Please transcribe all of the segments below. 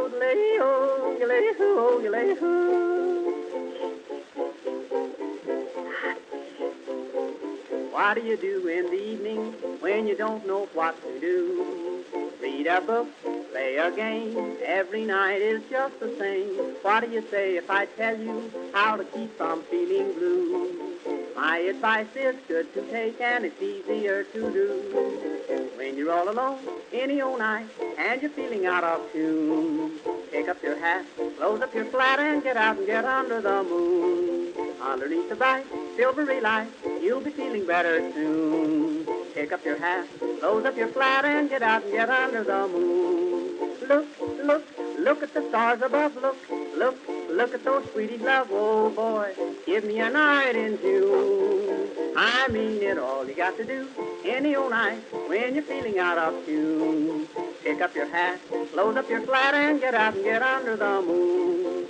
What do you do in the evening when you don't know what to do? Read a book, play a game, every night is just the same. What do you say if I tell you how to keep from feeling blue? My advice is good to take and it's easier to do. When you're all alone in your own night and you're feeling out of tune, pick up your hat, close up your flat and get out and get under the moon. Underneath the bright silvery light, you'll be feeling better soon. Pick up your hat, close up your flat and get out and get under the moon. Look, look, look at the stars above. Look, look, look at those sweeties love. Oh boy, give me a night in June. I mean it, all you got to do any old night when you're feeling out of tune. Pick up your hat, close up your flat and get out and get under the moon.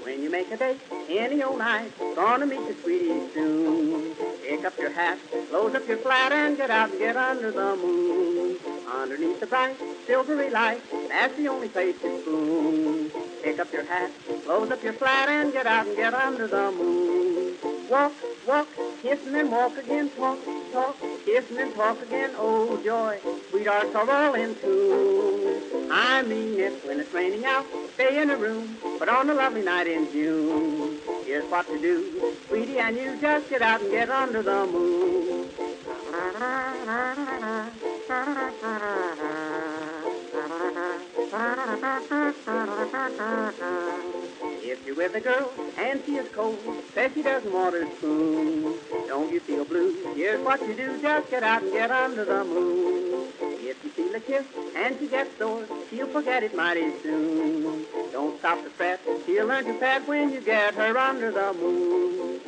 When you make a date any old night, gonna meet your sweetie soon. Pick up your hat, close up your flat and get out and get under the moon. Underneath the bright silvery light, that's the only place to spoon. Pick up your hat, close up your flat and get out and get under the moon. Walk, walk, kissing and walk again, talk, talk, kissing and talk again. Oh joy, sweethearts are all in tune. I mean it, when it's raining out, stay in a room, but on a lovely night in June, here's what to do, sweetie, and you just get out and get under the moon. If you're with a girl and she is cold, says she doesn't want her spoon, don't you feel blue? Here's what you do, just get out and get under the moon. If you feel a kiss and she gets sore, she'll forget it mighty soon. Don't stop to fret, she'll learn to pet when you get her under the moon.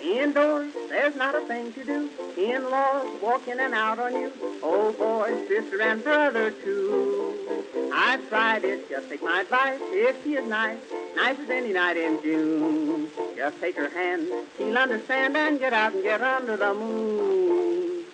Indoors, there's not a thing to do. In-laws walk in and out on you. Oh boy, sister and brother too. I've tried it, just take my advice. If she is nice, nice as any night in June, just take her hand, she'll understand and get out and get under the moon.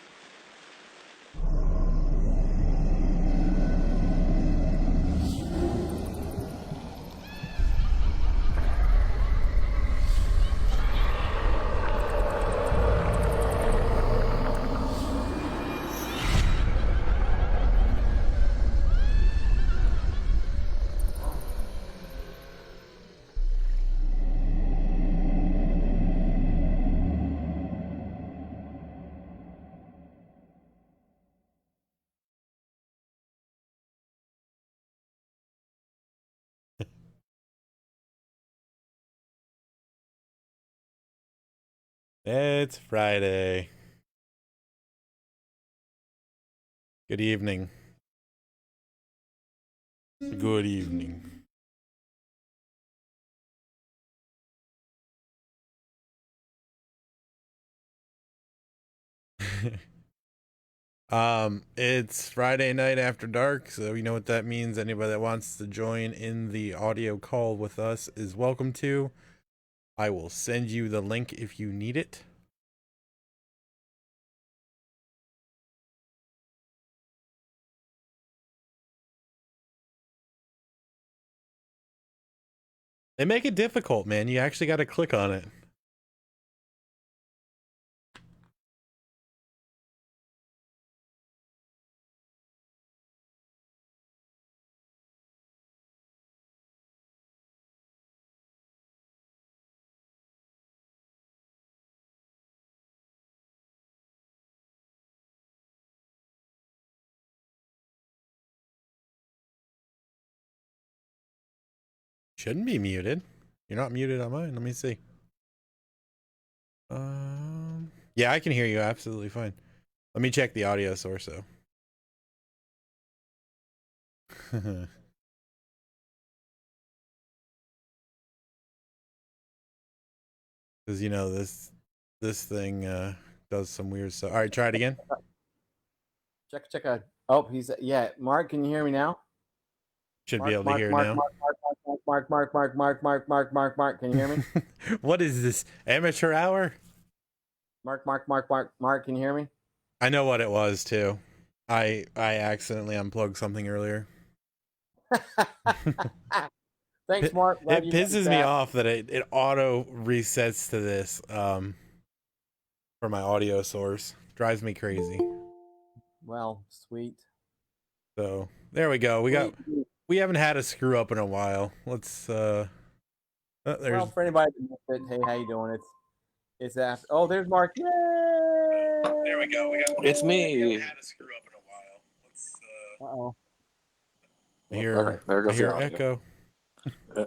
It's Friday. Good evening. Good evening. It's Friday night after dark, so you know what that means. Anybody that wants to join in the audio call with us is welcome to. I will send you the link if you need it. They make it difficult, man. You actually got to click on it. Shouldn't be muted. You're not muted on mine. Let me see. Yeah, I can hear you absolutely fine. Let me check the audio source though. Because this thing does some weird stuff. All right, try it again. Check. Oh, he's yeah. Mark, can you hear me now? Should Mark, be able to Mark, hear Mark, now. Mark. Can you hear me? What is this, amateur hour? Mark, can you hear me? I know what it was too. I accidentally unplugged something earlier. Thanks, Mark. It pisses me off that it auto resets to this for my audio source. Drives me crazy. Well, sweet. So there we go. We haven't had a screw up in a while. Let's there's Well, for anybody that missed it, hey, how you doing? It's after. Oh, there's Mark. Yay! There we go. It's me. We haven't had a screw up in a while. Let's Uh-oh. Here, there goes I hear the audio. echo.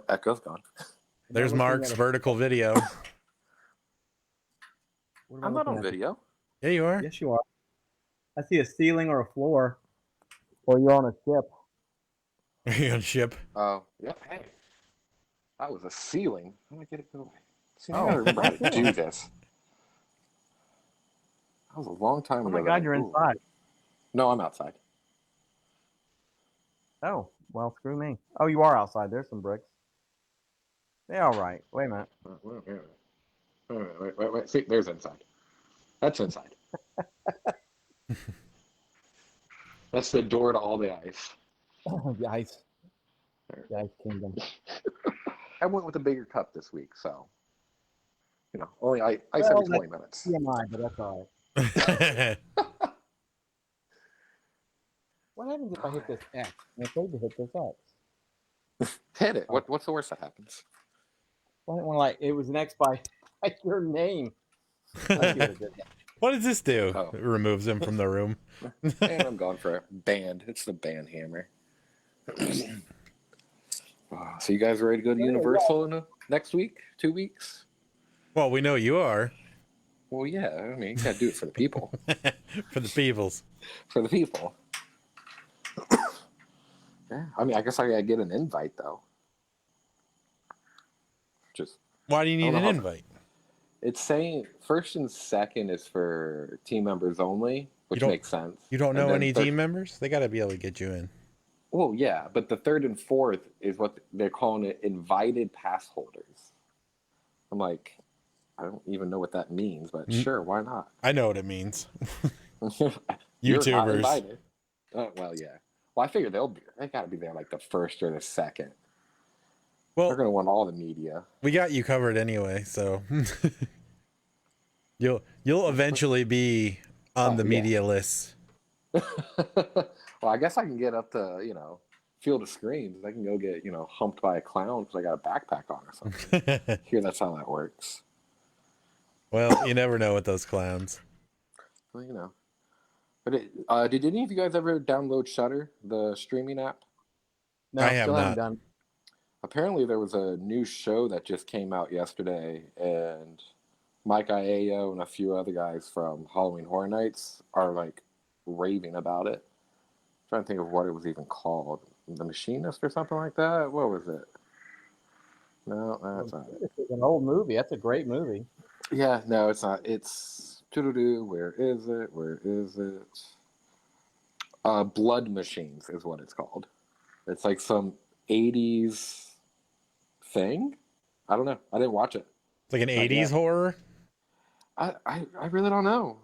Echo's gone. There's Mark's vertical video. I'm not on video. Yeah, you are. Yes, you are. I see a ceiling or a floor. Or you're on a ship. Are you on ship? Oh, yeah. Hey, that was a ceiling. Let me get it going. See, I Oh. gotta remember how to do this. That was a long time ago. Oh my God, you're inside. No, I'm outside. Oh, well, screw me. Oh, you are outside. There's some bricks. Yeah, all right. Wait a minute. Wait. See, there's inside. That's inside. That's the door to all the ice. The ice. The ice kingdom. I went with a bigger cup this week, so only ice every 20 minutes. TMI, but that's all right. What happens if I hit this X? I'm afraid to hit this X. Hit it. What's the worst that happens? Well, I didn't want to, it was an X by your name. What does this do? Oh. It removes him from the room. And I'm gone for a band. It's the band hammer. So you guys ready to go to Universal in next week? 2 weeks? Well, we know you are. Well, yeah. I mean, you gotta do it for the people. For the peoples. For the people. Yeah. I mean, I guess I gotta get an invite though. Why do you need an invite? It's saying first and second is for team members only, which makes sense. You don't know any team members? They got to be able to get you in. Well, yeah, but the third and fourth is what they're calling it, invited pass holders. I'm like, I don't even know what that means, but sure, why not? I know what it means. You're not YouTubers. invited. Oh, well, yeah. Well, I figure they got to be there like the first or the second. Well, they're going to want all the media. We got you covered anyway, so you'll eventually be on the media list. Well, I guess I can get up to, Field of Screams. I can go get, humped by a clown because I got a backpack on or something. Here, that's how that works. Well, you never know with those clowns. Well, But did any of you guys ever download Shudder, the streaming app? No, I have still not. haven't done. Apparently, there was a new show that just came out yesterday, and Mike Iao and a few other guys from Halloween Horror Nights are like raving about it. I'm trying to think of what it was even called. The Machinist or something like that? What was it? No, that's not it. It's an old movie. That's a great movie. Yeah, no, it's not. It's where is it? Where is it? Blood Machines is what it's called. It's like some 80s thing. I don't know. I didn't watch it. It's like an 80s horror? I really don't know.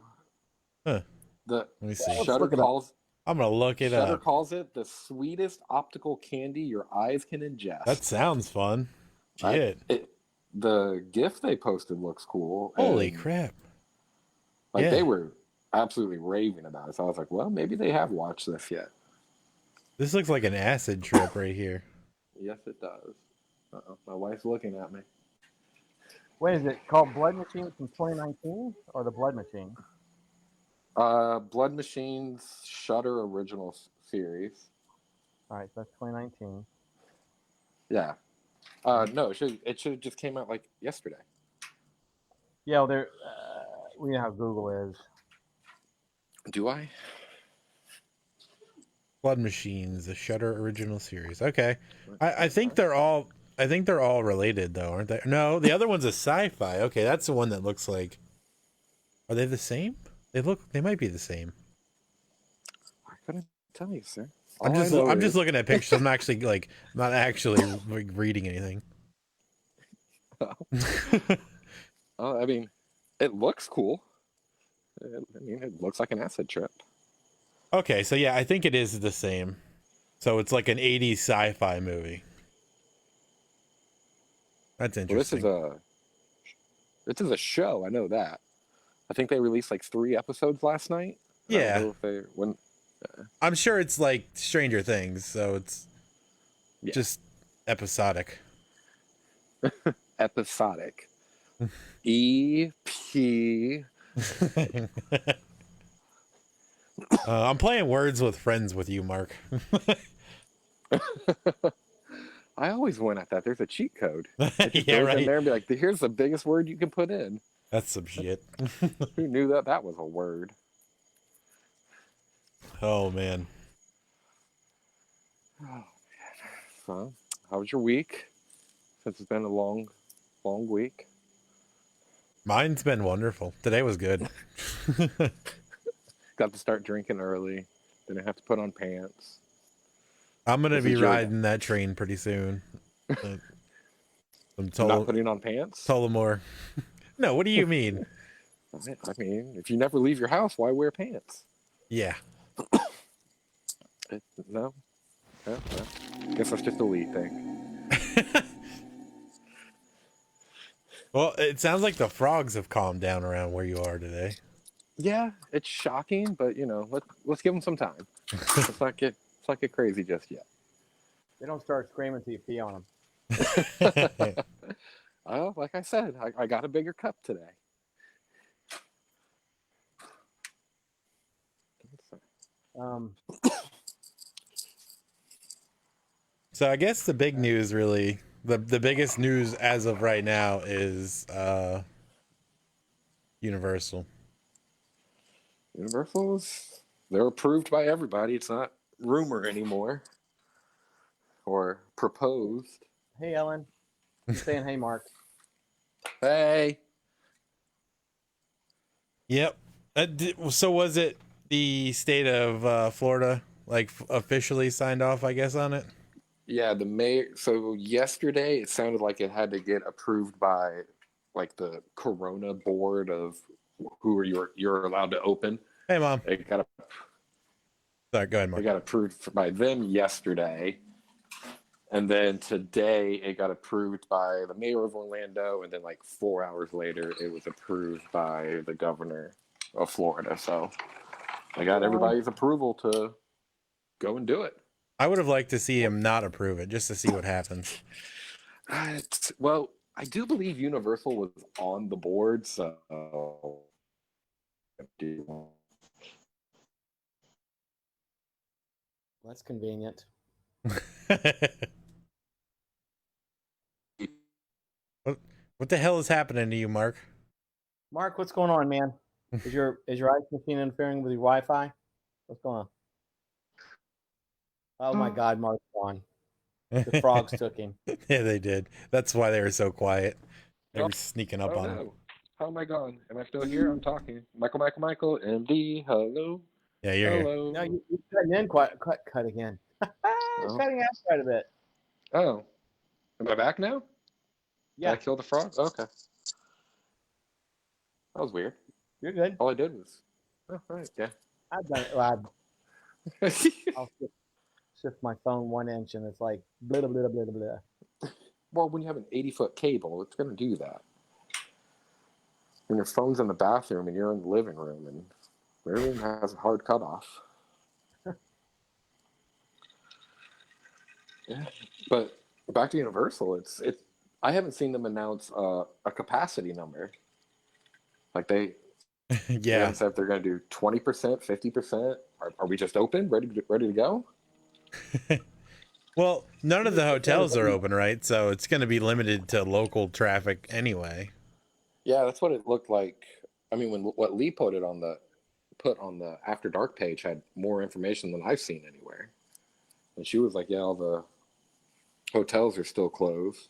Huh. Let me see. Shudder calls I'm gonna look it Shudder up. calls it the sweetest optical candy your eyes can ingest. That sounds fun. Shit. The GIF they posted looks cool. Holy crap. Like Yeah. they were absolutely raving about it. So I was like, well, maybe they have watched this yet. This looks like an acid trip right here. Yes, it does. Uh-oh. My wife's looking at me. What is it called? Blood Machine from 2019 or the Blood Machine? Blood Machines Shudder original series. All right, so that's 2019. Yeah. No, it should have just came out like yesterday. Yeah, well, there. We know how Google is. Do I? Blood Machines, the Shudder original series. Okay, I think they're all. I think they're all related though, aren't they? No, the other one's a sci-fi. Okay, that's the one that looks like. Are they the same? They look. They might be the same. I couldn't tell you, sir. I'm All I just. know I'm just is- looking at pictures. I'm not actually like. Not actually like, reading anything. I mean, it looks cool. I mean, it looks like an acid trip. Okay, so yeah, I think it is the same. So it's like an 80s sci-fi movie. That's Well, interesting. this is a show. I know that. I think they released like 3 episodes last night. I don't Yeah. know if they when I'm sure it's like Stranger Things, so it's Yeah. just episodic. episodic. EP. I'm playing words with friends with you, Mark. I always win at that. There's a cheat code. Just Yeah, goes in right. there and be like, here's the biggest word you can put in. That's some shit. Who knew that that was a word? Oh man. So, how was your week? Since it's been a long week. Mine's been wonderful. Today was good. Got to start drinking early. Didn't have to put on pants. I'm gonna This be is your- riding that train pretty soon. I'm Not putting on pants? Tullamore. No, what do you mean? I mean, if you never leave your house, why wear pants? Yeah. No? No? Guess that's just a Lee thing. Well, it sounds like the frogs have calmed down around where you are today. Yeah, it's shocking, but you know, let's give them some time. Let's not get crazy just yet. They don't start screaming till you pee on them. Like I said, I got a bigger cup today. So I guess the big news, really, the biggest news as of right now is Universal. Universals, they're approved by everybody. It's not rumor anymore or proposed. Hey, Ellen. I'm saying, hey, Mark. Hey, Yep. So was it the state of Florida like officially signed off, I guess, on it? yeah, the mayor. So yesterday, it sounded like it had to get approved by like the Corona board of who are you're allowed to open. Hey, Mom. It got Sorry, go ahead, it Mark. got approved by them yesterday, and then today it got approved by the mayor of Orlando, and then like 4 hours later, it was approved by the governor of Florida. So I got everybody's approval to go and do it. I would have liked to see him not approve it just to see what happens. Well, I do believe Universal was on the board, so That's convenient. What the hell is happening to you, Mark? Mark, what's going on, man? Is your ice machine interfering with your Wi-Fi? What's going on? Oh my God, Mark's gone. The frogs took him. Yeah, they did. That's why they were so quiet. They Oh, were sneaking up oh on him. no. How am I gone? Am I still here? I'm talking. Michael, MD, hello. Yeah, you're here. Hello. No, you're cutting in cut again. Oh. Cutting out quite a bit. Oh. Am I back now? Did Yeah, I kill the frog? Okay. That was weird. you're good. All I did was. Oh, right, yeah. I've done it. Well, I'll shift my phone 1 inch and it's like blah, blah, blah, blah, blah. Well, when you have an 80-foot cable, it's going to do that. When your phone's in the bathroom and you're in the living room and everything has a hard cutoff. Yeah, but back to Universal, it's. I haven't seen them announce a capacity number. Like they Yeah. haven't said if they're going to do 20%, 50%. Are we just open, ready to go? Well, none of the hotels are open, right? So it's going to be limited to local traffic anyway. Yeah, that's what it looked like. I mean, what Lee put it on the put on the After Dark page had more information than I've seen anywhere. And she was like, yeah, all the hotels are still closed.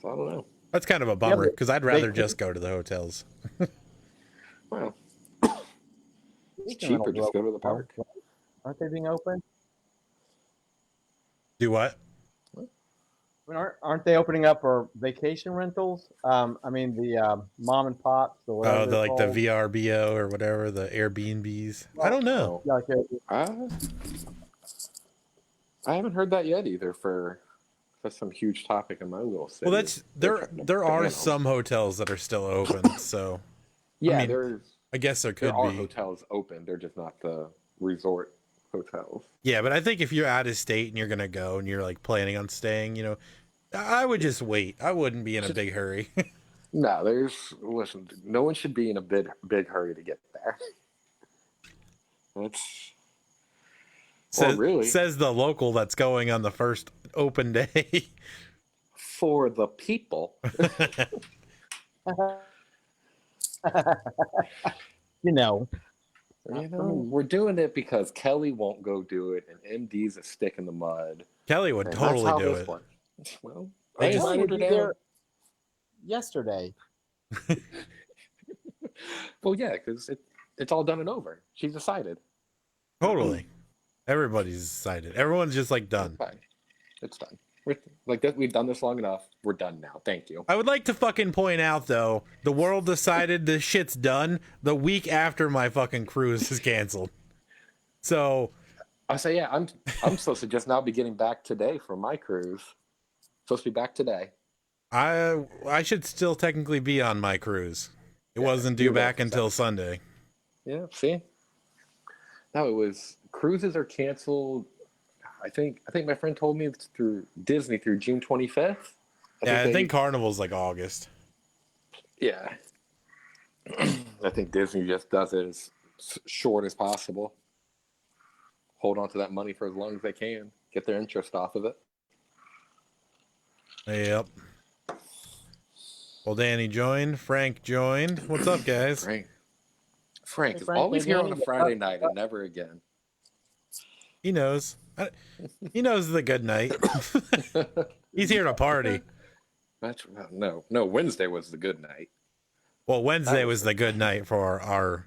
So I don't know. That's kind of a bummer but because I'd they rather could- just go to the hotels. Well, it's Vacation cheaper. rentals Just are go to the open, park. aren't they being open? Do what? I mean, aren't they opening up for vacation rentals? I mean, the mom and pops or whatever Oh, they're like the called. VRBO or whatever, the Airbnbs. I don't know. Yeah, like, I haven't heard that yet either. That's some huge topic in my little city. Well, there are ban 'em. some hotels that are still open, so Yeah, mean, I guess there could there are be. hotels open. They're just not the resort hotels. Yeah, but I think if you're out of state and you're gonna go and you're like planning on staying, I would just wait. I wouldn't be in a big hurry. No, listen. No one should be in a big hurry to get there. That's really says the local that's going on the first open day. for the people. you know, We're doing it because Kelly won't go do it, and MD's a stick in the mud. Kelly would And totally that's how do this it. works. Well, They I just- Kelly invited would her be down. there yesterday. Well, yeah, because it's all done and over. She decided. Totally. Everybody's decided. Everyone's just like done. Fine. It's done. We've done this long enough. We're done now. Thank you. I would like to fucking point out though, the world decided this shit's done the week after my fucking cruise is canceled. So I say, yeah, I'm supposed to just now be getting back today from my cruise. Supposed to be back today. I should still technically be on my cruise. It wasn't due you're back right. until Sunday. Yeah, see? No, it was cruises are canceled. I think my friend told me it's through Disney through June 25th. I think Carnival's like August. Yeah. I think Disney just does it as short as possible. Hold on to that money for as long as they can. Get their interest off of it. Yep. Well, Danny joined. Frank joined. What's up, guys? Frank Hey, is Frank, always hey, here on a Danny. Friday night and never again. He knows. He knows the good night. He's here to party. No. Wednesday was the good night. Well, Wednesday was the good night for our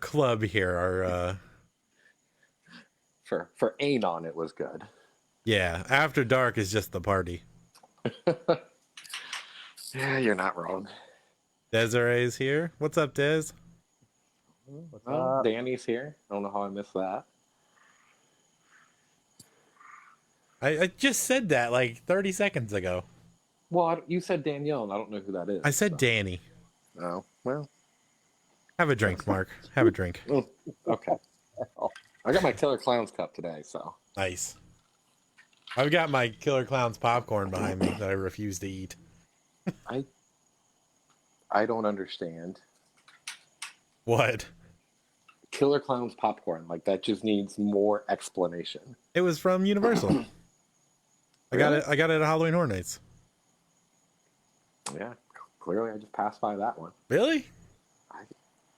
club here. For Anon, it was good. Yeah, After Dark is just the party. Yeah, you're not wrong. Desiree's here. What's up, Des? What's Well, up? Danny's here. I don't know how I missed that. I just said that like 30 seconds ago. Well, you said Danielle, and I don't know who that is. I said so. Danny. Oh, well, Have a drink, Mark. Have a drink. okay. I got my Killer Clowns cup today, so. Nice. I've got my Killer Clowns popcorn behind me that I refuse to eat. I don't understand. What? Killer Clowns popcorn, like that just needs more explanation. It was from Universal. I got it at Halloween Horror Nights. Yeah, clearly I just passed by that one. Really?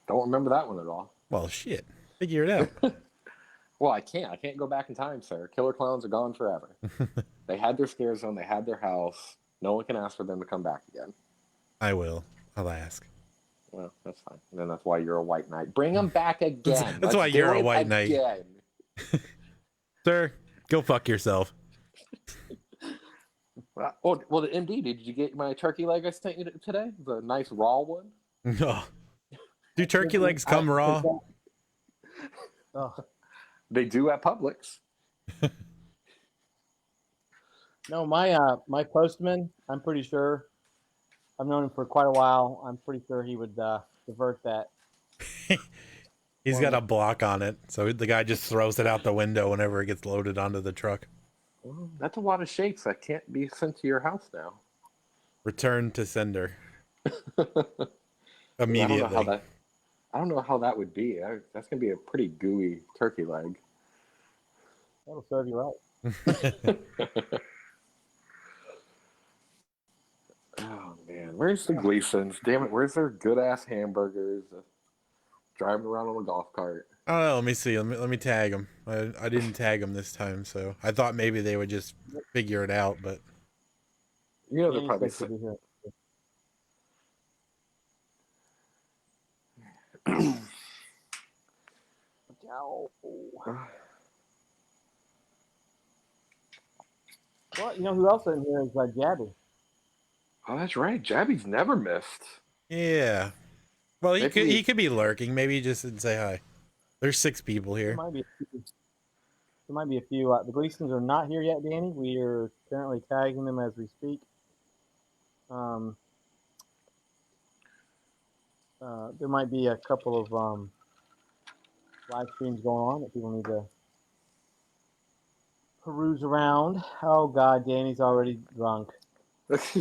Don't remember that one at all. Well, shit. Figure it out. Well, I can't go back in time, sir. Killer Clowns are gone forever. They had their scare zone. They had their house. No one can ask for them to come back again. I will. I'll ask. Well, that's fine. And then that's why you're a white knight. Bring them back again. That's why Let's you're do a it white knight. again. Sir, go fuck yourself. Well, MD, did you get my turkey leg I sent you today? The nice raw one? Oh. Do turkey legs come raw? Oh, They do at Publix. no, my postman. I'm pretty sure. I've known him for quite a while. I'm pretty sure he would divert that. He's got a block on it, so the guy just throws it out the window whenever it gets loaded onto the truck. Well, that's a lot of shakes that can't be sent to your house now. Return to sender. I Immediately. don't know how that would be. That's going to be a pretty gooey turkey leg. That'll serve you right. Oh, man. Where's the Gleasons? Damn it, where's their good ass hamburgers? Driving around on a golf cart. I don't know. Let me see. Let me tag them. I didn't tag them this time, so I thought maybe they would just figure it out. But You know, they're Danny's probably supposed to be here. Ow. Well, you know who else in here is Jabby. Oh, that's right. Jabby's never missed. yeah. Well, Maybe- he could be lurking. Maybe he just didn't say hi. There's 6 people There here. might be a few. There might be a few. The Gleasons are not here yet, Danny. We are currently tagging them as we speak. There might be a couple of live streams going on that people need to peruse around. Oh God, Danny's already drunk. Just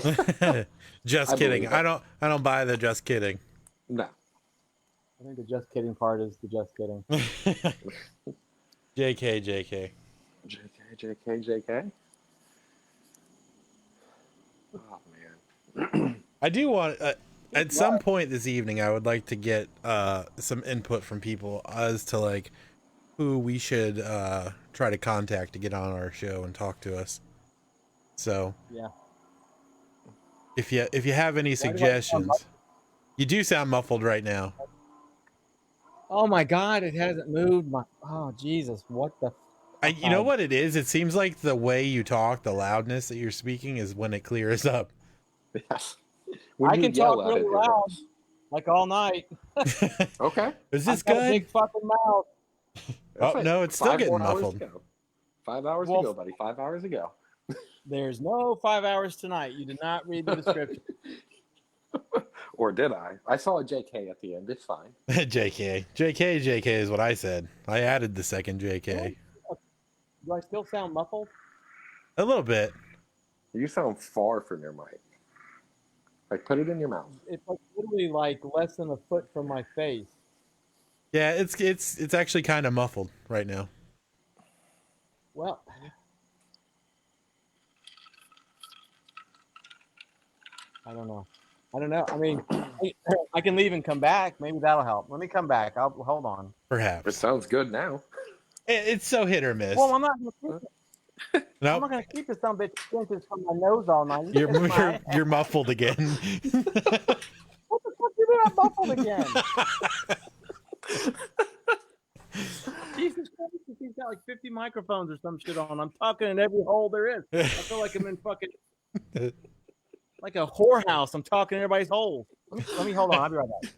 I kidding. believe I it. don't buy the just kidding. No. I think the just kidding part is the just kidding. JK. JK. Oh, man. I do want at some point this evening I would like to get some input from people as to like who we should try to contact to get on our show and talk to us. So Yeah. if you have any suggestions, you do sound muffled right now. Oh my God, it hasn't moved. Oh Jesus, what the? You know what it is? It seems like the way you talk, the loudness that you're speaking is when it clears up. Yes. I you can yell talk at really it, loud, like all night. Okay. Is this I've got a good? big fucking mouth. Oh, no, it's still 5 getting more hours muffled. ago. 5 hours Well, ago, buddy. 5 hours ago. There's no 5 hours tonight. You did not read the description. Or did I? I saw a JK at the end. It's fine. JK is what I said. I added the second JK. Do I still sound muffled? A little bit. You sound far from your mic. Like, put it in your mouth. It's like literally like less than a foot from my face. Yeah, it's actually kind of muffled right now. Well, I don't know. I mean, I can leave and come back. Maybe that'll help. Let me come back. I'll hold on. It Perhaps. sounds good now. It's so hit or miss. Well, I'm not gonna keep it. I'm No, not gonna keep this some bitch inches from my nose all night. you're muffled again. What the fuck you mean I'm muffled again? Jesus Christ, he's got like 50 microphones or some shit on. I'm talking in every hole there is. I feel like I'm in fucking like a whorehouse. I'm talking in everybody's holes. Let me hold on. I'll be right back.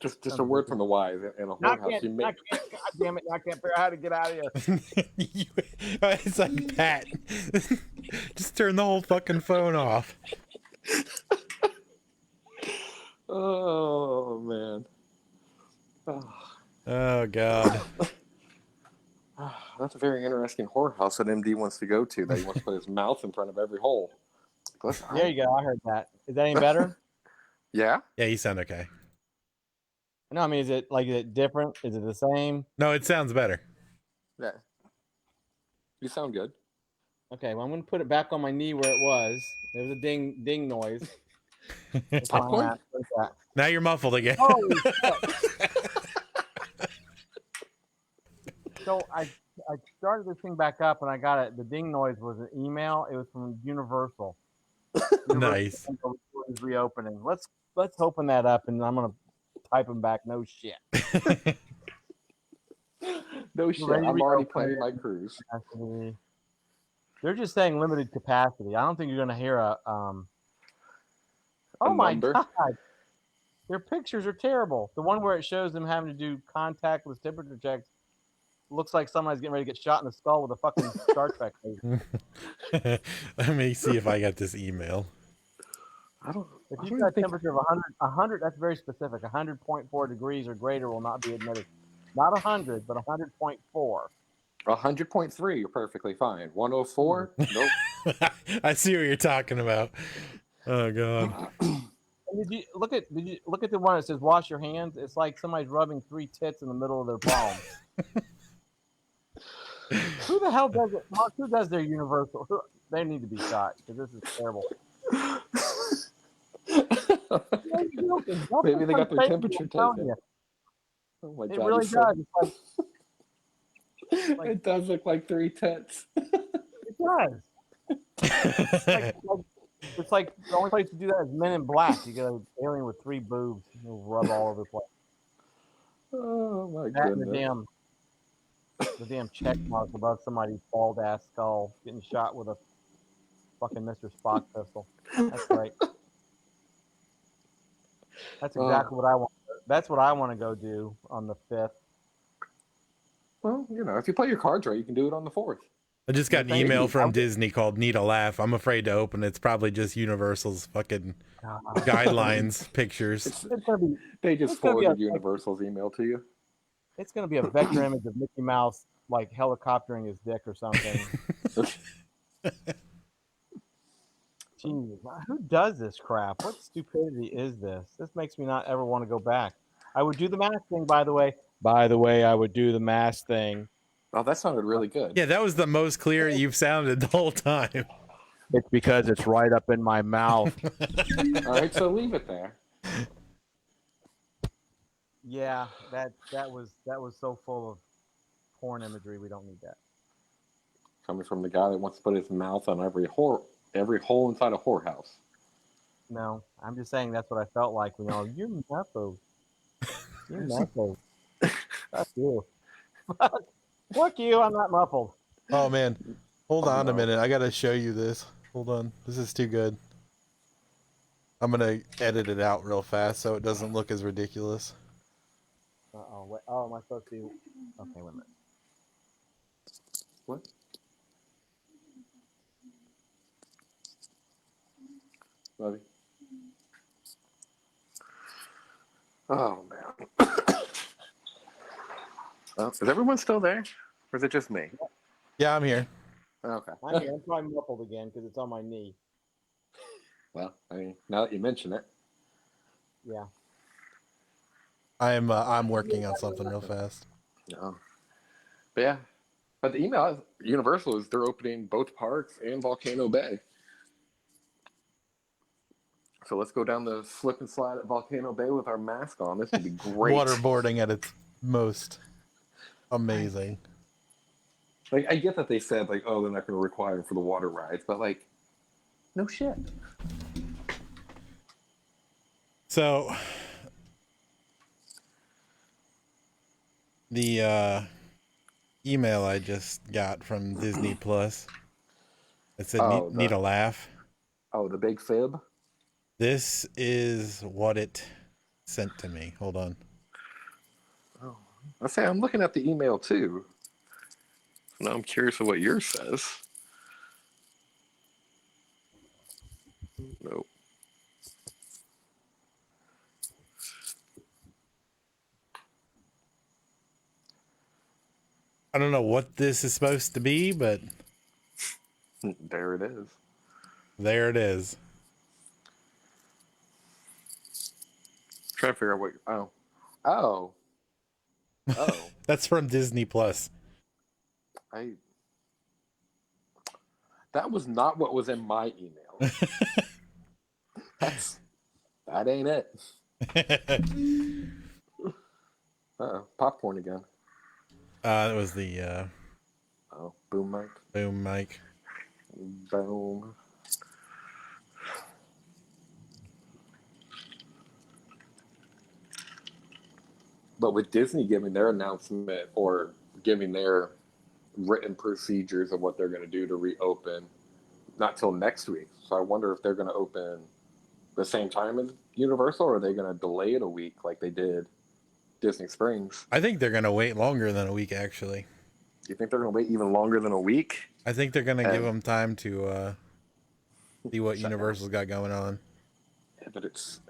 Just a word from the wise in a I whorehouse. can't, God damn it, I can't figure out how to get out of here. It's like Pat. Just turn the whole fucking phone off. Oh, man. Oh God. That's a very interesting whorehouse that MD wants to go to, that he wants to put his mouth in front of every hole. There you go. I heard that. Is that any better? Yeah? Yeah, you sound okay. No, I mean, is it different? Is it the same? No, it sounds better. Yeah. You sound good. Okay, well, I'm going to put it back on my knee where it was. There was a ding noise. Popcorn? What's that? Now you're muffled again. Holy shit. So I started this thing back up and I got it. The ding noise was an email. It was from Universal. Nice. Universal is reopening. Let's open that up and I'm gonna type them back. No shit. No shit. ready to I'm already reopen planning it. my cruise. They're just saying limited capacity. I don't think you're gonna hear a Oh my number? God. Their pictures are terrible. The one where it shows them having to do contactless temperature checks looks like somebody's getting ready to get shot in the skull with a fucking Star Trek laser. Let me see if I got this email. I don't. If I you've don't got a think- temperature of 100, that's very specific. 100.4 degrees or greater will not be admitted. Not 100, but 100.4. 100.3, you're perfectly fine. 104, nope. I see what you're talking about. Oh God. And did you look at the one that says wash your hands? It's like somebody's rubbing 3 tits in the middle of their palm. Who the hell does it? Mark, who does their universal? They need to be shot because this is terrible. joking. Maybe they got their Fake, temperature I'm telling taken. you. Oh my It god! really it's so- does. It's like it does look like 3 tits. it does. It's like the only place to do that is Men in Black. You get an alien with 3 boobs. It'll rub all over the place. Oh my That and goodness! the damn check mark above somebody's bald ass skull getting shot with a fucking Mr. Spock pistol. That's right. That's exactly what I want. That's what I want to go do on the 5th. Well, if you play your cards right, you can do it on the 4th. I just got an Thank email you. from Disney called Need a Laugh. I'm afraid to open it. It's probably just Universal's fucking God. guidelines, pictures. It's gonna be. They just It's gonna be forwarded a- Universal's email to you. It's gonna be a vector image of Mickey Mouse like helicoptering his dick or something. Jeez, who does this crap? What stupidity is this? This makes me not ever want to go back. I would do the mask thing, by the way. By the way, I would do the mask thing. Oh, that sounded really good. Yeah, that was the most clear you've sounded the whole time. It's because it's right up in my mouth. All right, so leave it there. Yeah, that was so full of porn imagery. We don't need that. Coming from the guy that wants to put his mouth on every hole inside a whorehouse. No, I'm just saying that's what I felt like. You're muffled. You're muffled. Fuck you. Fuck you. I'm not muffled. Oh man, hold on a minute. I gotta show you this. Hold on, this is too good. I'm gonna edit it out real fast so it doesn't look as ridiculous. Uh-oh. Wait, oh, am I supposed to? Okay, wait a minute. What? Love you. Oh man. Well, is everyone still there, or is it just me? Yeah, I'm here. Okay. I'm probably muffled again because it's on my knee. Well, now that you mention it, Yeah. I'm working on something real fast. no. But yeah, but the email Universal is they're opening both parks and Volcano Bay. So let's go down the slip and slide at Volcano Bay with our mask on. This would be great. Waterboarding at its most amazing. Like, I get that they said, like, oh, they're not going to require them for the water rides, but, like, no shit. So the email I just got from Disney Plus, it said need a laugh. Oh, the big fib? This is what it sent to me. Hold on. Oh, I say I'm looking at the email too. Now I'm curious of what yours says. Nope. I don't know what this is supposed to be, but There it is. there it is. Trying to figure out what. Oh. That's from Disney Plus. That was not what was in my email. That ain't it. Popcorn again. It was the Boom mic. boom mic. Boom. But with Disney giving their announcement or giving their written procedures of what they're going to do to reopen, not till next week. So I wonder if they're going to open the same time as Universal, or are they going to delay it a week like they did Disney Springs? I think they're gonna wait longer than a week. Actually, You think they're going to wait even longer than a week? I think they're gonna give them time to see what Universal's got going on. Yeah, but it's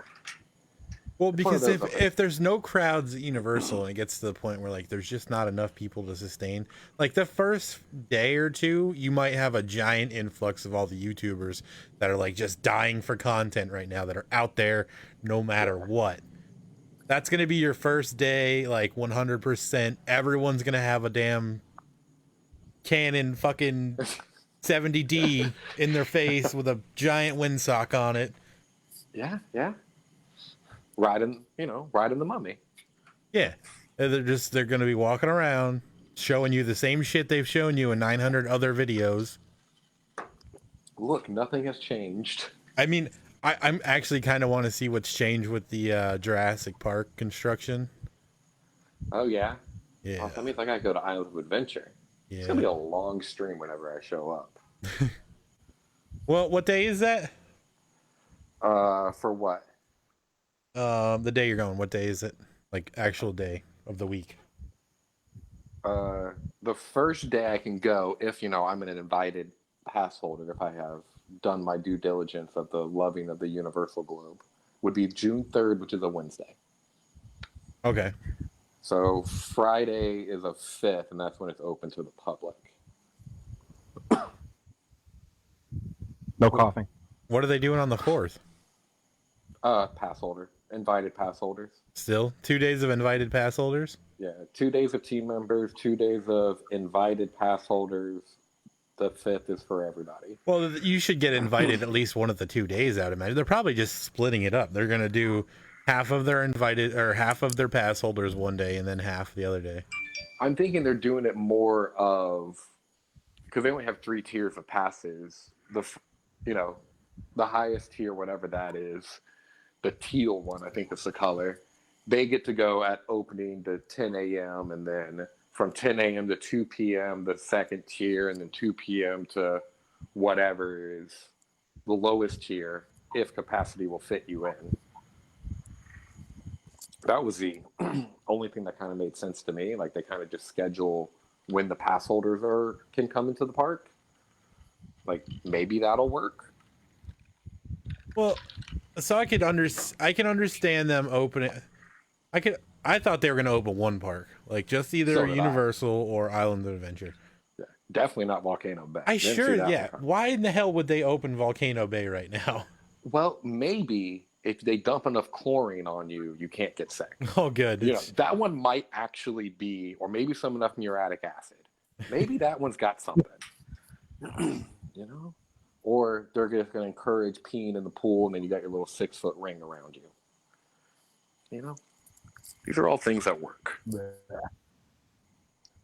Well, It's one of because those, if there's no crowds at Universal and it gets to the point where like there's just not enough people to sustain, like the first day or two, you might have a giant influx of all the YouTubers that are like just dying for content right now, that are out there no matter what. That's gonna be your first day, like 100%. Everyone's gonna have a damn Canon fucking 70D in their face with a giant windsock on it. yeah. riding the mummy. Yeah, they're going to be walking around showing you the same shit they've shown you in 900 other videos. Look, nothing has changed. I mean, I'm actually kind of want to see what's changed with the Jurassic Park construction. Oh yeah. Yeah, Well, that means I gotta go to Islands of Adventure. It's gonna be a long stream whenever I show up. Well, what day is that? For what? The day you're going. What day is it? Like actual day of the week. The first day I can go if I'm an invited pass holder, if I have done my due diligence of the loving of the Universal Globe, would be June 3rd, which is a Wednesday. Okay. So Friday is a 5th, and that's when it's open to the public. No coughing. What are they doing on the 4th? Pass holder, invited pass holders. Still 2 days of invited pass holders. Yeah, 2 days of team members, 2 days of invited pass holders. The 5th is for everybody. Well, you should get invited at least one of the 2 days, I would imagine. They're probably just splitting it up. They're going to do half of their invited or half of their pass holders one day and then half the other day. I'm thinking they're doing it more of, because they only have 3 tiers of passes. The highest tier, whatever that is, the teal one, I think is the color. They get to go at opening to 10 a.m. and then from 10 a.m. to 2 p.m. the second tier, and then 2 p.m. to whatever is the lowest tier, if capacity will fit you in. That was the only thing that kind of made sense to me. Like, they kind of just schedule when the pass holders can come into the park. Like, maybe that'll work. Well, so I can understand them opening. I thought they were going to open one park, like just either So did I. Universal or Island of Adventure. Yeah, definitely not Volcano Bay. Yeah. Why in the hell would they open Volcano Bay right now? Well, maybe if they dump enough chlorine on you, you can't get sick. Oh, good. That one might actually be, or maybe some enough muriatic acid. Maybe that one's got something. Or they're just going to encourage peeing in the pool, and then you got your little 6-foot ring around you. These are all things that work.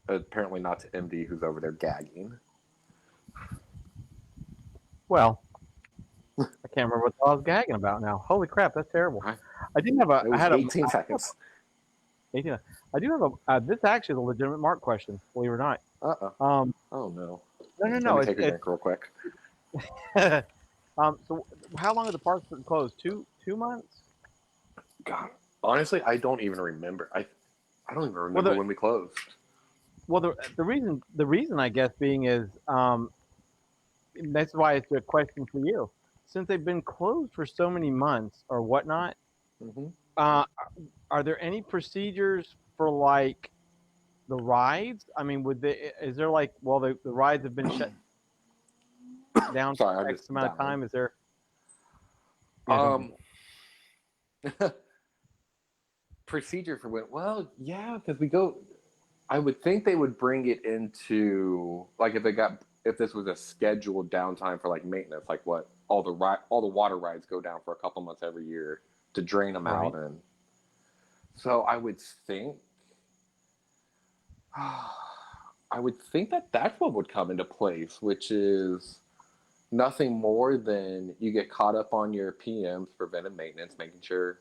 Apparently not to MD, who's over there gagging. Well, I can't remember what I was gagging about now. Holy crap, that's terrible. I didn't have It was 18 seconds. 18. I do have this actually is a legitimate Mark question, believe it or not. Oh no. No. Let me take a drink real quick. So how long have the parks been closed? Two months? God, honestly, I don't even remember. I don't even remember when we closed. Well, the reason I guess being is that's why it's a question for you. Since they've been closed for so many months or whatnot, are there any procedures for like the rides? I mean, is there like, well, the rides have been shut down for X amount of time? Is there? Procedure for when? Well, yeah, because we go. I would think they would bring it into like if this was a scheduled downtime for like maintenance, like what all the water rides go down for a couple months every year to drain them out, and so I would think that's what would come into place, which is nothing more than you get caught up on your PMs, preventive maintenance, making sure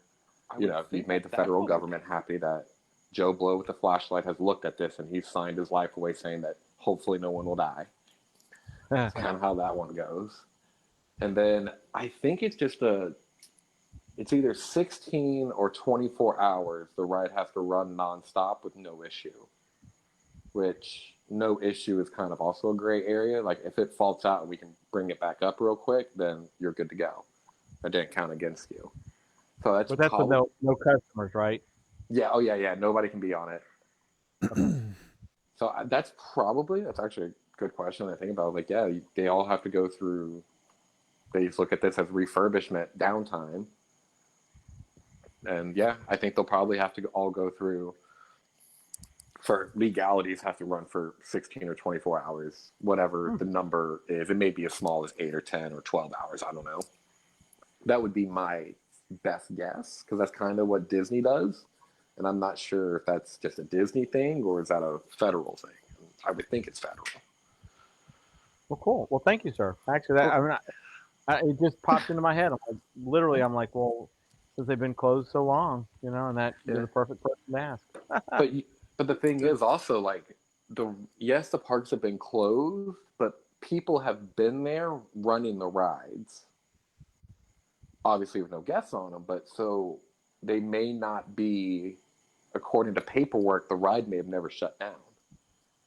you've made the federal government happy that Joe Blow with the flashlight has looked at this and he's signed his life away saying that hopefully no one will die. That's kind of how that one goes. And then I think it's either 16 or 24 hours the ride has to run nonstop with no issue, which no issue is kind of also a gray area. Like if it faults out and we can bring it back up real quick, then you're good to go. That didn't count against you. So that's with no customers, right? Yeah. Oh yeah. Nobody can be on it. So that's actually a good question. I think about like, yeah, they all have to go through. They just look at this as refurbishment downtime, and yeah, I think they'll probably have to all go through. For legalities, have to run for 16 or 24 hours, whatever the number is. It may be as small as 8 or 10 or 12 hours. I don't know. That would be my best guess, because that's kind of what Disney does. And I'm not sure if that's just a Disney thing or is that a federal thing. I would think it's federal. Well, cool. Well, thank you, sir. Actually, that, I mean, it just popped into my head. I'm like, well, since they've been closed so long, and that you're the perfect person to ask. But but the thing is also like the parks have been closed, but people have been there running the rides. Obviously, with no guests on them, but so they may not be, according to paperwork, the ride may have never shut down.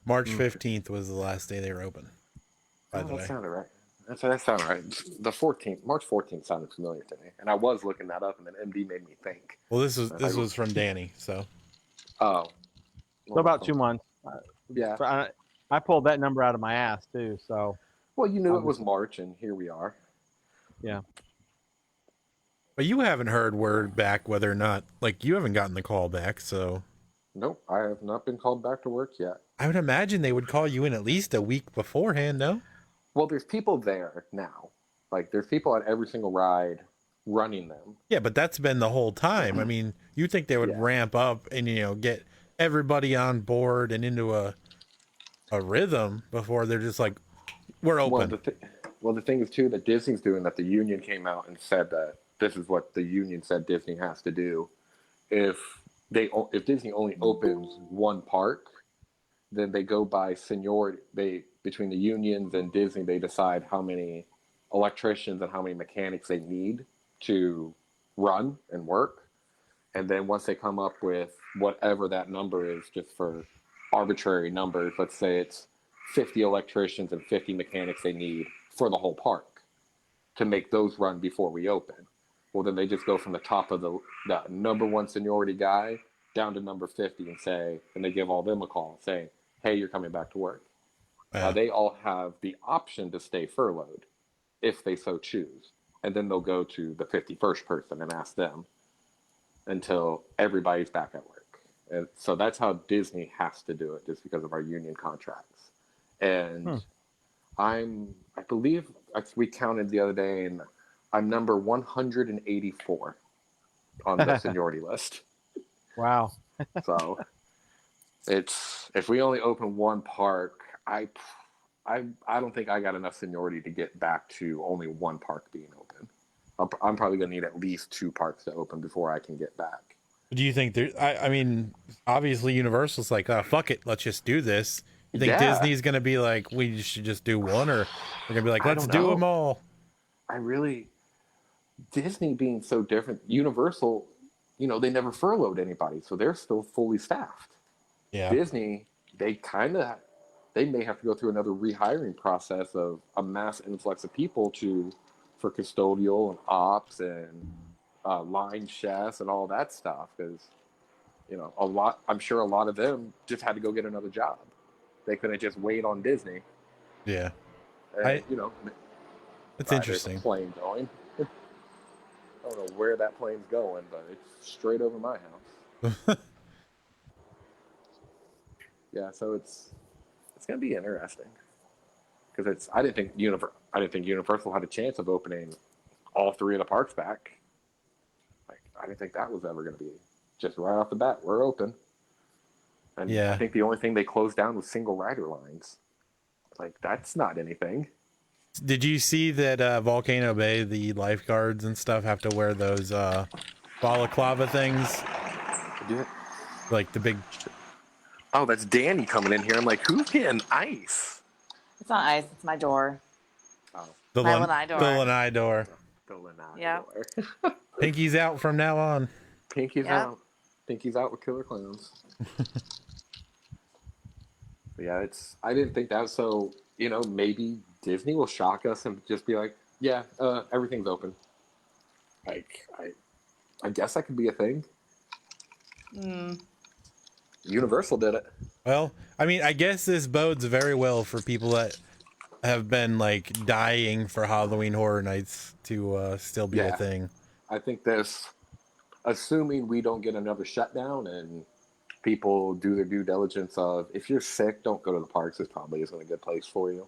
March 15th was the last day they were open. By the way, that sounded right. That sounded right. The 14th, March 14th, sounded familiar to me, and I was looking that up, and then MD made me think. Well, this was from Danny, so. Oh. So about 2 months. Yeah. I pulled that number out of my ass too. So. Well, you knew it was March, and here we are. Yeah. But you haven't heard word back whether or not, like, you haven't gotten the call back, so. Nope, I have not been called back to work yet. I would imagine they would call you in at least a week beforehand, no? Well, there's people there now. Like, there's people at every single ride running them. Yeah, but that's been the whole time. I mean, you think they would ramp up and, get everybody on board and into a rhythm before they're just like, we're open. Well, the thing is, too, that Disney's doing, that the union came out and said that this is what the union said Disney has to do. If Disney only opens one park, then they go by seniority. Between the unions and Disney, they decide how many electricians and how many mechanics they need to run and work. And then once they come up with whatever that number is, just for arbitrary numbers, let's say it's 50 electricians and 50 mechanics they need for the whole park to make those run before we open. Well, then they just go from the top of the number one seniority guy down to number 50 and they give all them a call saying, hey, you're coming back to work. They all have the option to stay furloughed if they so choose. And then they'll go to the 51st person and ask them until everybody's back at work. And so that's how Disney has to do it, just because of our union contracts. And I believe we counted the other day, and I'm number 184 on the seniority list. Wow. So if we only open one park, I don't think I got enough seniority to get back to only one park being open. I'm probably going to need at least 2 parks to open before I can get back. Do you think I mean, obviously Universal's like, oh, fuck it, let's just do this. You think Disney's going to be like, we should just do one, or they're going to be like, let's do them all? Disney being so different, Universal, they never furloughed anybody, so they're still fully staffed. Yeah. Disney, they may have to go through another rehiring process of a mass influx of people for custodial and ops and line chefs and all that stuff, because I'm sure a lot of them just had to go get another job. They couldn't just wait on Disney. Yeah. And, it's interesting. There's a plane going. I don't know where that plane's going, but it's straight over my house. Yeah, so it's gonna be interesting, because I didn't think Universal had a chance of opening all 3 of the parks back. Like, I didn't think that was ever gonna be just right off the bat. We're open, and I think the only thing they closed down was single rider lines. Like, that's not anything. Did you see that Volcano Bay, the lifeguards and stuff have to wear those balaclava things? Like the big... Oh, that's Danny coming in here. I'm like, who's getting ice? It's not ice. It's my door. Oh. The lanai door. The lanai door. The lanai Yep. door. Pinky's out from now on. Pinky's out. Pinky's out with Killer Clowns. Yeah, I didn't think that was so, maybe Disney will shock us and just be like, yeah, everything's open. Like, I guess that could be a thing. Universal did it. Well, I mean, I guess this bodes very well for people that have been like dying for Halloween Horror Nights to still be a thing. I think assuming we don't get another shutdown and people do their due diligence of, if you're sick, don't go to the parks. This probably isn't a good place for you.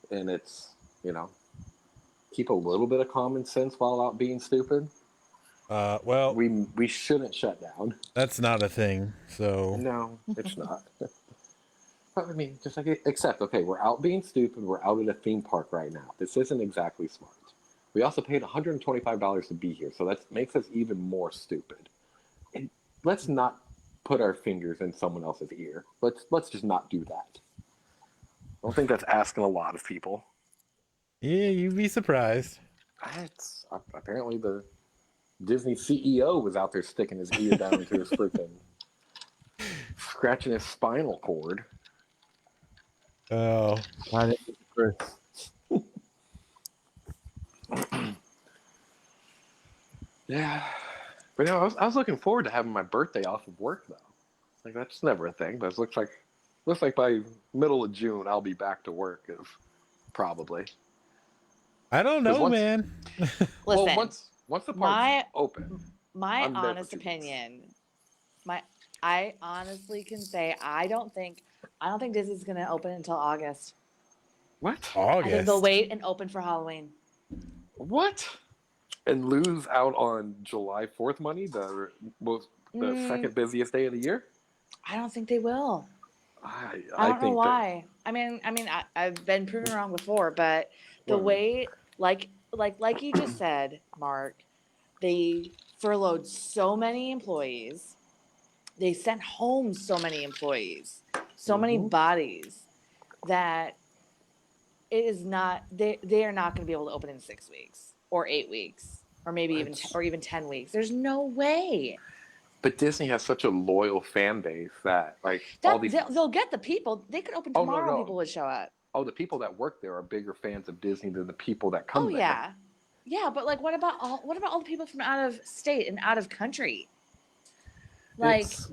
And it's, keep a little bit of common sense while out being stupid. Well, We shouldn't shut down. that's not a thing. So No, it's not. But I mean, just like except okay, we're out being stupid. We're out at a theme park right now. This isn't exactly smart. We also paid $125 to be here, so that makes us even more stupid. And let's not put our fingers in someone else's ear. Let's just not do that. I don't think that's asking a lot of people. yeah, you'd be surprised. It's apparently the Disney CEO was out there sticking his ear down into his freaking scratching his spinal cord. Oh, I think Chris. Yeah, but you know, I was looking forward to having my birthday off of work though. Like that's never a thing, but it looks like by middle of June I'll be back to work. Probably. I don't 'Cause know, once- man. Well, Listen, once the park's my- open, my I'm there for honest 2 weeks. opinion, I honestly can say I don't think Disney's gonna open until August. What? I think they'll August. wait and open for Halloween. What? And lose out on July 4th money, the second busiest day of the year. I don't think they will. I I don't know think why. I've been proven wrong before, but the Well- way, like you just said, Mark, they furloughed so many employees. They sent home so many employees, so many Mhm. bodies that it is not. They are not going to be able to open in 6 weeks or 8 weeks or maybe even That's- or even 10 weeks. There's no way. But Disney has such a loyal fan base that like all That, these they'll get the people. They could open Oh, no, tomorrow. no. People would show up. the people that work there are bigger fans of Disney than the people that come Oh there. yeah, yeah. But like, what about all the people from out of state and out of country? Like, It's-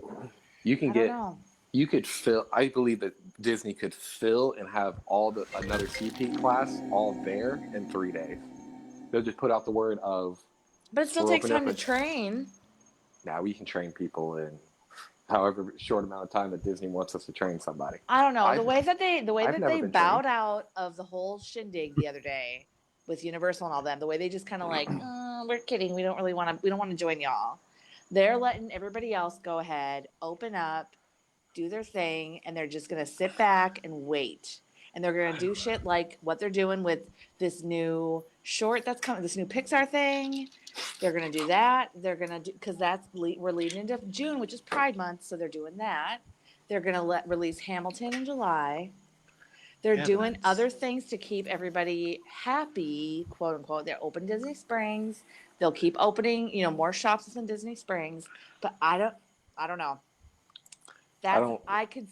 you can I don't get know. you could fill. I believe that Disney could fill and have another CP class all there in 3 days. They'll just put out the word of But it still We're takes opening time up to a- train. now we can train people in however short amount of time that Disney wants us to train somebody. I don't know the I've- way that they I've never been bowed trained. out of the whole shindig the other day with Universal and all them. The way they just kind of like, we're kidding. We don't want to join y'all. They're letting everybody else go ahead, open up, do their thing, and they're just gonna sit back and wait. And they're gonna do shit like what they're doing with this new short that's coming, this new Pixar thing. They're gonna do that. They're gonna do because we're leading into June, which is Pride Month, so they're doing that. They're gonna release Hamilton in July. They're Yeah, doing that's- other things to keep everybody happy, quote unquote. They're open Disney Springs. They'll keep opening, more shops within Disney Springs. But I don't know. I could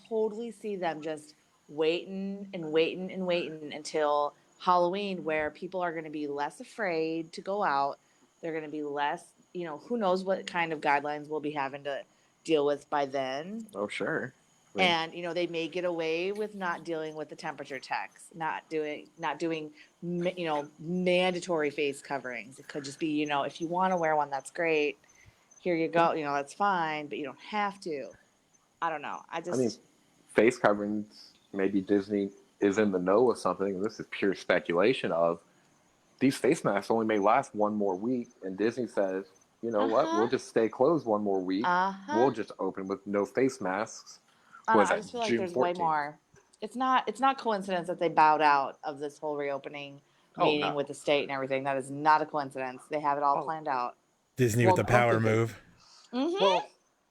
totally see them just waiting and waiting and waiting until Halloween, where people are going to be less afraid to go out. They're going to be less, who knows what kind of guidelines we'll be having to deal with by then. Oh sure. Right. And they may get away with not dealing with the temperature checks, not doing mandatory face coverings. It could just be, if you want to wear one, that's great. Here you go, that's fine, but you don't have to. I don't know. I mean, face coverings. Maybe Disney is in the know with something. This is pure speculation of these face masks only may last one more week, and Disney says, you know what? Uh-huh. We'll just stay closed one more week. Uh-huh. We'll just open with no face masks. I Was don't know, I that just feel like June there's way 14th? more. It's not coincidence that they bowed out of this whole reopening Oh, meeting no. with the state and everything. That is not a coincidence. They have it all Oh. planned out. Disney Well, with the power comfortably. move. Mm-hmm. Well,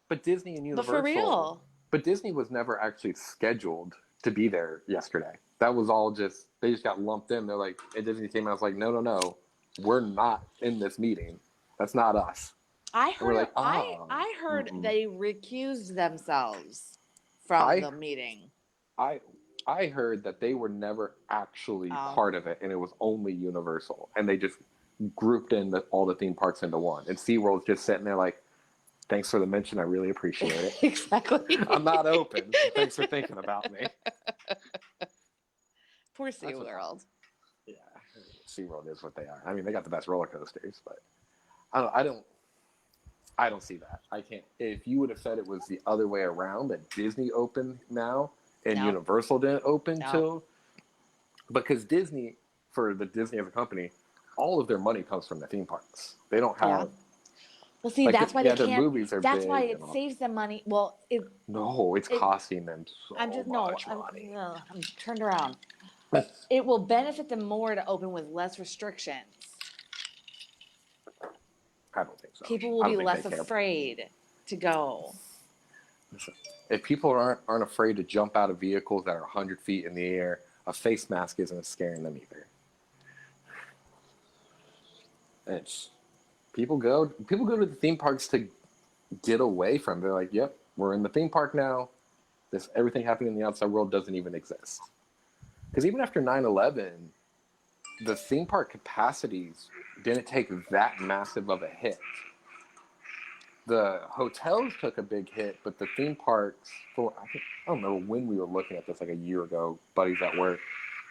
but Disney and But Universal. for real. But Disney was never actually scheduled to be there yesterday. That was all just they just got lumped in. They're like, and Disney came out and was like, no, we're not in this meeting. That's not us. I we're heard. like, I heard mm-mm. they recused themselves from the meeting. I heard that they were never actually Oh. part of it, and it was only Universal, and they just grouped in all the theme parks into one. And SeaWorld's just sitting there like, thanks for the mention, I really appreciate it. Exactly. I'm not open. Thanks for thinking about me. Poor what- SeaWorld. Yeah, SeaWorld is what they are. I mean, they got the best roller coasters, but I don't see that. I can't. If you would have said it was the other way around, that Disney opened now and No. Universal didn't open No. till, because Disney, for the Disney as a company, all of their money comes from the theme parks. They don't have. Yeah. Well, see, Like, that's why yeah, they their can't. movies are That's big why and it all. saves them money. Well, No, it's it- costing them so I'm just no. much money. I'm turned around. It will benefit them more to open with less restrictions. I don't think so. People will I be don't think less they care. afraid to go. If people aren't afraid to jump out of vehicles that are 100 feet in the air, a face mask isn't scaring them either. It's people go to the theme parks to get away from. They're like, yep, we're in the theme park now. This everything happening in the outside world doesn't even exist. Because even after 9/11, the theme park capacities didn't take that massive of a hit. The hotels took a big hit, but the theme parks, I don't know when we were looking at this, like a year ago, buddies at work,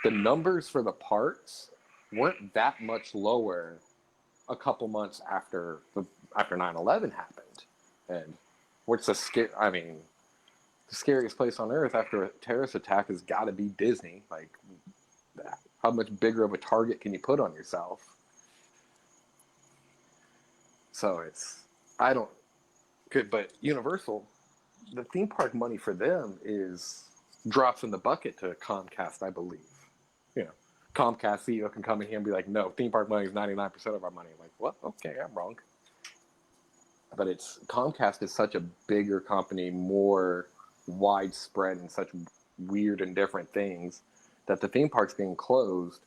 the numbers for the parks weren't that much lower a couple months after 9/11 happened. And what's the scariest place on earth after a terrorist attack has got to be Disney. Like, how much bigger of a target can you put on yourself? So I don't, good, but Universal, the theme park money for them is drops in the bucket to Comcast, I believe. You know, Comcast CEO can come in here and be like, no, theme park money is 99% of our money. I'm like, what? Okay, I'm wrong. But Comcast is such a bigger company, more widespread and such weird and different things that the theme parks being closed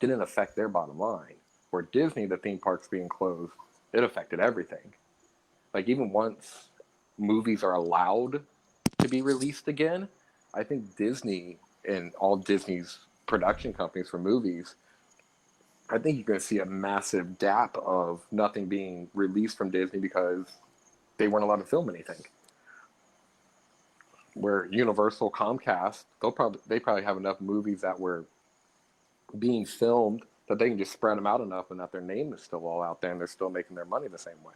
didn't affect their bottom line. Where Disney, the theme parks being closed, it affected everything. Like, even once movies are allowed to be released again, I think Disney and all Disney's production companies for movies, I think you're going to see a massive gap of nothing being released from Disney because they weren't allowed to film anything. Where Universal, Comcast, they probably have enough movies that were being filmed that they can just spread them out enough and that their name is still all out there and they're still making their money the same way.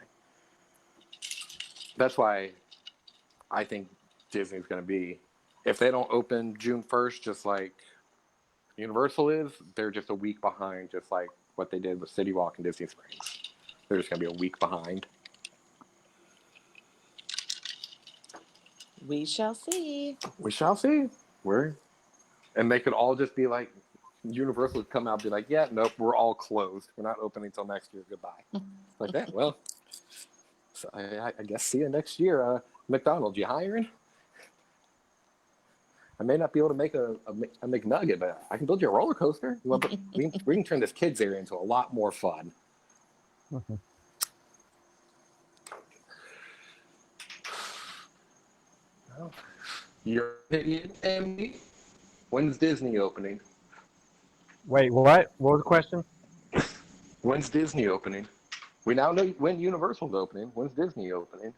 That's why I think Disney's going to be, if they don't open June 1st, just like Universal is, they're just a week behind, just like what they did with City Walk and Disney Springs. They're just going to be a week behind. We shall see. We shall see. And they could all just be like, Universal would come out and be like, yeah, nope, we're all closed. We're not opening until next year. Goodbye. Like that. Well, so I guess see you next year. McDonald's, you hiring? I may not be able to make a McNugget, but I can build you a roller coaster. We can turn this kids area into a lot more fun. You're an idiot, Andy. When's Disney opening? Wait, what? What was the question? When's Disney opening? We now know when Universal's opening. When's Disney opening?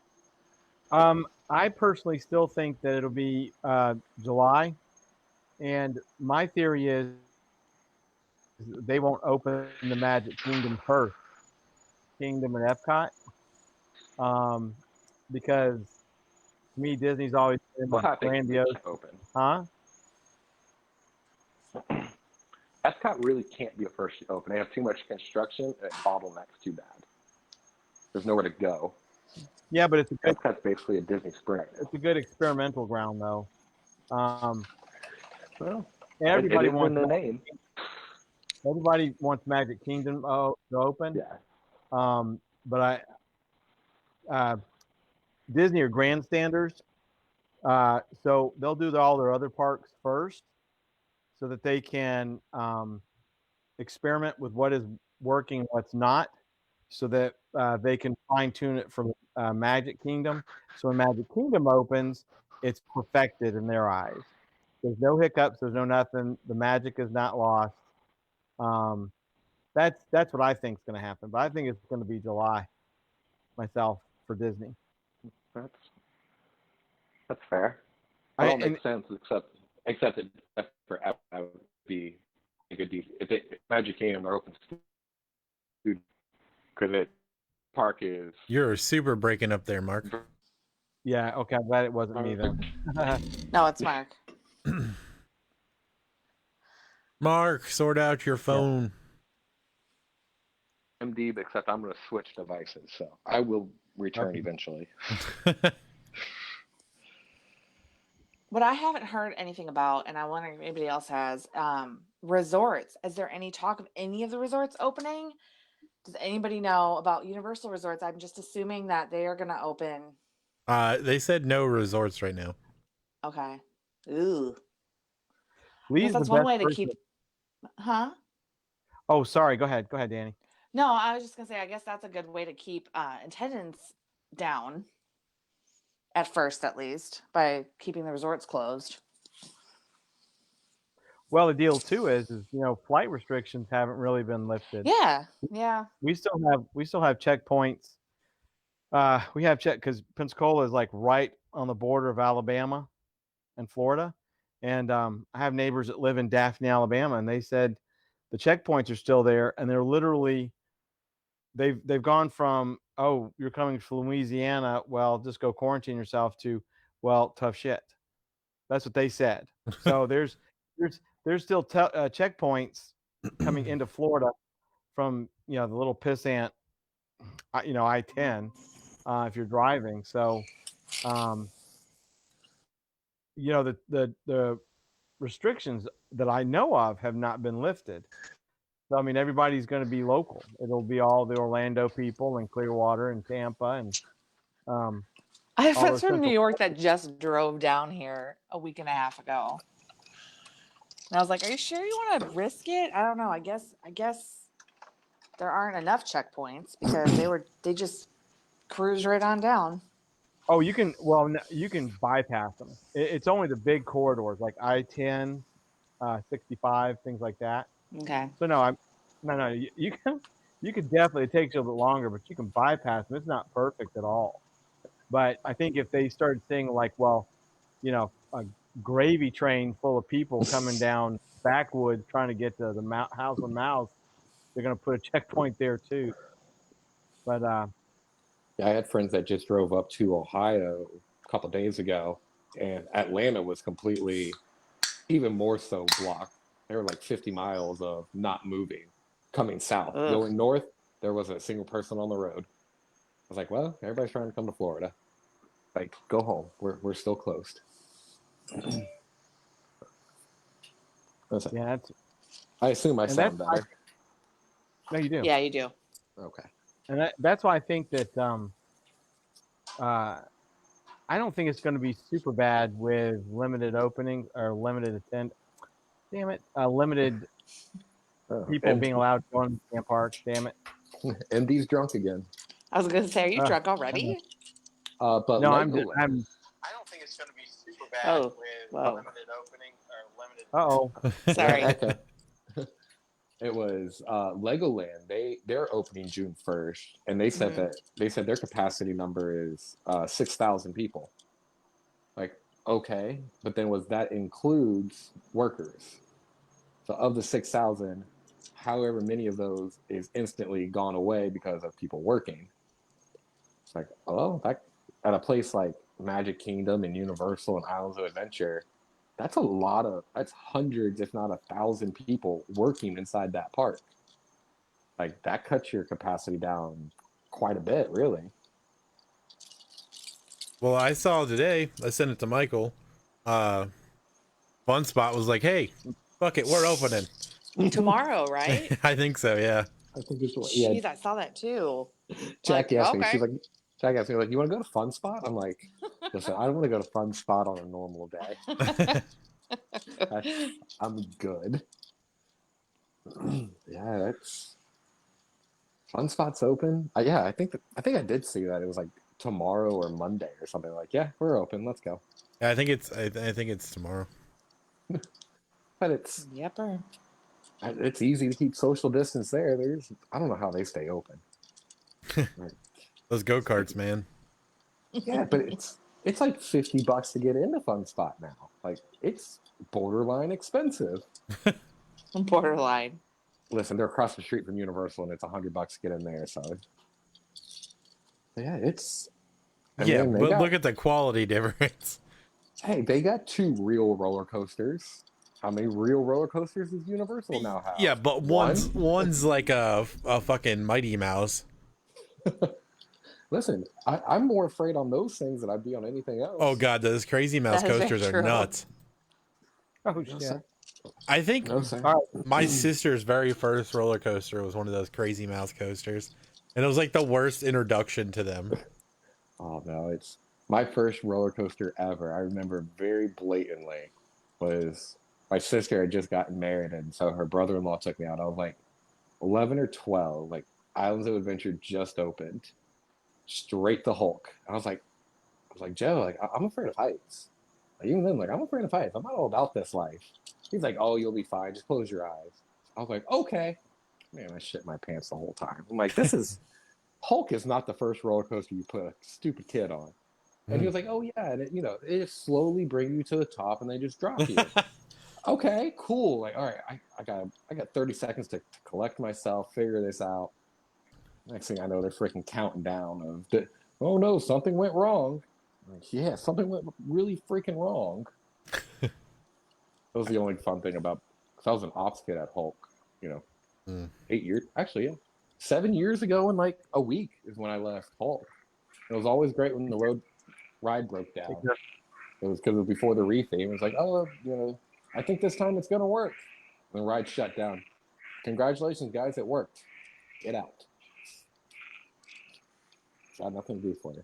I personally still think that it'll be July, and my theory is they won't open the Magic Kingdom first, Kingdom and Epcot, because to me Disney's always been Well, I like think grandiose, open. huh? Epcot really can't be a first to open. They have too much construction and it bottlenecks too bad. There's nowhere to go. Yeah, but it's a good, Epcot's basically a Disney Springs. it's a good experimental ground though. Well, Everybody it is in wants the name. everybody wants Magic Kingdom to open. Yeah. But Disney are grandstanders, so they'll do all their other parks first, so that they can experiment with what is working, what's not, so that they can fine tune it for Magic Kingdom. So when Magic Kingdom opens, it's perfected in their eyes. There's no hiccups. There's no nothing. The magic is not lost. That's what I think is going to happen. But I think it's going to be July myself for Disney. That's fair. That all makes sense, except that for Epcot would be a good deal. If Magic Kingdom are open, because it park is. You're super breaking up there, Mark. Yeah. Okay. I'm glad it wasn't me then. No, it's Mark. Mark, sort out your phone. MD, except I'm going to switch devices, so I will return Okay. eventually. What I haven't heard anything about, and I wonder if anybody else has, resorts. Is there any talk of any of the resorts opening? Does anybody know about Universal Resorts? I'm just assuming that they are going to open. They said no resorts right now. Okay. Ooh. Lee's the That's one best way to person. keep. Huh? Oh, sorry. Go ahead. Go ahead, Danny. No, I was just going to say, I guess that's a good way to keep attendance down, at first at least, by keeping the resorts closed. Well, the deal too is flight restrictions haven't really been lifted. Yeah. Yeah. We still have checkpoints. We have check because Pensacola is like right on the border of Alabama and Florida, and I have neighbors that live in Daphne, Alabama, and they said the checkpoints are still there, and they're literally they've gone from, oh, you're coming from Louisiana, well, just go quarantine yourself, to, well, tough shit. That's what they said. So there's still checkpoints coming into Florida from the little pissant, I-10, if you're driving. So the restrictions that I know of have not been lifted. So I mean, everybody's going to be local. It'll be all the Orlando people and Clearwater and Tampa and I have all friends those from New central. York that just drove down here a week and a half ago. And I was like, "Are you sure you want to risk it?" I don't know. I guess there aren't enough checkpoints because they just cruise right on down. Oh, you can bypass them. It's only the big corridors like I-10, 65, things like that. Okay. So no, you could definitely, it takes you a little bit longer, but you can bypass them. It's not perfect at all. But I think if they started saying like, well, a gravy train full of people coming down backwoods trying to get to the House of Mouse, they're going to put a checkpoint there too. But Yeah, I had friends that just drove up to Ohio a couple days ago, and Atlanta was completely, even more so, blocked. There were like 50 miles of not moving, coming south. Ugh. Going north, there wasn't a single person on the road. I was like, well, everybody's trying to come to Florida. Like, go home. We're still closed. yeah, I assume I sound better. No, you do. Yeah, you do. Okay. And that's why I think that I don't think it's going to be super bad with limited opening or limited limited people being allowed to go in camp parks. Damn it. MD's drunk again. I was gonna say, are you drunk already? But no, Legoland, I don't think it's going to be super bad with limited opening or limited. Oh, sorry. Okay. It was Legoland. They're opening June 1st, and they said their capacity number is 6,000 people. Like, okay, but then that includes workers. So of the 6,000, however many of those is instantly gone away because of people working. It's like, oh, that at a place like Magic Kingdom and Universal and Islands of Adventure, that's hundreds, if not 1,000 people working inside that park. Like, that cuts your capacity down quite a bit, really. Well, I saw today, I sent it to Michael. Fun Spot was like, hey, fuck it, we're opening. Tomorrow, right? I think so, yeah. I think it's Jeez, I saw that too. Jackie asked me, okay. she's like, you want to go to Fun Spot? I'm like, listen, I don't want to go to Fun Spot on a normal day. I'm good. Yeah, that's Fun Spot's open. I think I did see that it was like tomorrow or Monday or something. Like, yeah, we're open. Let's go. Yeah, I think it's tomorrow. But it's Yepper. It's easy to keep social distance there. I don't know how they stay open. Those go-karts, man. Yeah, but it's like $50 to get into Fun Spot now. Like, it's borderline expensive. Borderline. Listen, they're across the street from Universal, and it's $100 to get in there. So, yeah, it's. But look at the quality difference. Hey, they got 2 real roller coasters. How many real roller coasters does Universal now have? Yeah, but One? one's like a fucking Mighty Mouse. Listen, I'm more afraid on those things than I'd be on anything else. Oh god, those Crazy Mouse That is very coasters are true. nuts. Oh No, shit! sir. I think No, sir. All right. my sister's very first roller coaster was one of those Crazy Mouse coasters, and it was like the worst introduction to them. Oh no, it's my first roller coaster ever. I remember very blatantly was my sister had just gotten married, and so her brother-in-law took me out. I was like 11 or 12. Like Islands of Adventure just opened, straight to Hulk. I was like, Joe, like I'm afraid of heights. Like, even then, like I'm afraid of heights. I'm not all about this life. He's like, oh, you'll be fine. Just close your eyes. I was like, okay. Man, I shit my pants the whole time. I'm like, this is Hulk is not the first roller coaster you put a stupid kid on. And he was like, oh yeah, and it, it just slowly bring you to the top and they just drop you. Okay, cool. Like, all right, I got 30 seconds to collect myself, figure this out. Next thing I know, they're freaking counting down of oh no, something went wrong. I'm like, yeah, something went really freaking wrong. That was the only fun thing about, because I was an ops kid at Hulk, 8 years, actually, yeah. 7 years ago in like a week is when I left Hulk. It was always great when the ride broke down. It was because it was before the retheme. It was like, oh, I think this time it's going to work. And the ride shut down. Congratulations, guys, it worked. Get out. Got nothing to do for you.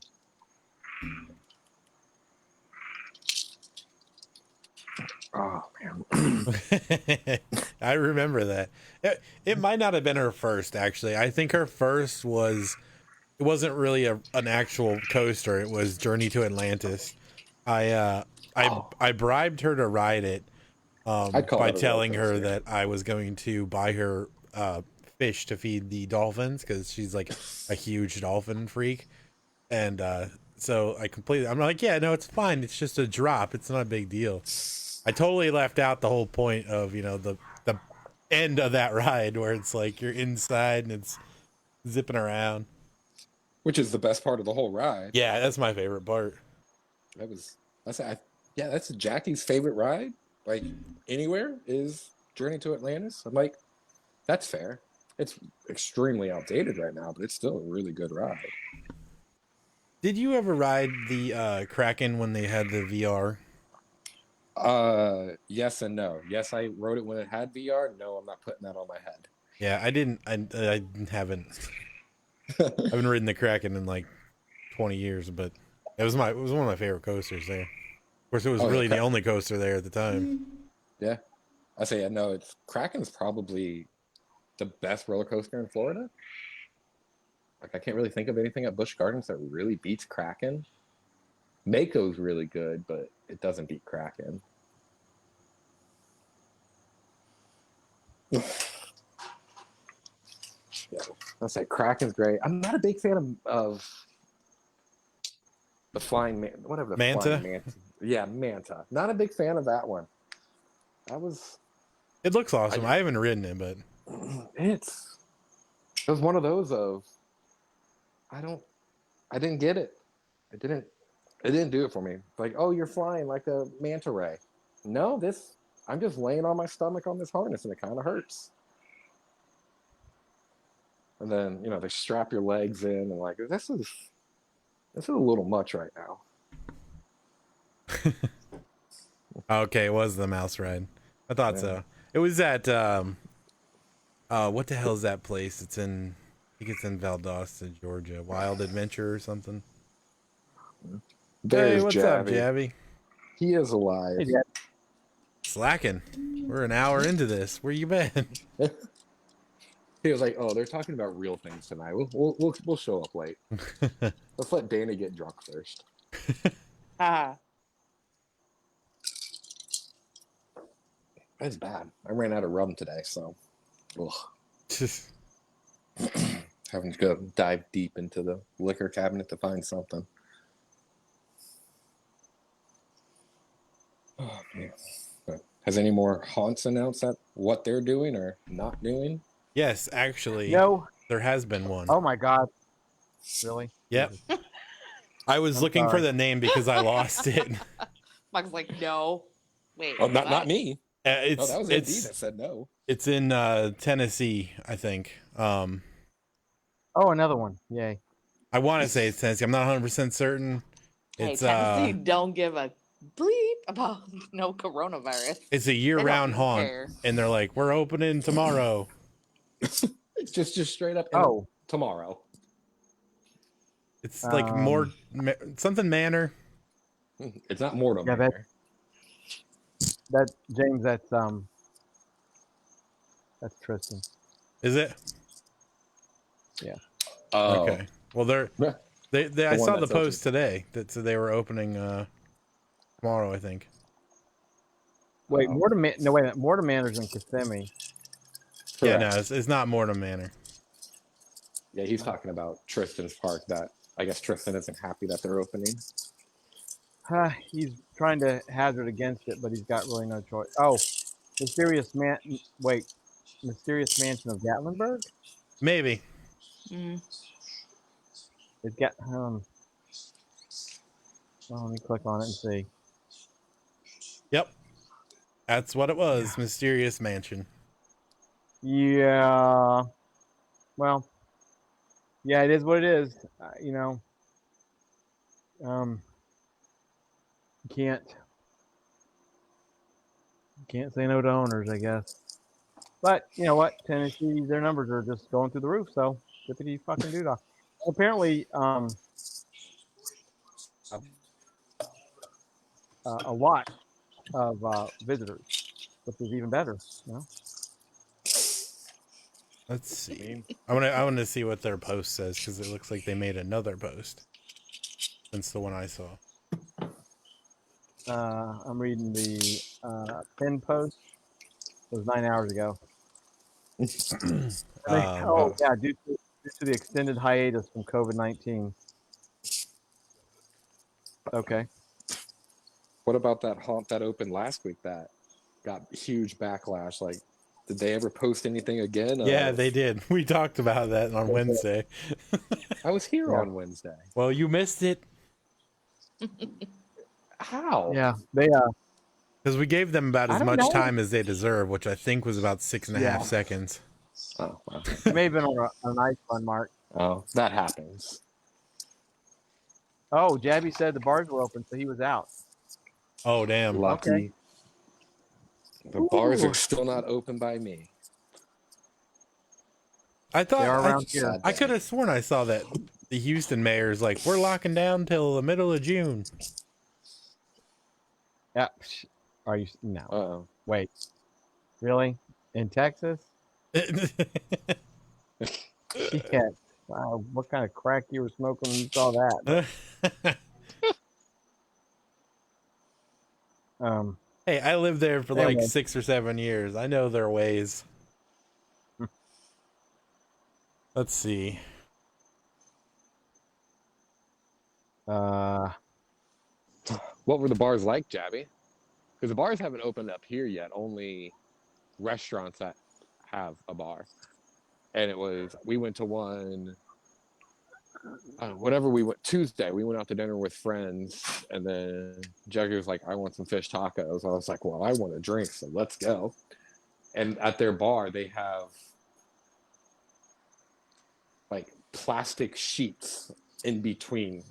Oh, man. I remember that. It might not have been her first, actually. I think her first it wasn't really an actual coaster. It was Journey to Atlantis. I bribed her to ride it by telling her that I was going to buy her fish to feed the dolphins because she's like a huge dolphin freak. And so I'm like, yeah, no, it's fine. It's just a drop. It's not a big deal. I totally left out the whole point of, the end of that ride where it's like you're inside and it's zipping around. Which is the best part of the whole ride. Yeah, that's my favorite part. That's Jackie's favorite ride. Like anywhere is Journey to Atlantis. I'm like, that's fair. It's extremely outdated right now, but it's still a really good ride. Did you ever ride the Kraken when they had the VR? Yes and no. Yes, I rode it when it had VR. No, I'm not putting that on my head. Yeah, I didn't. I haven't. I haven't ridden the Kraken in like 20 years, but it was one of my favorite coasters there. Of course, it was really the only coaster there at the time. Yeah, I say no. Kraken's probably the best roller coaster in Florida. Like I can't really think of anything at Busch Gardens that really beats Kraken. Mako's really good, but it doesn't beat Kraken. Yeah, I'll say Kraken's great. I'm not a big fan of the flying man, whatever the Manta. Flying Manta. Yeah, Manta. Not a big fan of that one. It looks awesome. I haven't ridden it, but it was one of those of I didn't get it. It didn't do it for me. Like, oh, you're flying like a manta ray. No, I'm just laying on my stomach on this harness and it kind of hurts. And then, they strap your legs in and like, this is a little much right now. okay, it was the mouse ride. I thought so. It was at what the hell is that place? I think it's in Valdosta, Georgia. Wild Adventure or something. There's hey, what's Javi. up, Javi? He is alive. Hey, Slacking. We're an hour into this. Where you been? He was like, "Oh, they're talking about real things tonight. We'll show up late. Let's let Dana get drunk first." It's bad. I ran out of rum today, so having to go dive deep into the liquor cabinet to find something. Oh man! But has any more haunts announced what they're doing or not doing? Yes, actually, No. there has been one. Oh my God. Really? Yep. I was looking for the name because I lost it. Mike's like, no. Wait. Oh, not what? me. It's Oh, that was Indeed it's that said no. it's in Tennessee, I think. Oh, another one. Yay. I want to say it's Tennessee. I'm not 100% certain. Hey, It's Tennessee, don't give a bleep about no coronavirus. it's a year-round haunt, care. and they're like, we're opening tomorrow. It's just straight up. Oh. Tomorrow. It's like more something manor. It's not Mortal Yeah, Manor. That James, that's Tristan. Is it? Oh, Okay. Well, they The I one saw the that's post today that said they were opening tomorrow, I think. Wait, Oh. Mortimer? No, wait a minute. Mortimer Manor's in Kissimmee. Yeah, correct. no, it's not Mortem Manor. Yeah, he's talking about Tristan's Park. That I guess Tristan isn't happy that they're opening. He's trying to hazard against it, but he's got really no choice. Oh, Mysterious Mansion of Gatlinburg? Maybe. Mm. It's got well, let me click on it and see. Yep. That's what it was. Mysterious Mansion. Yeah. Well, yeah, it is what it is. You know, can't say no to owners, I guess. But you know what? Tennessee, their numbers are just going through the roof. So dippity fucking doodah. Apparently, a lot of visitors, which is even better. You know? Let's see. I want to see what their post says because it looks like they made another post since the one I saw. I'm reading the pin post. It was 9 hours ago. Oh yeah, due to the extended hiatus from COVID-19. Okay. What about that haunt that opened last week that got huge backlash? Like, did they ever post anything again? Yeah, they did. We talked about that on Wednesday. I was here Yeah. on Wednesday. Well, you missed it How? Yeah, they because we gave them about I as don't much know. time as they deserve, which I think was about 6.5 Yeah. seconds. Oh, wow. may have been on an ice run, Mark. Oh, that happens. Oh, Jabby said the bars were open, so he was out. Oh, damn. Lucky. Okay. The bars Ooh. are still not open by me. I thought They are around That's a here. sad I day. could have sworn I saw that the Houston mayor's like, we're locking down till the middle of June. Yeah. Are you no? Uh-oh. Wait. Really? In Texas? Yeah. Wow, what kind of crack you were smoking when you saw that? Hey, I lived there for Anyway. like 6 or 7 years. I know their ways. Let's see. What were the bars like, Jabby? Because the bars haven't opened up here yet. Only restaurants that have a bar. And we went to one, whatever we went, Tuesday, we went out to dinner with friends. And then Juggy was like, I want some fish tacos. I was like, well, I want a drink, so let's go. And at their bar, they have like plastic sheets in between.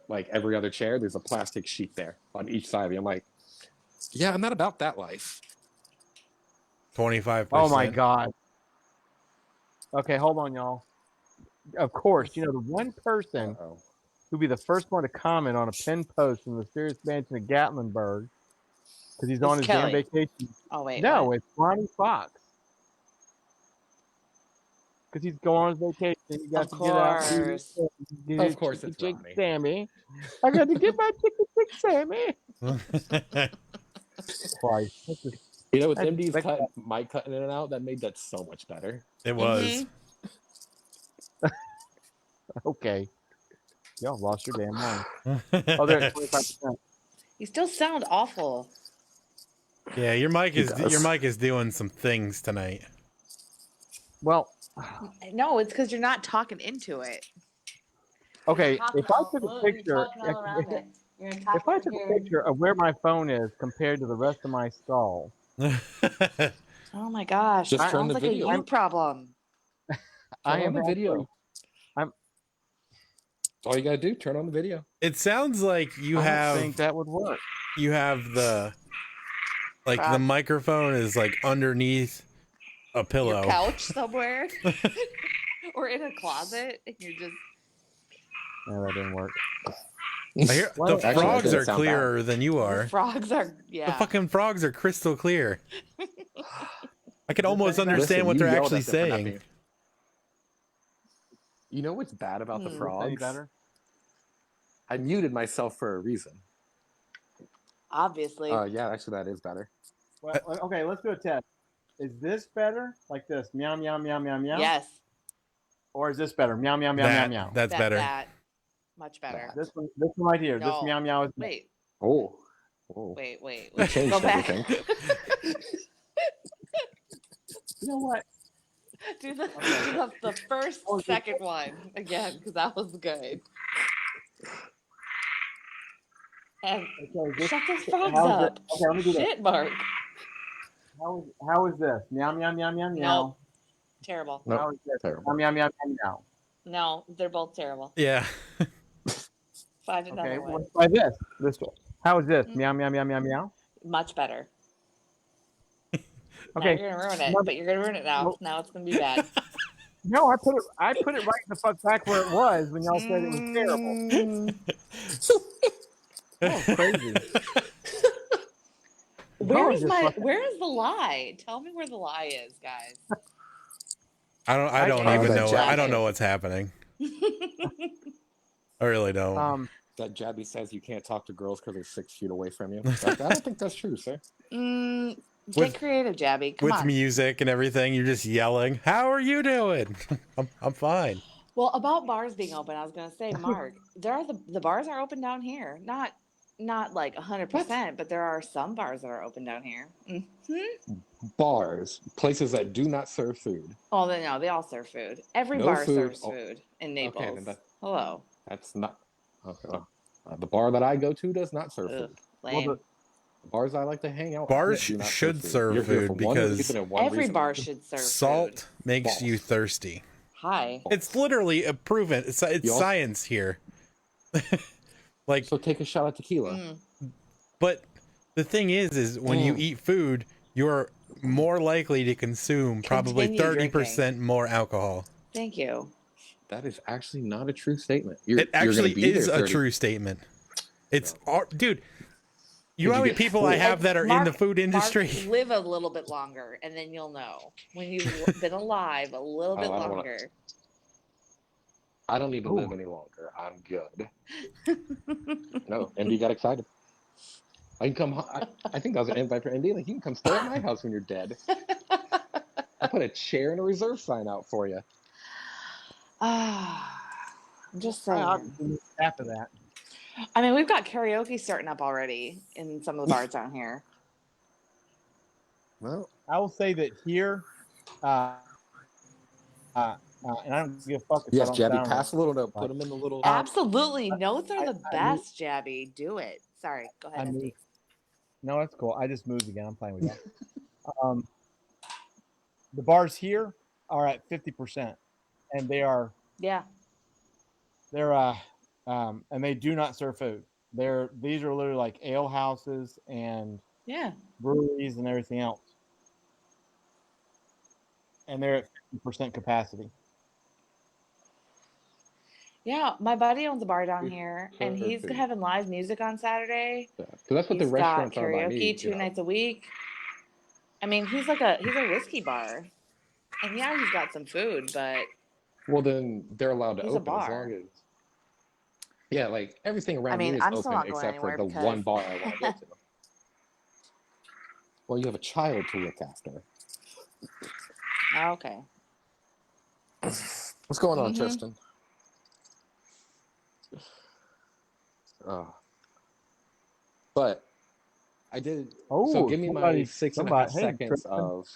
Like every other chair, there's a plastic sheet there on each side of you. I'm like, yeah, I'm not about that life. 25%. Oh my God. Okay, hold on, y'all. Of course, you know the one person Uh-oh. who'd be the first one to comment on a pin post from the Mysterious Mansion of Gatlinburg because he's on his Kelly. damn vacation. Oh wait. No, what? it's Ronnie Fox. Because he's going on his vacation. You got Of to get out. course. Of course it's Chick Ronnie. Sammy. I got to get my chick Sammy. Christ. That's just, You know, with That's- MD's that's- mic cutting in and out, that made that so much better. It was. okay. Y'all lost your damn mind. Oh, they're at 25%. You still sound awful. Yeah, your mic He is does. doing some things tonight. Well, No, it's because you're not talking into it. okay. Talking If I all- took a you're picture, talking all around it. You're if I took a picture of where my phone is compared to the rest of my stall, Oh my gosh. Just It turn sounds the like video. a you problem. I Turn on am the video. actually- I'm. That's all you gotta do. Turn on the video. It sounds like you I have don't think that would work. the like the Frog. microphone is like underneath a pillow. Your couch somewhere. Or in a closet. And you're just No, that didn't work. I hear Well, the actually, that frogs didn't are sound clearer than you the are. frogs are The yeah. fucking frogs are crystal clear. I can almost Listen, understand what you they're yelled actually at them for saying. nothing. You know what's bad about the Hmm. Is this any frogs? better? I muted myself for a reason. Obviously. Yeah, actually, that is better. Well, okay, let's do a test. Is this better? Like this? Meow, meow, meow, meow, meow? yes. Or is this better? Meow, meow, meow, meow, meow. That's better. That. Much better. This one right here. No. This meow, meow is Wait, Oh. wait. We changed Go back. everything. You know what? do the first, second one again, because that was good. And Okay, this, shut those frogs how's it- up. okay, let me do this. Shit, Mark. How is this? Meow, meow, meow, meow, meow. Nope. Terrible. Nope. How is this? Terrible. Meow, meow, meow, meow, No, they're both terrible. Yeah. Find meow. another Okay, one. let's try this. This one. How is this? Mm. Meow, meow, meow, meow, meow. Much better. Okay. Now you're gonna ruin it, No. but you're gonna ruin it now. Nope. Now it's gonna be bad. No, I put it right in the fuck back where it was when y'all said it was terrible. Oh, crazy. Where is just my? fucking- Where is the lie? Tell me where the lie is, guys. I don't I even that know. I jacket. don't know what's happening. I really don't. That Jabby says you can't talk to girls because they're 6 feet away from you. I don't think that's true, sir. Get With- creative, Jabby. Come With on. music and everything, you're just yelling. How are you doing? I'm fine. Well, about bars being open, I was gonna say, Mark, there are the bars are open down here. Not like 100%, but there are some bars that are open down here. Bars, places that do not serve food. Oh, no, they all serve food. Every No bar food. serves Oh, food in Naples. then that- Hello. That's not. Okay. The bar that I go to does not serve Ugh, food. lame. Well, The bars I like to hang out. Bars do not should serve You're here food for one because reason and one Every reason. bar should serve Salt food. makes Balls. you thirsty. Hi. It's literally a proven. It's Y'all- science here. Like, So take a shot of tequila. Mm. but the thing is when you eat food, you're more likely to consume probably Continue 30% more alcohol. Thank you. That is actually not a true statement. It actually be is there a 30 true statement. It's dude. You know Did how you many get people I full? have that are in the Mark- food industry? Mark, live a little bit longer, and then you'll know when you've been alive a little bit Oh, I don't wanna- longer. I don't need to live any longer. I'm good. No, Andy got excited. I can come. I think that was an invite for Andy. Like, you can come stay at my house when you're dead. I put a chair and a reserve sign out for you. I'm just saying. After that. I mean, we've got karaoke starting up already in some of the bars down here. Well, I will say that here, and I don't give a fuck if yes, I don't Jabby, sound pass a little note. Put them in the little. Absolutely. Notes are the I best, Jabby. Do it. Sorry. Go ahead, I Andy. moved. No, that's cool. I just moved again. I'm playing with that. The bars here are at 50%, and they're Yeah. and they do not serve food. These are literally like ale houses and Yeah. breweries and everything else, and they're at 50% capacity. Yeah. My buddy owns a bar down Good here, and for he's food. having live music on Saturday. Because that's what He's the got restaurants are by me. karaoke 2 nights a week. I mean, he's a whiskey bar. And yeah, he's got some food, but Well, then they're allowed to He's a open as bar. long as. Yeah, like everything around mean, me is I'm still open not going except for anywhere the because- one bar I want to go to. Well, you have a child to look after. okay. What's going on, Mhm. Tristan? But I did. Oh, so give me my somebody- 6.5 hey, seconds Tristan. of.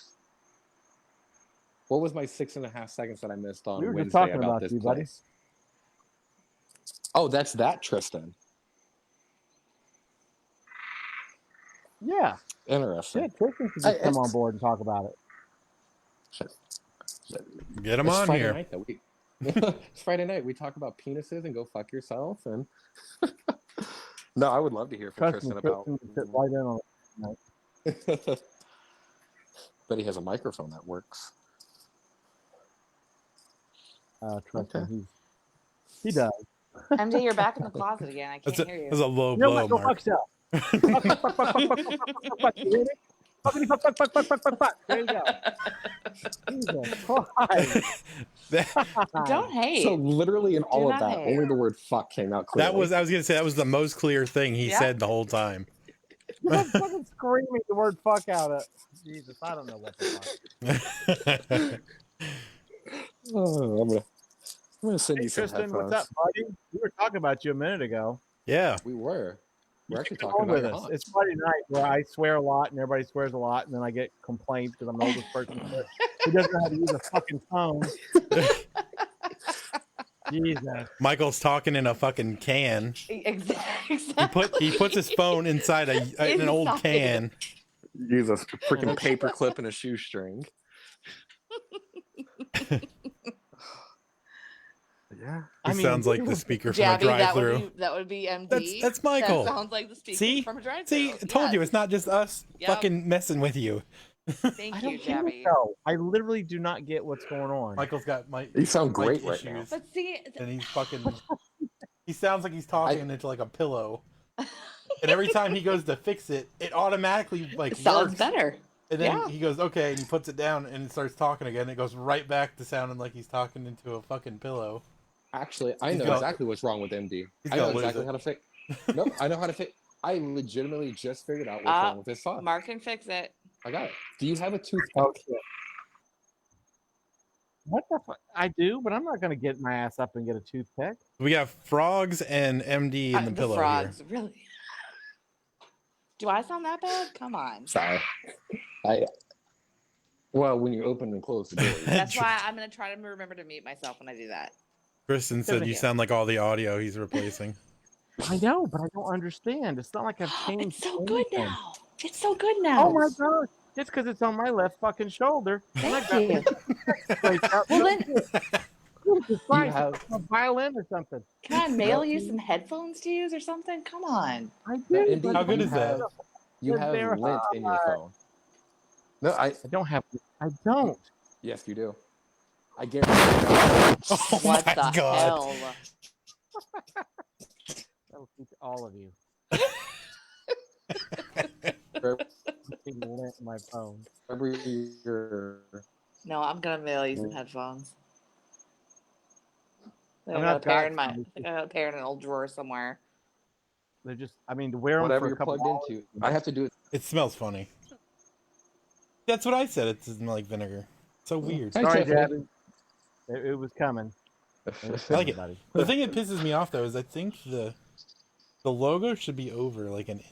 What was my 6.5 seconds that I missed on We were just Wednesday talking about about this you, buddy. place? Oh, that's that, Tristan. Yeah. Interesting. Yeah, Tristan should I- just come on it's- board and talk about it. Get him It's on Friday here. night that we. It's Friday night. We talk about penises and go fuck yourself. And no, I would love to hear from Trust me, Tristan about. Tristan can sit right in on it. But he has a microphone that works. Trust Okay. me, he does. MD, you're back in the closet again. I can't That's hear a you. low You know blow, what? Go Mark. fuck yourself. Fuck, fuck, fuck, fuck, fuck, fuck, fuck, fuck, fuck. You hear me? Fuckity fuck, fuck, fuck, fuck, fuck, fuck, fuck. There you go. Jesus Christ. Don't hate. So literally in all of not that, hate. only the word "fuck" came out clearly. I was gonna say that was the most clear thing he Yeah. said the whole time. I'm fucking screaming the word fuck out of Jesus. I don't know what the fuck. Oh, I'm gonna send Hey, you some Tristan, headphones. what's up, buddy? We were talking about you a minute ago. Yeah. We were. You We're should actually come talking on about with your us. haunts. It's Friday night where I swear a lot and everybody swears a lot, and then I get complaints because I'm the oldest person who doesn't know how to use a fucking phone. Jesus. Michael's talking in a fucking can. Exactly. He puts his phone inside an old Inside. can. Use a freaking paper clip and a shoestring. Yeah. He sounds like the speaker from a Jabby, drive-through. that would be MD. That's Michael. That sounds like the speaker See? from a drive-through. See, I told you it's not just us Yep. fucking messing with you. Thank I you, don't get it, Jabby. though. I literally do not get what's going on. Michael's got You sound mic great right now. issues, But see, and he's fucking. He sounds like he's talking into like a pillow, and every time he goes to fix it, it automatically like it sounds works. better. And then Yeah. he goes, okay, and he puts it down and starts talking again. It goes right back to sounding like he's talking into a fucking pillow. Actually, I He's know got- exactly what's wrong with MD. He's I know gonna lose exactly it. how to fix. No, I know how to fix. I legitimately just figured out what's wrong with this phone. Mark can fix it. I got it. Do you have a toothpick? Oh, shit. What the fuck? I do, but I'm not going to get my ass up and get a toothpick. We got frogs and MD in the pillow frogs, really. Do I sound that bad? Come on. Sorry. Well, when you open and close the door. That's why I'm gonna try to remember to mute myself when I do that. here. Kristen said you sound like all the audio he's replacing. I know, but I don't understand. It's not like I've changed. It's so good anything. now. It's so good now. Oh my god! It's because it's on my left fucking shoulder. Thank you. Straight up. Well then, Jesus Christ, have- it's a violin or something. can I mail you some headphones to use or something? Come on. I No, do. indeed, but How good you is that? have- You have They're lint in your phone. No, I don't have. I don't. Yes, you do. I guarantee. Oh What my the god! hell? That will teach all of you. Fucking lint in my phone. Wherever you're. No, I'm gonna mail you some headphones. I I'm got a not pair in talking. I got a pair in an old drawer somewhere. They're just. I mean, to wear them Whatever for a you're couple plugged hours. into. I have to do it. It smells funny. That's what I said. It doesn't smell like vinegar. So weird. Hey, Sorry, Tiffany. Jabby. It was coming. It was I like coming, it. buddy. The thing that pisses me off though is I think the logo should be over like an inch.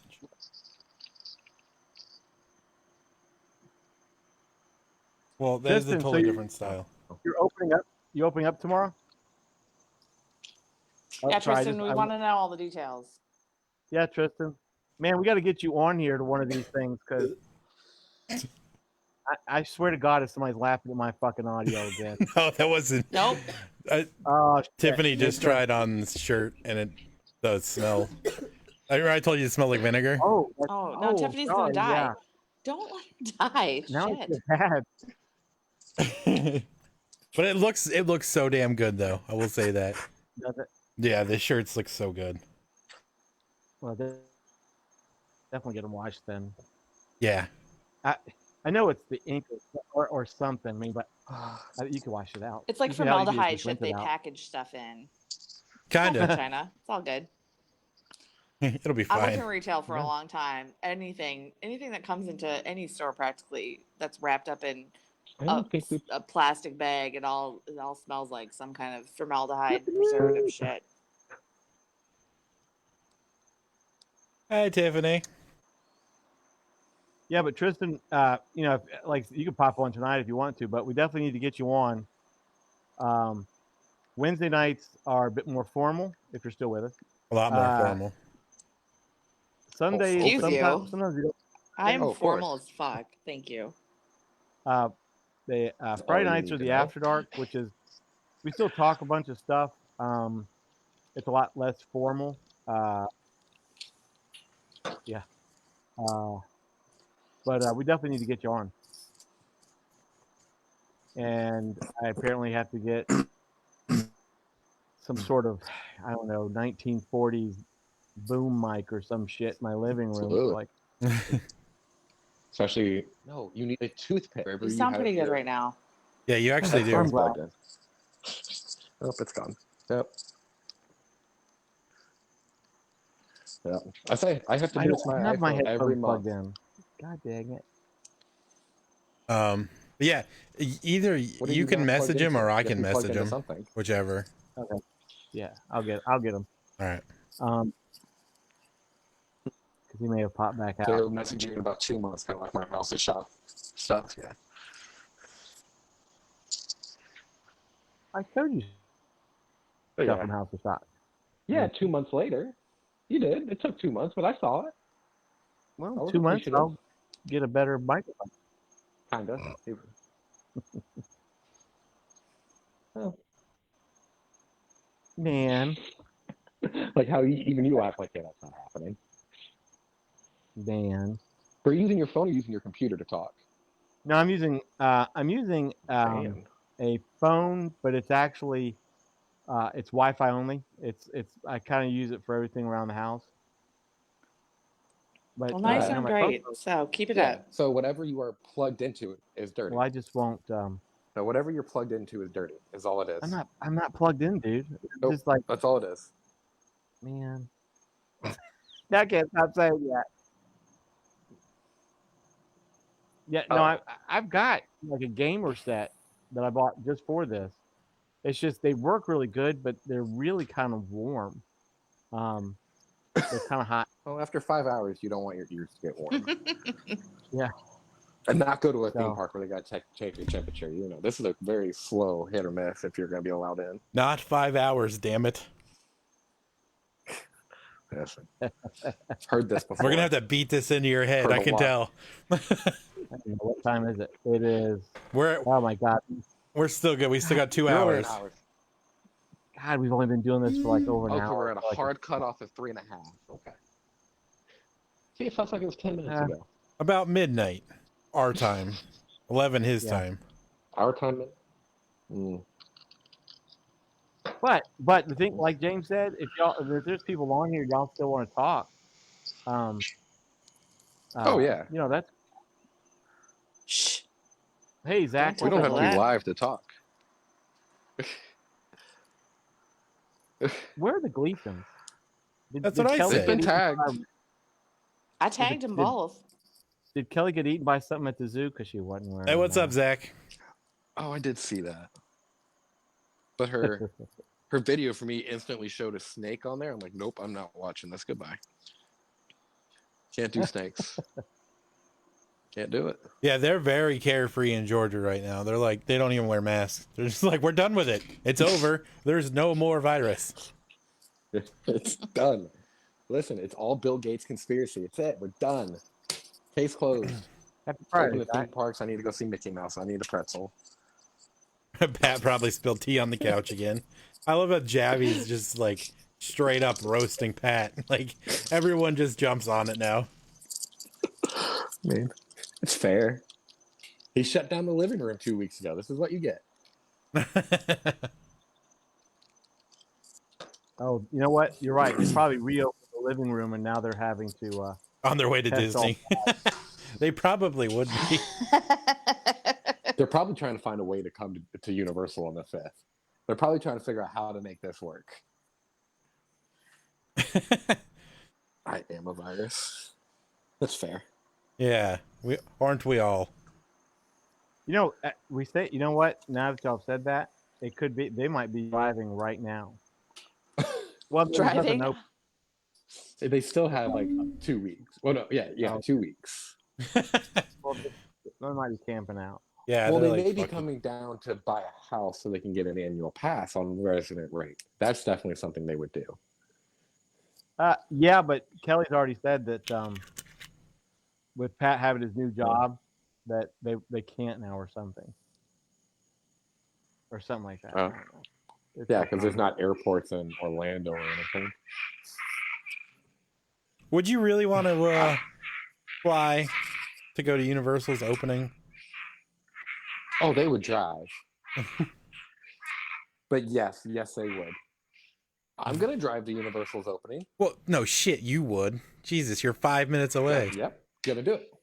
Well, that is a Tristan, so totally you- different style. You're opening up. You opening up tomorrow? Oh, Yeah, sorry, I Tristan, just- we I- want to know all the details. Yeah, Tristan. Man, we got to get you on here to one of these things because I swear to God, if somebody's laughing at my fucking audio again. No, that wasn't. Nope. Oh, shit. Tiffany just tried on this shirt and it does smell. I told you it smelled like vinegar. Oh, Oh, no, Tiffany's gonna die. Yeah. Don't let him die. Now Shit. it's bad. But it looks so damn good though. I will say that. Does it? Yeah, the shirts look so good. Well, definitely get them washed then. Yeah. I know it's the ink or something. I mean, but you can wash it out. It's like Usually all you do is formaldehyde just shit rinse it they out. package stuff in. Kind From of. China. It's all good. It'll be I worked fine. in retail for Yeah. a long time. Anything that comes into any store practically that's wrapped up in I don't think we. a plastic bag, it all smells like some kind of formaldehyde preservative shit. Hi, Tiffany. Yeah, but Tristan, you know, like you can pop on tonight if you want to, but we definitely need to get you on. Wednesday nights are a bit more formal if you're still with us. A lot more Uh, formal. Sundays, Excuse you. sometimes you don't. I'm Oh, of formal course. as fuck. Thank you. The Friday you nights need are to the know. after dark, which is we still talk a bunch of stuff. It's a lot less formal. Yeah. But we definitely need to get you on. And I apparently have to get some sort of, I don't know, 1940s boom mic or some shit in my living room. Absolutely. Like, Especially, no, you need a toothpick. Wherever You sound have pretty good your right now. Yeah, you actually do. I'm headphones glad. plugged in. Oh, it's gone. Yep. Yeah. I say I have to I do don't this to my have my iPhone every headphones month. plugged in. God dang it. But yeah, either What do you can not plugged message him into? or I You have to can be plugged message into him, something. whichever. Okay. Yeah, I'll get them. All right. Because he may have popped back out. They'll message you in about 2 months, kind of like my mouse is shop stuff. Yeah. I showed you But stuff yeah. from House of Shock. Yeah, 2 months later. You did. It took 2 months, but I saw it. I Well, was 2 months, appreciative. I'll get a better microphone. Kinda. Oh. Man. Like how even you act like, yeah, that's not happening. Man. Are you using your phone or using your computer to talk? No, I'm using Man. a phone, but it's actually it's Wi-Fi only. It's I kind of use it for everything around the house. But Well, now you Okay. sound my phone- great. So keep it Yeah. up. So whatever you are plugged into is dirty. well, I just won't. So whatever you're plugged into is dirty. Is all it is. I'm not plugged in, dude. It's Nope. just like, That's all it is. man. I can't stop saying that. Yeah, no, Oh. I've got like a gamer set that I bought just for this. It's just they work really good, but they're really kind of warm. They're kind of hot. Well, after 5 hours, you don't want your ears to get warm. Yeah. And not go to a theme So- park where they got to change your temperature. You know, this is a very slow hit or miss if you're going to be allowed in. Not 5 hours, damn it. Yes. Heard this before. We're gonna have to beat this into your head. Heard I a can lot. tell. I don't know, what time is it? It is. We're Oh my god. still good. We still got 2 You're only an hours. hour. God, we've only been doing this for like over an Okay, hour. we're at a Like, hard cutoff of 3.5. Okay. See, it felt like it was 10 minutes ago. About midnight, our time. 11 his Yeah. time. Our time. But the thing, like James said, if there's people on here, y'all still want to talk. Oh, yeah. You know that's. Shh. Hey Zach, Don't We don't tell have what's to up? people be that. live to talk. Where are the Gleasons? That's what I Kelly said. They've been get eaten tagged. by- I tagged them Did- both. Did Kelly get eaten by something at the zoo because she wasn't wearing? Hey, what's up, Zach? Oh, I did see that. But her video for me instantly showed a snake on there. I'm like, nope, I'm not watching this. Goodbye. Can't do snakes. Can't do it. Yeah, they're very carefree in Georgia right now. They're like, they don't even wear masks. They're just like, we're done with it. It's over. There's no more virus. It's done. Listen, it's all Bill Gates conspiracy. It's it. We're done. Case closed. Happy Open Friday, the theme Zach. parks. I need to go see Mickey Mouse. I need a pretzel. Pat probably spilled tea on the couch again. I love how Javi's just like straight up roasting Pat. Like everyone just jumps on it now. Man, it's fair. He shut down the living room 2 weeks ago. This is what you get. Oh, you know what? You're right. They probably reopened the living room, and now they're having to. On their way to Test Disney. They probably would be. They're probably trying to find a way to come to Universal on the 5th. They're probably trying to figure out how to make this work. I am a virus. That's fair. Yeah, aren't we all? You know, we say. You know what? Now that y'all have said that, it could be. They might be driving right now. Well, there's nothing Driving. open. They still have like 2 weeks. Well, no, yeah, Oh. 2 weeks. Well, they might be camping out. Yeah, Well, they're they like may be fucking- coming down to buy a house so they can get an annual pass on resident rate. That's definitely something they would do. Yeah, but Kelly's already said that with Pat having his new job that they can't now or something. Or something like that. I Oh. don't know. It's Yeah, so because there's common. not airports in Orlando or anything. Would you really want to fly to go to Universal's opening? Oh, they would drive. But yes, they would. I'm gonna drive to Universal's opening. Well, no shit, you would. Jesus, you're 5 minutes away. Yep, gonna do it.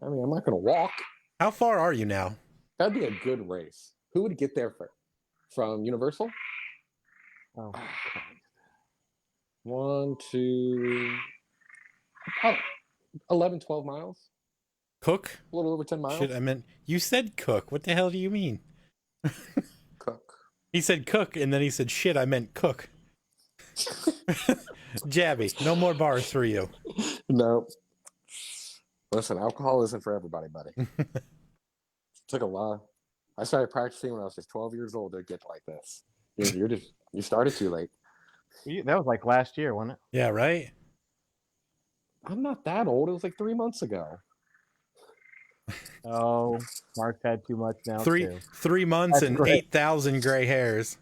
I mean, I'm not gonna walk. How far are you now? That'd be a good race. Who would get there first? From Universal? Oh, 1, 2, about 11, 12 miles. Cook? A little over 10 miles. Shit, I meant you said cook. What the hell do you mean? Cook. He said cook, and then he said shit. I meant cook. Jabby, no more bars for you. No. Listen, alcohol isn't for everybody, buddy. Took a while. I started practicing when I was just 12 years old to get like this. You started too late. that was like last year, wasn't it? Yeah, right. I'm not that old. It was like 3 months ago. Oh, Mark's had too much now. Three too. 3 months That's and great. 8,000 gray hairs.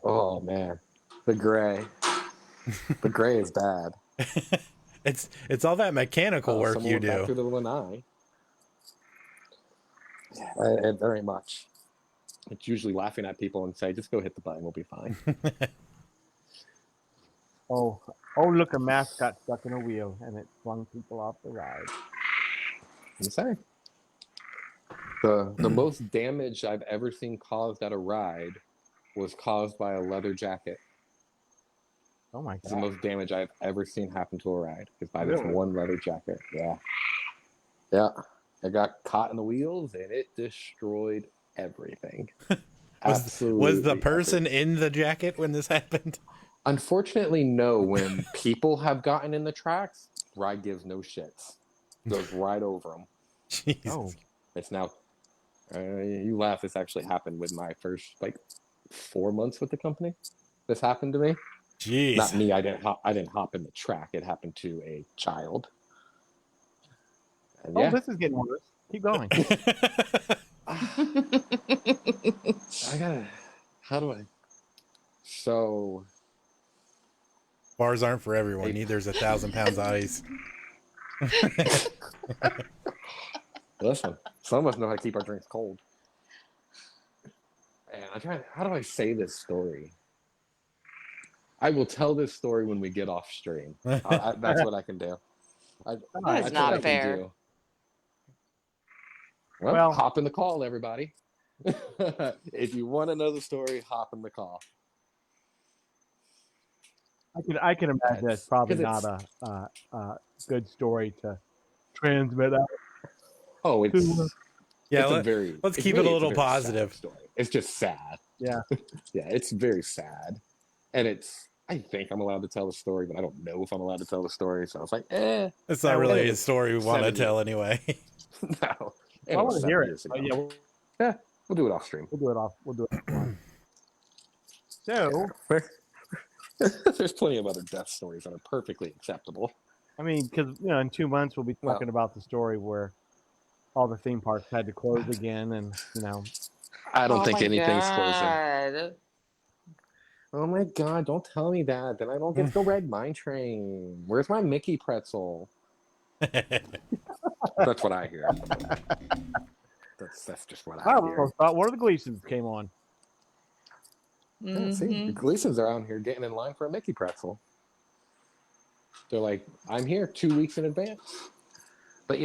Oh man, the gray. The gray is bad. It's all that mechanical work someone you went back do. through the lanai. And very much. It's usually laughing at people and say, "Just go hit the button. We'll be fine." Oh, look, a mascot stuck in a wheel and it flung people off the ride. I'm saying. The most damage I've ever seen caused at a ride was caused by a leather jacket. Oh my It's the god! most damage I've ever seen happen to a ride is by this Really? one leather jacket. Yeah. Yeah. It got caught in the wheels and it destroyed everything. Absolutely. Was the person everything. in the jacket when this happened? Unfortunately, no. When people have gotten in the tracks, ride gives no shits. Goes right over them. Jesus. Oh, It's now. You laugh. This actually happened with my first 4 months with the company. This happened to me. Jeez. Not me. I didn't hop in the track. It happened to a child. And oh, yeah, this is getting worse. Keep going. I gotta. How do I? So Bars aren't for everyone. Neither's 1,000 pounds of ice. listen, some of us know how to keep our drinks cold. And I'm trying. How do I say this story? I will tell this story when we get off stream. That's what I can do. That is That's not what I can fair. do. Well, Well- hop in the call, everybody. If you want to know the story, hop in the call. I can imagine it's probably 'Cause not a good story to transmit out. Oh, Yeah, it's a very. let's it's keep it a really- it's little very sad positive. story. It's just sad. Yeah. Yeah, it's very sad, and it's. I think I'm allowed to tell the story, but I don't know if I'm allowed to tell the story. So I was like, It's not Yeah, really it a was story we want to 70. tell anyway. no. I want to hear it. Years Oh, ago. yeah, We'll do it off stream. we'll do it off. We'll do it offline. So, There's plenty of other death stories that are perfectly acceptable. I mean, because in 2 months we'll be Well- talking about the story where all the theme parks had to close again, and I don't Oh think my anything's closing. God. Oh my god, don't tell me that. Then I don't get to go ride Mine Train. Where's my Mickey pretzel? That's what I hear. That's just what I I hear. almost thought one of the Gleasons came on. Yeah, see, the Mhm. Gleasons are out here getting in line for a Mickey pretzel. They're like, I'm here 2 weeks in advance. But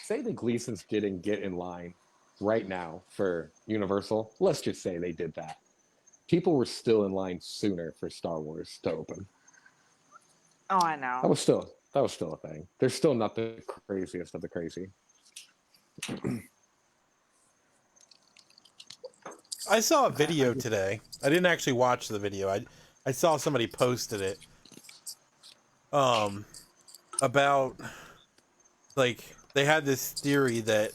say the Gleasons didn't get in line right now for Universal. Let's just say they did that. People were still in line sooner for Star Wars to open. Oh, I That know. was still a thing. They're still not the craziest of the crazy. I saw a video today. I didn't actually watch the video. I saw somebody posted it. About they had this theory that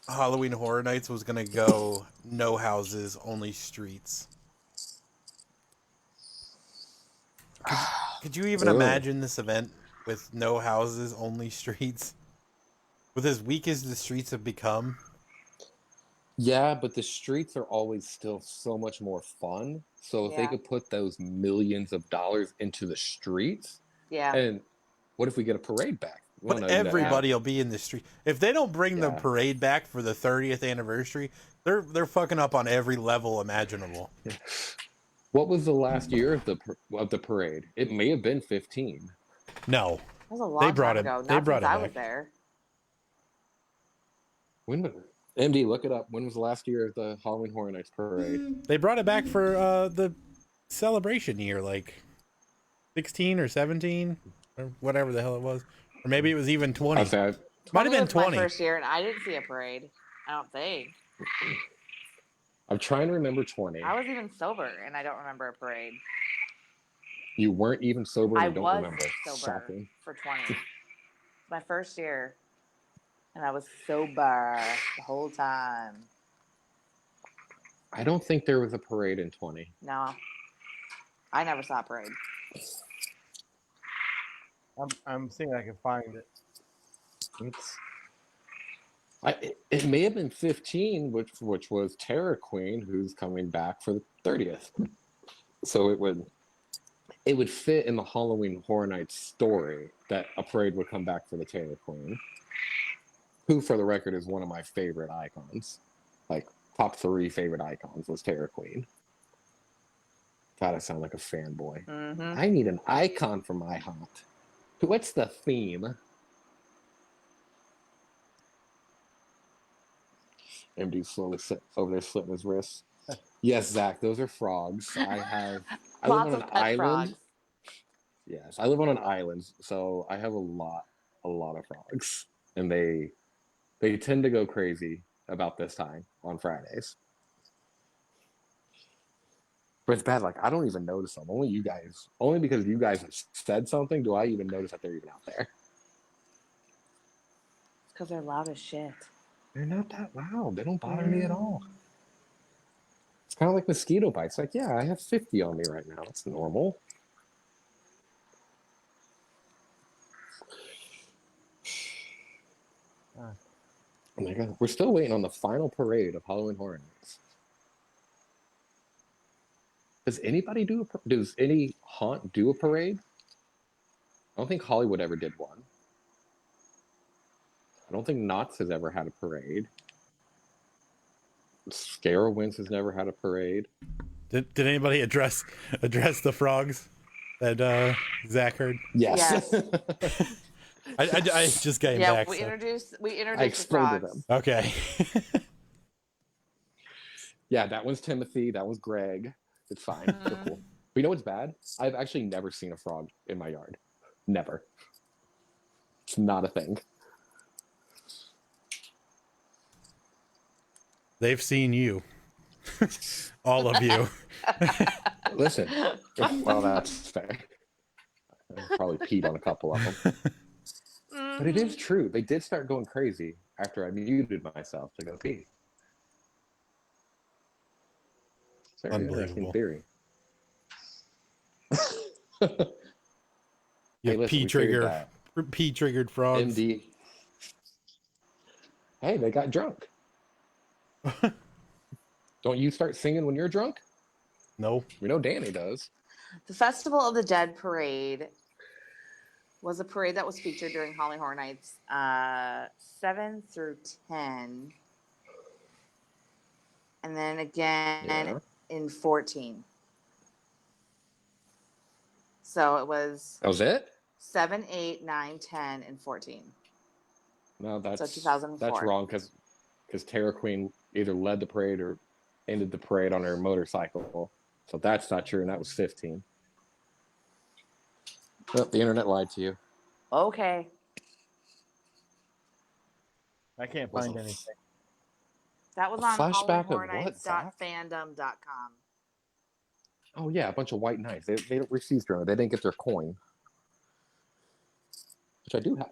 Halloween Horror Nights was gonna go no houses, only streets. Could you even Ugh. imagine this event with no houses, only streets. With as weak as the streets have become. Yeah, but the streets are always still so much more fun. So if they Yeah. could put those millions of dollars into the streets, Yeah. and what if we get a parade back? We don't But know everybody will be in the street. If they don't bring the Yeah. parade back for the 30th anniversary, they're fucking up on every level imaginable. What was the last year of the parade? It may have been 15. No. That was a long They brought time it- ago. they Not brought since it I was back. there. MD, look it up. When was the last year of the Halloween Horror Nights parade? They brought it back for the celebration year, like 16 or 17 or whatever the hell it was. Or maybe it was even 20. I'd say Might have been was my 20. first year, and I didn't see a parade. I don't think. I'm trying to remember 20. I was even sober, and I don't remember a parade. You weren't even sober. I And you don't was remember. sober Shocking. for 20. My first year, and I was sober the whole time. I don't think there was a parade in 20. No, I never saw a parade. I'm seeing if I can find it. It may have been 15, which was Terror Queen, who's coming back for the 30th. So it would fit in the Halloween Horror Nights story that a parade would come back for the Terror Queen, who, for the record, is one of my favorite icons. Like, top 3 favorite icons was Terror Queen. God, I sound like a fanboy. Mm-hmm. I need an icon for my haunt. What's the theme? MD slowly over there slitting his wrists. Yes, Zach, those are frogs. I live Lots on of an pet island. frogs. Yes, I live on an island, so I have a lot of frogs, and they tend to go crazy about this time on Fridays. But it's bad. Like, I don't even notice them. Only because you guys have said something do I even notice that they're even out there. Because they're loud as shit. They're not that loud. They don't bother me at all. It's kind of like mosquito bites. Like, yeah, I have 50 on me right now. It's normal. Oh my God. We're still waiting on the final parade of Halloween Horror Nights. Does any haunt do a parade? I don't think Hollywood ever did one. I don't think Knott's has ever had a parade. Scarowinds has never had a parade. Did anybody address the frogs that Zach heard? Yes. I just came back. we So. introduced I the explained to frogs. them. Okay. Yeah, that one's Timothy. That was Greg. It's fine. They're cool. But you know what's bad? I've actually never seen a frog in my yard. Never. It's not a thing. They've seen you. All of you. Listen. Well, that's fair. I probably peed on a couple of them. But it is true. They did start going crazy after I muted myself to go pee. It's a very interesting Unbelievable. theory. You Hey, listen, we figured P triggered frogs. MD. Hey, they got drunk. Don't you start singing when you're drunk? No. We know Danny does. The Festival of the Dead parade was a parade that was featured during Halloween Horror Nights 7 through 10. And then again in 14. So it was That was it? 7, 8, 9, 10, and 14. No, that's 2004. That's wrong because Terror Queen either led the parade or ended the parade on her motorcycle. So that's not true, and that was 15. Well, the internet lied to you. Okay. I can't find anything. That was A on flashback of what, HalloweenHorrorNights.fandom.com. Oh yeah, a bunch of white knights. They don't receive their. They didn't get their coin, which I do have.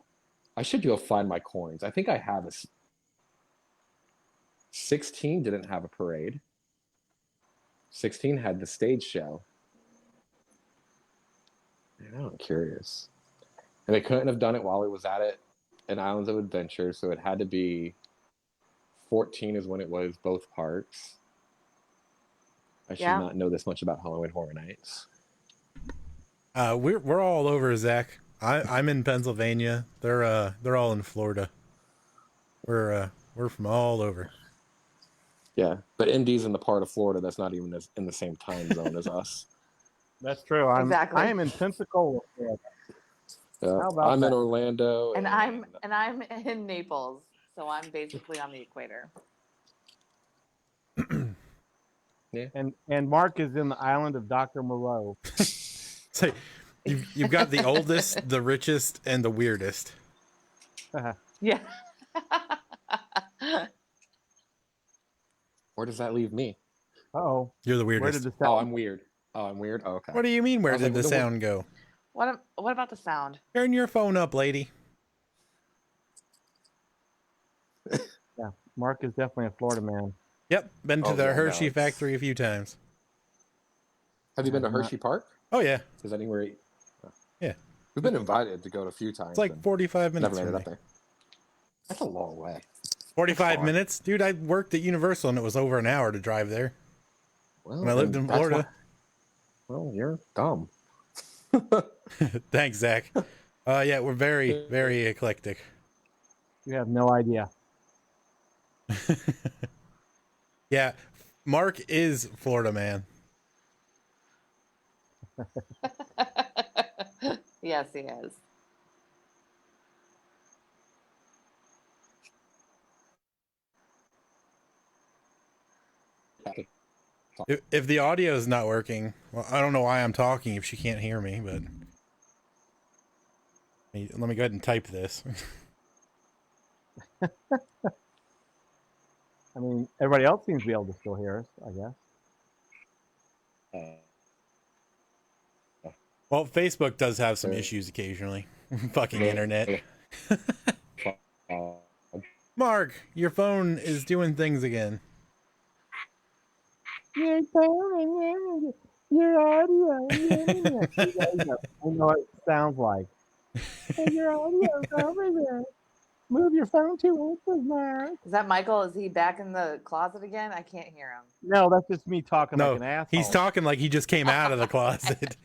I should go find my coins. I think I have a. 16 didn't have a parade. 16 had the stage show. Man, I'm curious. And they couldn't have done it while it was at it in Islands of Adventure, so it had to be 14 is when it was both parks. I should Yeah. not know this much about Halloween Horror Nights. We're all over, Zach. I'm in Pennsylvania. They're all in Florida. We're from all over. Yeah, but Indy's in the part of Florida that's not even in the same time zone as us. That's true. Exactly. I am in Pensacola, Florida. Yeah, How about I'm that? in Orlando, And I'm in Naples, so I'm basically on the equator. And Mark is in the island of Dr. Moreau. So you've got the oldest, the richest, and the weirdest. Yeah. Where does that leave me? Oh, You're the where did weirdest. the Oh, sound? I'm weird. Oh, I'm weird. Oh, okay. What do you mean? Where I was did like, the no, sound go? What about the sound? Turn your phone up, lady. Yeah, Mark is definitely a Florida man. Yep, been to Oh, the yeah, no, Hershey it's- factory a few times. Have you been to I'm not- Hershey Park? Oh yeah, Is that anywhere? Yeah. We've been invited to go a few times. it's like and 45 minutes never made from it me. up there. That's a long way. 45 far. minutes, dude. I worked at Universal and it was over an hour to drive there Well, when I lived in that's Florida. why- well, you're dumb. Thanks, Zach. Yeah, we're very, very eclectic. You have no idea. Yeah, Mark is Florida man. Yes, he is. If the audio is not working, well, I don't know why I'm talking if she can't hear me, but let me go ahead and type this. I mean, everybody else seems to be able to still hear us, I guess. Well, Facebook does have some Yeah. issues occasionally. Fucking Yeah. internet. Uh, Mark, your phone is doing things again. Your phone, your audio. I know what it sounds like. Hey, your audio's over there. Move your phone 2 inches, Mark. Is that Michael? Is he back in the closet again? I can't hear him. No, that's just me talking No, like an asshole. he's talking like he just came out of the closet.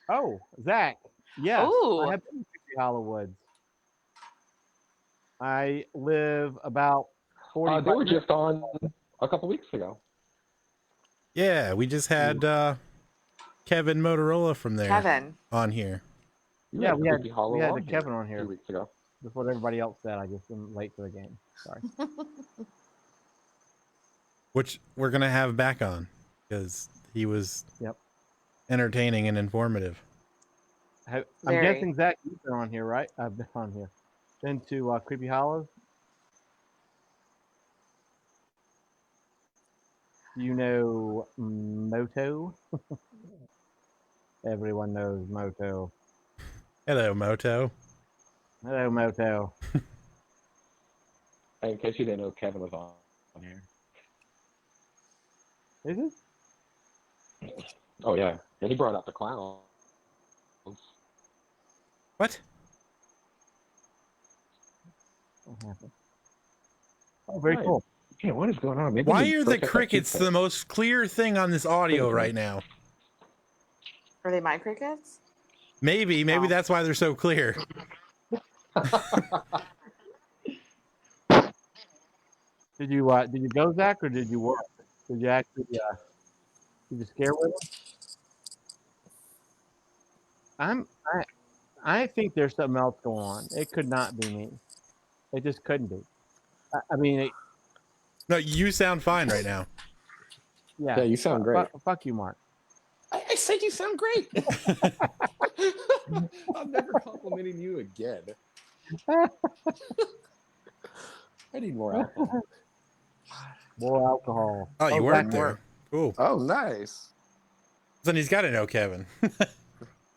Oh, Zach. Yes. Ooh. I have been to Creepy Hollow Woods. I live about 40 they were just on a couple weeks ago. Yeah, we just had Kevin Motorola from there Kevin. on here. Yeah, we had Creepy Hollow the on Kevin on a here. few weeks ago. That's what everybody else said. I just am late to the game. Sorry. Which we're gonna have back on because he was Yep. entertaining and informative. I'm Very. guessing Zach, you've been on here, right? I've been on here. Been to Creepy Hollow. You know Moto? Everyone knows Moto. Hello, Moto. Hello, Moto. In case you didn't know, Kevin was on here. Is it? Oh yeah, and he brought out the clown. What? What happened? Oh, very Right. cool. Yeah, what is going on? Maybe Why we are the broke up that crickets pizza. the most clear thing on this audio right now? Are they my crickets? Maybe Oh. that's why they're so clear. Did you go, Zach, or did you work? Did you actually did you scare with them? I think there's something else going on. It could not be me. It just couldn't be. I mean, No, you sound fine right now. yeah. Yeah, you sound great. Fuck you, Mark. I said you sound great. I'm never complimenting you again. I need more alcohol. More alcohol. Oh, you Zach worked there. Cool. Oh, nice. Then he's got to know Kevin.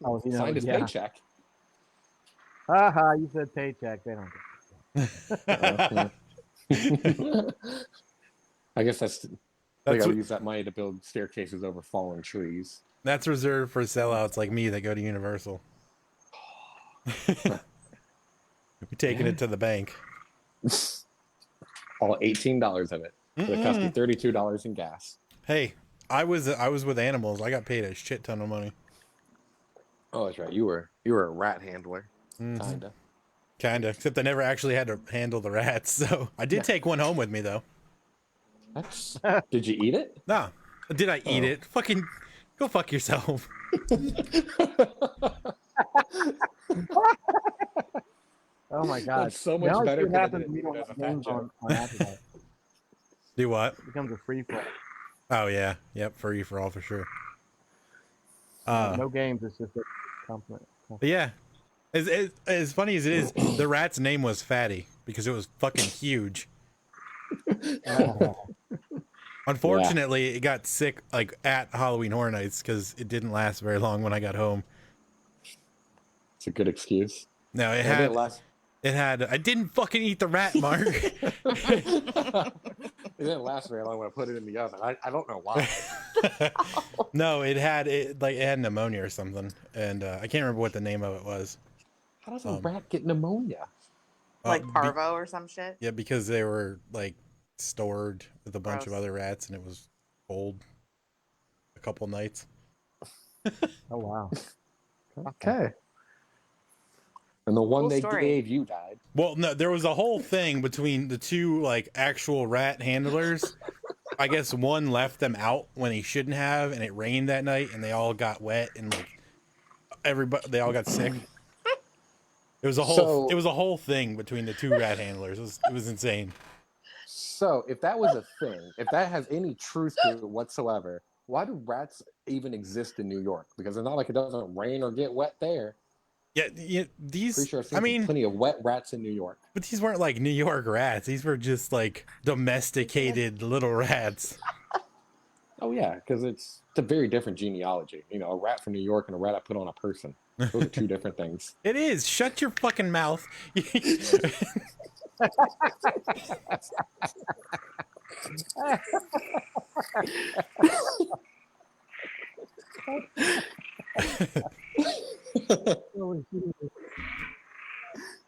Oh, you know, Signed his yeah. paycheck. Haha, you said paycheck. They don't. I guess that's They That's gotta what- use that money to build staircases over fallen trees. That's reserved for sellouts like me that go to Universal. We're taking it to the bank. All $18 of it. It cost me $32 in gas. Hey, I was with animals. I got paid a shit ton of money. Oh, that's right. You were a rat handler, Mhm. kinda. Kinda, except I never actually had to handle the rats. So I did take one home with me though. That's. Did you eat it? Nah, did I eat Oh. it? Fucking go fuck yourself. Oh my god! That's so much Now I see better what 'cause I happens didn't when you eat it don't as a have fat games joke. on Appetite. Do what? It becomes a free for Oh yeah, yep, free for all for sure. no games. It's just a compliment. But yeah, as funny as it is, the rat's name was Fatty because it was fucking huge. Unfortunately, it got sick like at Halloween Horror Nights because it didn't last very long when I got home. It's a good excuse. No, it Yeah, had didn't last. it had. I didn't fucking eat the rat, Mark. It didn't last very long when I put it in the oven. I don't know why. No, it had pneumonia or something, and I can't remember what the name of it was. How does a rat get pneumonia? Like Be- parvo or some shit. yeah, because they were like stored with a bunch of Gross. other rats, and it was cold a couple nights. Oh wow! Okay. And the one Cool they story. gave you died. Well, no, there was a whole thing between the two like actual rat handlers. I guess one left them out when he shouldn't have, and it rained that night, and they all got wet, and like they all got sick. It was a whole thing between the two rat handlers. It was insane. So if that was a thing, if that has any truth to it whatsoever, why do rats even exist in New York? Because it's not like it doesn't rain or get wet there. Yeah, these. Pretty sure I've seen I mean, plenty of wet rats in New York. but these weren't like New York rats. These were just like domesticated little rats. Oh yeah, because it's a very different genealogy. You know, a rat from New York and a rat I put on a person. Those are two different things. It is. Shut your fucking mouth.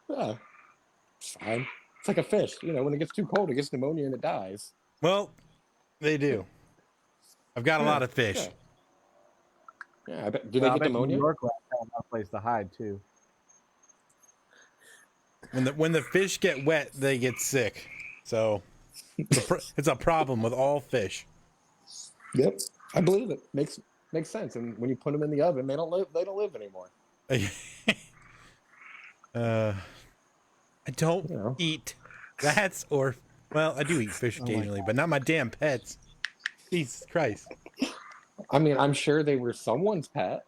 Yeah, it's fine. It's like a fish. You know, when it gets too cold, it gets pneumonia and it dies. Well, they do. I've got a lot of fish. Yeah, I bet. Do Well, I they get bet pneumonia? New York rats have no place to hide too. When the fish get wet, they get sick. So it's a problem with all fish. Yep, I believe it. Makes sense. And when you put them in the oven, they don't live. They don't live anymore. I don't You know. eat rats or well, I do eat fish Oh my occasionally, but not my damn pets. Jesus Christ. I mean, I'm sure they were someone's pet.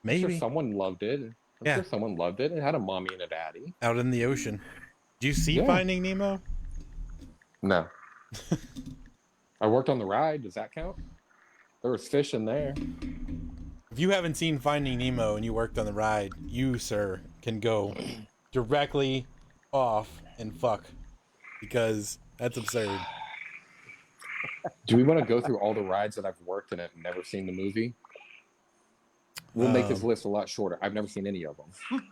I'm sure Maybe someone loved it. I'm Yeah. sure someone loved it. It had a mommy and a daddy. out in the ocean. Do you see Yeah. Finding Nemo? No. I worked on the ride. Does that count? There was fish in there. If you haven't seen Finding Nemo and you worked on the ride, you, sir, can go directly off and fuck because that's absurd. Do we want to go through all the rides that I've worked and have never seen the movie? We'll make this list a lot shorter. I've never seen any of them.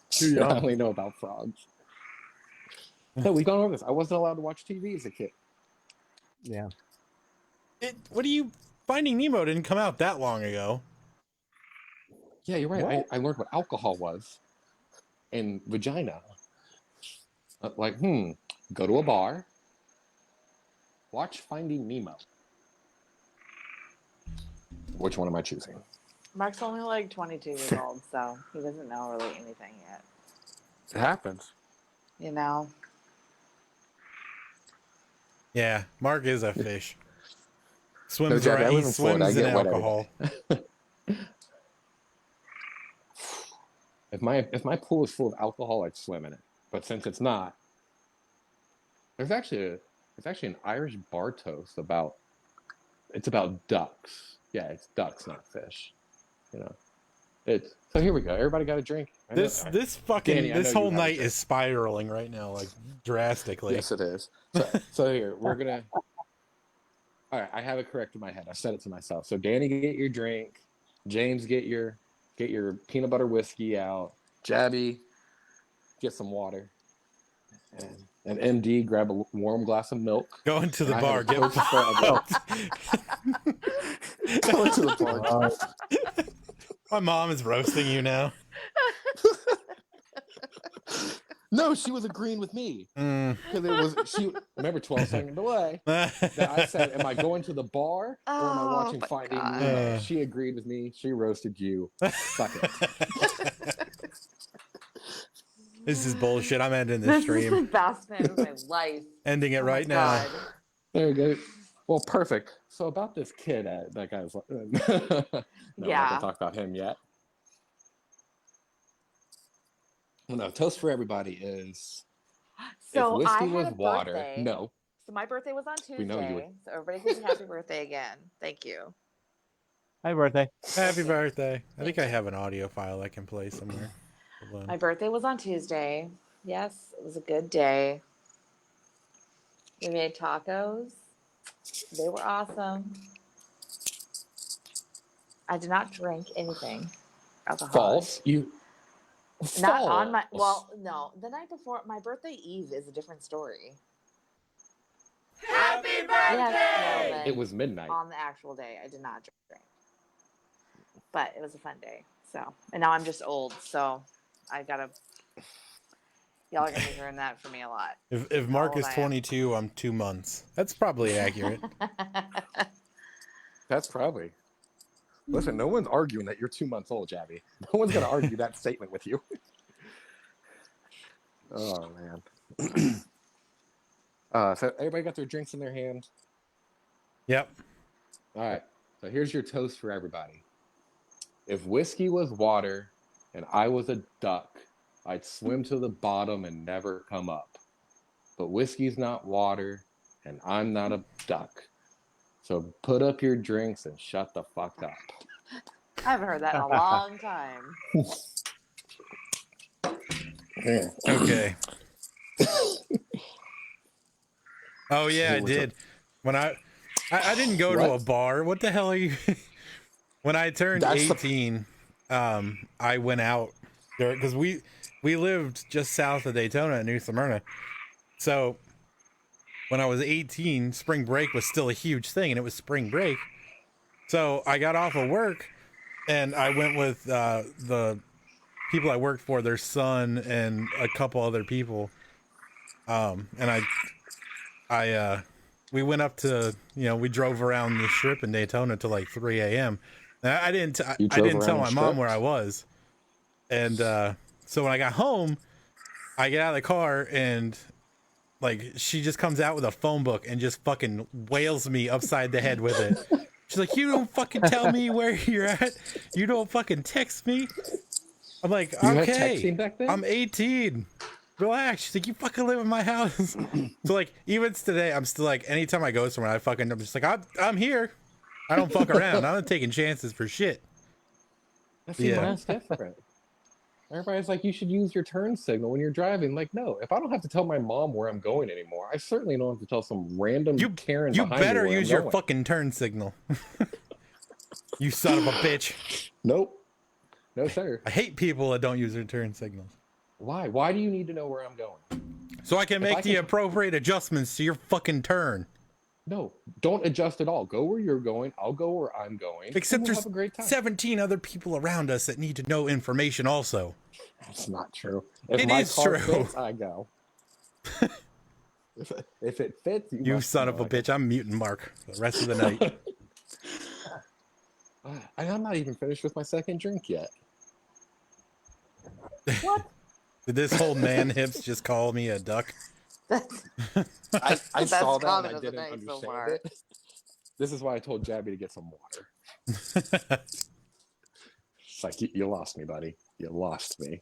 Too I young. only know about frogs. No, we've gone over this. I wasn't allowed to watch TV as a kid. Yeah. What do you? Finding Nemo didn't come out that long ago. Yeah, you're right. What? I learned what alcohol was and vagina. Like, go to a bar, watch Finding Nemo. Which one am I choosing? Mark's only like 22 years old, so he doesn't know really anything yet. It happens. You know? Yeah, Mark is a fish. No, Swims Jack, I around. live He in Florida. I swims in get wet every alcohol. If my pool is full of alcohol, I'd swim in it. But since it's not, there's actually an Irish bar toast about ducks. Yeah, it's ducks, not fish. You know, So here we go. Everybody got a drink. I know- This fucking Danny, I this know whole you have a night drink. is spiraling right now, like drastically. Yes, it is. So here we're gonna. All right, I have it correct in my head. I said it to myself. So Danny, get your drink. James, get your peanut butter whiskey out. Jabby, get some water. And MD, grab a warm glass of milk. Go into the And I bar, have a get toast for everyone. Go into the bar. My mom is roasting you now. No, she was agreeing with me Mm. because it was she. Remember, 12-second delay. That I said, "Am I going to the bar or am I Oh, watching my Finding God. Nemo?" She agreed with me. She roasted you. Suck it. This is bullshit. I'm ending this This is stream. the best night of my life. Ending it Oh my right now. God. There you go. Well, perfect. So about this kid, that guy's. No, I'm not Yeah. gonna talk about him yet. Well, no, toast for everybody is So if I whiskey had was a water. birthday. No, So my birthday was on We know you Tuesday. So everybody give me happy birthday again. Thank you. Happy birthday. Happy you. birthday. I think I Thank you. have an audio file I can play somewhere. Hold on. My birthday was on Tuesday. Yes, it was a good day. We made tacos. They were awesome. I did not drink anything alcoholic. false. You Not on my. false. Well, no. The night before my birthday eve is a different story. Happy Yes, well, then, It was midnight. on the actual day. I did not drink, but it was a fun day. So, and now I'm just old, so I gotta. Y'all are gonna be hearing that from me a lot. If Mark old is I am. 22, I'm 2 months. That's probably accurate. That's probably. Listen, no one's arguing that you're 2 months old, Jabby. No one's gonna argue that statement with you. Oh man. So everybody got their drinks in their hand. Yep. All right. So here's your toast for everybody. If whiskey was water and I was a duck, I'd swim to the bottom and never come up. But whiskey's not water and I'm not a duck. So put up your drinks and shut the fuck up. I haven't heard that in a long time. Okay. Oh yeah, I What was it? did. When I didn't go to a What? bar. What the hell are you? When I turned That's the- 18, I went out there because we lived just south of Daytona in New Smyrna. So when I was 18, spring break was still a huge thing, and it was spring break. So I got off of work, and I went with the people I worked for, their son, and a couple other people. And we went up to, we drove around the strip in Daytona till like 3 a.m. I didn't tell around my the mom strip? where I was. And so when I got home, I get out of the car and like she just comes out with a phone book and just fucking wails me upside the head with it. She's like, "You don't fucking tell me where you're at. You don't fucking text me." I'm like, You had "Okay, texting back then? I'm 18. Relax." She's like, "You fucking live in my house." So like, even today, I'm still like, anytime I go somewhere, I'm just like, I'm here. I don't fuck around. I'm not taking chances for shit. See, Yeah. mine's different. Everybody's like, you should use your turn signal when you're driving. Like, no, if I don't have to tell my mom where I'm going anymore, I certainly don't have to tell some random Karen You behind me better where use I'm your going. fucking turn signal. You son of a bitch. Nope. No, sir. I hate people that don't use their turn signals. Why? Why do you need to know where I'm going? So I can If make I the can- appropriate adjustments to your fucking turn. No, don't adjust at all. Go where you're going. I'll go where I'm going. Except and we'll there's have a great time. 17 other people around us that need to know information also. That's not true. If It my is car true. fits, I go. if it fits, You must son know of a I go. bitch. I'm muting Mark the rest of the night. And I'm not even finished with my second drink yet. What? Did this whole man hips just call me a duck? That's I best saw that comment and I of the didn't night so understand far. it. This is why I told Jabby to get some water. It's like, you lost me, buddy. You lost me.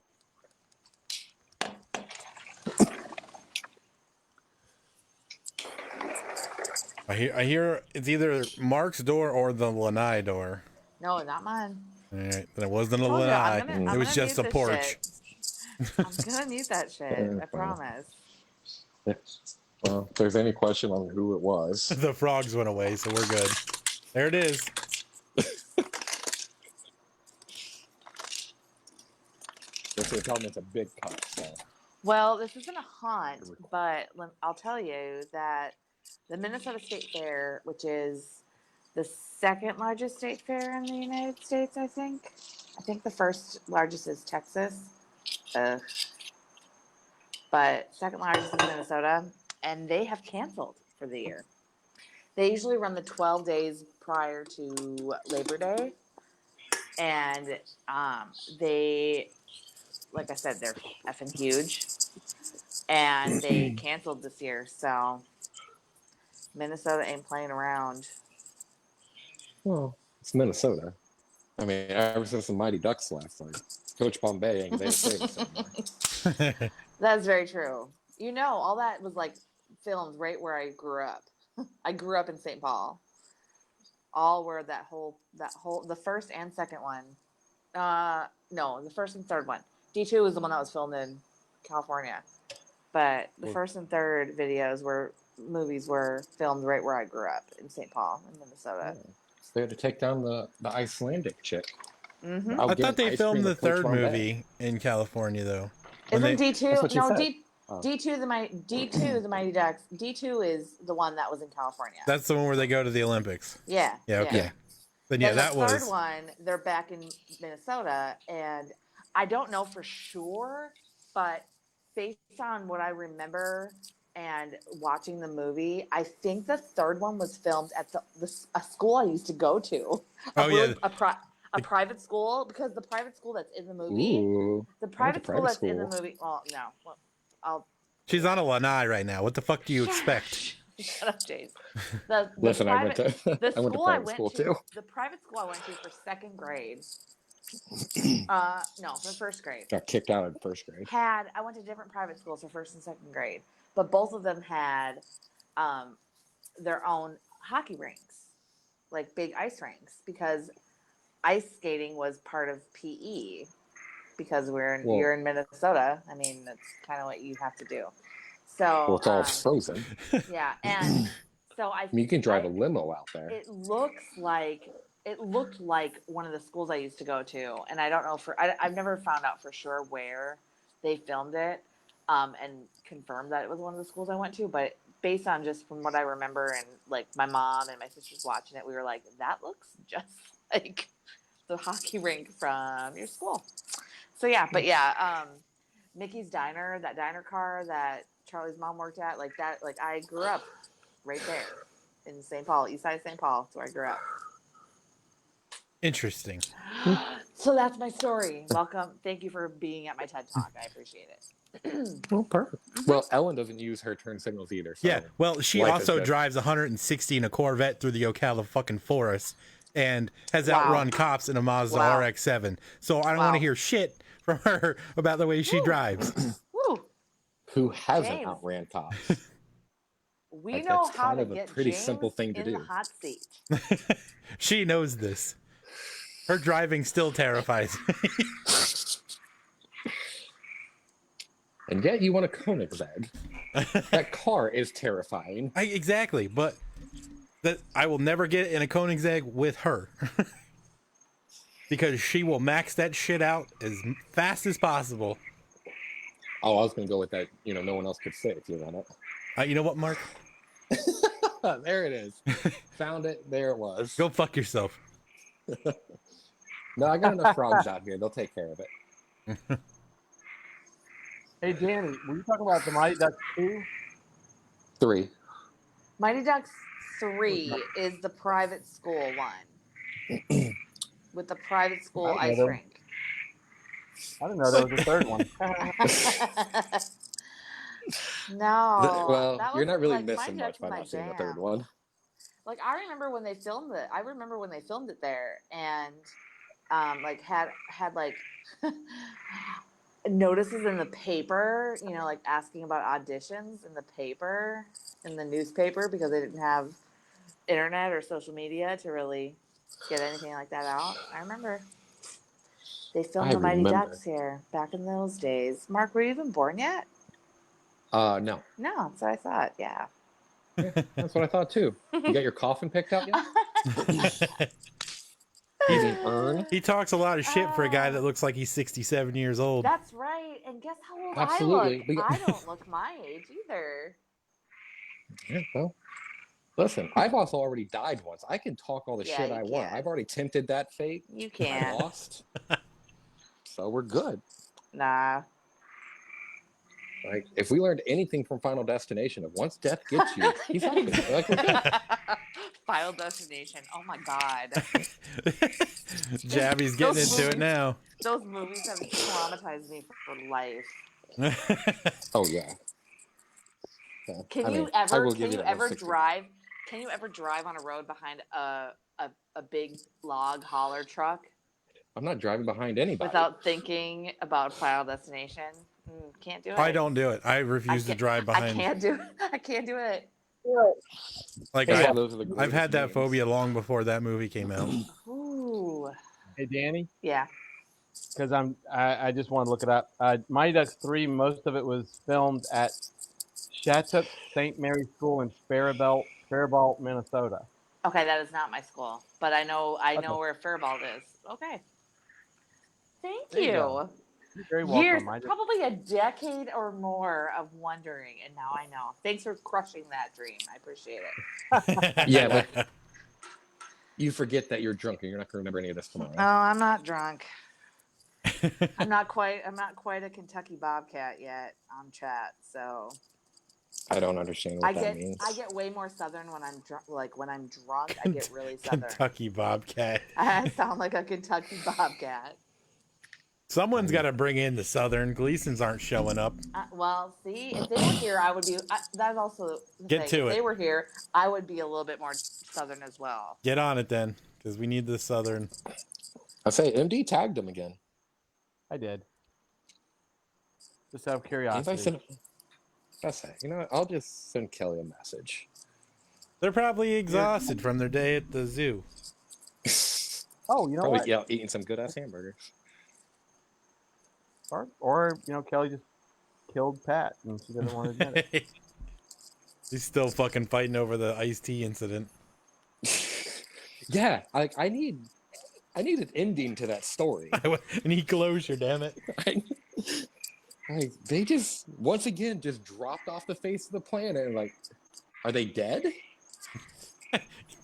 I hear it's either Mark's door or the Lanai door. no, not mine. All right, then it wasn't a Told you, lie. I'm It was gonna just mute a this porch. shit. I'm gonna mute that shit. I promise. Yeah. Well, if there's any question on who it was, The frogs went away, so we're good. There it is. this is telling me it's a big cut. So. Well, this isn't a haunt, but I'll tell you that the Minnesota State Fair, which is the second largest state fair in the United States, I think. I think the first largest is Texas. But second largest is Minnesota, and they have canceled for the year. They usually run the 12 days prior to Labor Day, and they, like I said, they're effing huge, and they canceled this year. So Minnesota ain't playing around. Well, it's Minnesota. I mean, ever since the Mighty Ducks left, like Coach Bombay ain't there famous anymore. That's very true. You know, all that was like filmed right where I grew up. I grew up in St. Paul. All were that whole the first and second one. No, the first and third one. D2 was the one that was filmed in California. But the first and third movies were filmed right where I grew up in St. Paul, in Minnesota. Yeah. They had to take down the Icelandic chick. Mm-hmm. I thought they filmed the third movie in California, though. Isn't That's what D2? you No, said. D2 the Mighty Ducks. D2 is the one that was in California. That's the one where they go to the Olympics. Yeah. Yeah, okay. Yeah. Then, yeah, Then that the was. third one, they're back in Minnesota, and I don't know for sure, but based on what I remember and watching the movie, I think the third one was filmed at a school I used to go to. A private school, because the private school that's in the movie, Ooh, the private school private that's in the school. movie. Well, no, I'll She's on a lanai right now. What the fuck do you expect? shut up, Jace. Listen, I went to the I went to school private school too. The private school I went to for second grade. No, for first grade. Got kicked out in first grade. I went to different private schools for first and second grade, but both of them had their own hockey rinks, like big ice rinks, because ice skating was part of PE. Because you're in Minnesota, I mean that's kind of what you have to do. So Well, it's all frozen. Yeah, and so You can drive a limo out there. It looked like one of the schools I used to go to, and I don't know I've never found out for sure where they filmed it, and confirmed that it was one of the schools I went to. But based on just from what I remember, and like my mom and my sisters watching it, we were like, that looks just like the hockey rink from your school. So yeah, but yeah, Mickey's Diner, that diner car that Charlie's mom worked at, like that, like I grew up right there in St. Paul, east side of St. Paul. That's where I grew up. Interesting. So that's my story. Welcome. Thank you for being at my TED Talk. I appreciate it. Well, perfect. Well, Ellen doesn't use her turn signals either. So Yeah, well, she life is also good. drives 160 in a Corvette through the Ocala fucking forest and has Wow. outrun cops in a Mazda Wow. RX-7. So I don't Wow. want to hear shit from her about the way she drives. Woo. Who hasn't James. outran cops? We Like, know that's how kind to of a get pretty James simple thing to in do. the hot seat. She knows this. Her driving still terrifies me. And yet you want a Koenigsegg. That car is terrifying. Exactly, but I will never get in a Koenigsegg with her. Because she will max that shit out as fast as possible. Oh, I was going to go with that, no one else could sit if you want it. You know what, Mark? There it is. Found it. There it was. Go fuck yourself. No, I got enough frogs out here. They'll take care of it. Hey, Danny, were you talking about the Mighty Ducks 2? 3. Mighty Ducks 3 is the private school one. With the private school I ice know. rink. I didn't know there was a third one. No. Well, that you're was, not really like, missing Mighty much Ducks by was my not seeing the jam. third one. Like I remember when they filmed it there, and like had like notices in the paper, like asking about auditions in the paper, in the newspaper, because they didn't have internet or social media to really get anything like that out. I remember. They filmed I the Mighty remember. Ducks here back in those days. Mark, were you even born yet? No. No, that's what I thought. Yeah. That's what I thought too. You got your coffin picked out yet? You mean urn? He talks a lot of shit for a guy that looks like he's 67 years old. That's right. And guess how old Absolutely. I look? I don't look my age either. Yeah, well, listen, I've also already died once. I can talk all the Yeah, shit you I want. can. I've already tempted that fate. You I can't. lost. So we're good. Nah. Like, if we learned anything from Final Destination, if once death gets you, he's out of it. Like, we're good. Final Destination. Oh my God. Jabby's getting Those into it movies- now. Those movies have traumatized me for life. Oh yeah. Yeah, Can I you mean, I ever will give you that 160. drive? Can you ever drive on a road behind a big log hauler truck I'm not driving behind anybody. without thinking about Final Destination? Can't do it. I don't do it. I refuse to can't- drive I behind. can't do it. I can't do it. Like That's why I, those are the I've greatest had that memes. phobia long before that movie came out. Ooh. Hey, Danny, Yeah. because I just want to look it up. Mighty Ducks 3, most of it was filmed at Shattuck St. Mary's School in Faribault, Minnesota. Okay, that is not my school, but I know Okay. where Faribault is. Okay. Thank There you you. go. You're very welcome. Years, I just- probably a decade or more of wondering, and now I know. Thanks for crushing that dream. I appreciate it. Yeah, but you forget that you're drunk and you're not going to remember any of this tomorrow. Oh, I'm not drunk. I'm not quite a Kentucky Bobcat yet on chat, so I don't understand what that means. I get way more Southern when I'm drunk. Like when I'm drunk, I get really Southern. Kentucky Bobcat. I sound like a Kentucky Bobcat. Someone's got to bring in the Southern. Gleasons aren't showing up. Well, see, if they were here, I would be. That's also the Get thing. to If it. they were here, I would be a little bit more Southern as well. Get on it then, because we need the Southern. I say MD tagged him again. I did. Just out of Anybody curiosity. send, that's it. You know what? I'll just send Kelly a message. They're probably exhausted from their day at the zoo. Oh, you know Probably what? eating some good ass hamburgers. Or Kelly just killed Pat and she doesn't want to admit it. He's still fucking fighting over the iced tea incident. Yeah, I need an ending to that story. I need closure, damn it. Like they just once again just dropped off the face of the planet. And like, are they dead?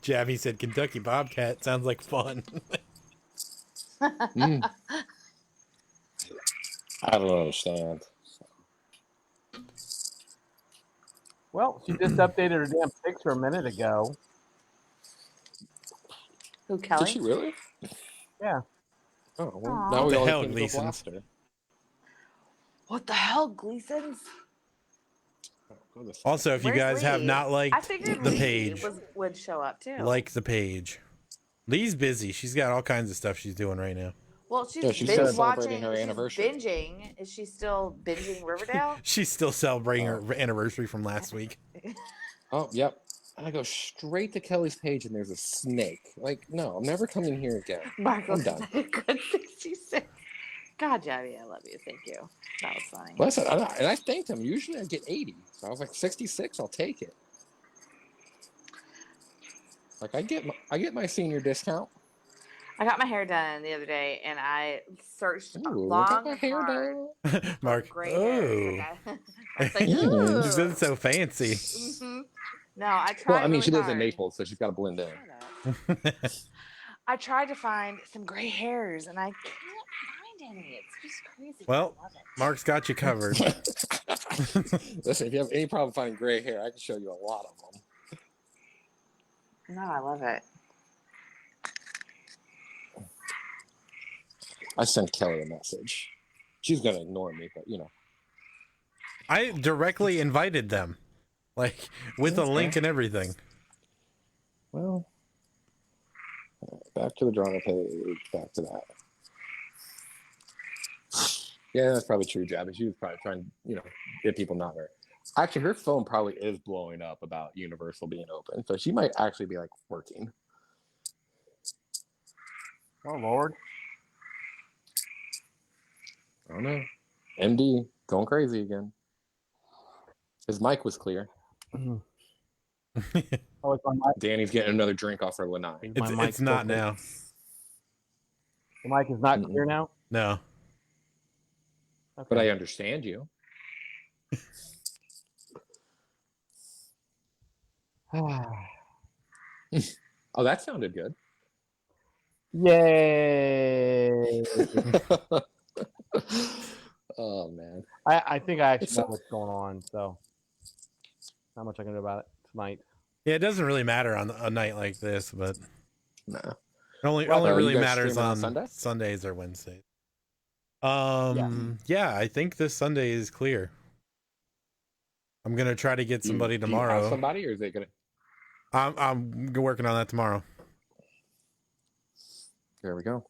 Jabby said Kentucky Bobcat sounds like fun. Mm. I don't understand. Well, she just updated her damn picture a minute ago. Who, Did Kelly? she really? Yeah. Oh, well, Aw. now What we the all hell, came to go Gleasons? blast her. What the hell, Gleasons? Oh, go this- Also, if you Where's guys have Lee? not I liked figured the Lee page, would show up too. like the page. Lee's busy. She's got all kinds of stuff she's doing right now. well, she's, Yeah, she's binge celebrating watching. her She's anniversary. binging. Is she still binging Riverdale? She's still celebrating her anniversary from last week. Oh, yep. I go straight to Kelly's page and there's a snake. Like, no, I'm never coming here again. Marco I'm done. said a good 66. God, Jabby, I love you. Thank you. That was funny. Listen, and I thanked him. Usually I get 80. So I was like, 66, I'll take it. Like I get my senior discount. I got my hair done the other day, and I searched Ooh, long got my and hair hard done. for Mark, gray hairs. oh, Like I was like, She ooh. she said it so fancy. Mhm. No, I tried. Well, I mean, really she lives in hard. Naples, so she's got to blend in. Shut up. I tried to find some gray hairs, and I can't find any. It's just crazy. Well, I love it. Mark's got you covered. Listen, if you have any problem finding gray hair, I can show you a lot of them. No, I love it. I sent Kelly a message. She's gonna ignore me, but you know. I directly invited them, like with a link and everything. Well, back to the drama page. Back to that. Yeah, that's probably true, Jabby. She was probably trying, get people not there. Actually, her phone probably is blowing up about Universal being open, so she might actually be like working. Oh, Lord. I don't know. MD going crazy again. His mic was clear. Oh, it's my mic. Danny's getting another drink off her lanai. Is my mic It's not still clear? now. The mic is not clear now. No. Okay. But I understand you. Oh, that sounded good. Yay! Oh man. I think I actually It's know a- what's going on, so not much I can do about it tonight. Yeah, it doesn't really matter on a night like this, but No. it only Well, only are you really guys matters streaming on on Sunday? Sundays or Wednesdays. Yeah, I think this Sunday is clear. I'm gonna try to get somebody Do you have tomorrow. somebody, or is it gonna? I'm working on that tomorrow. There we go.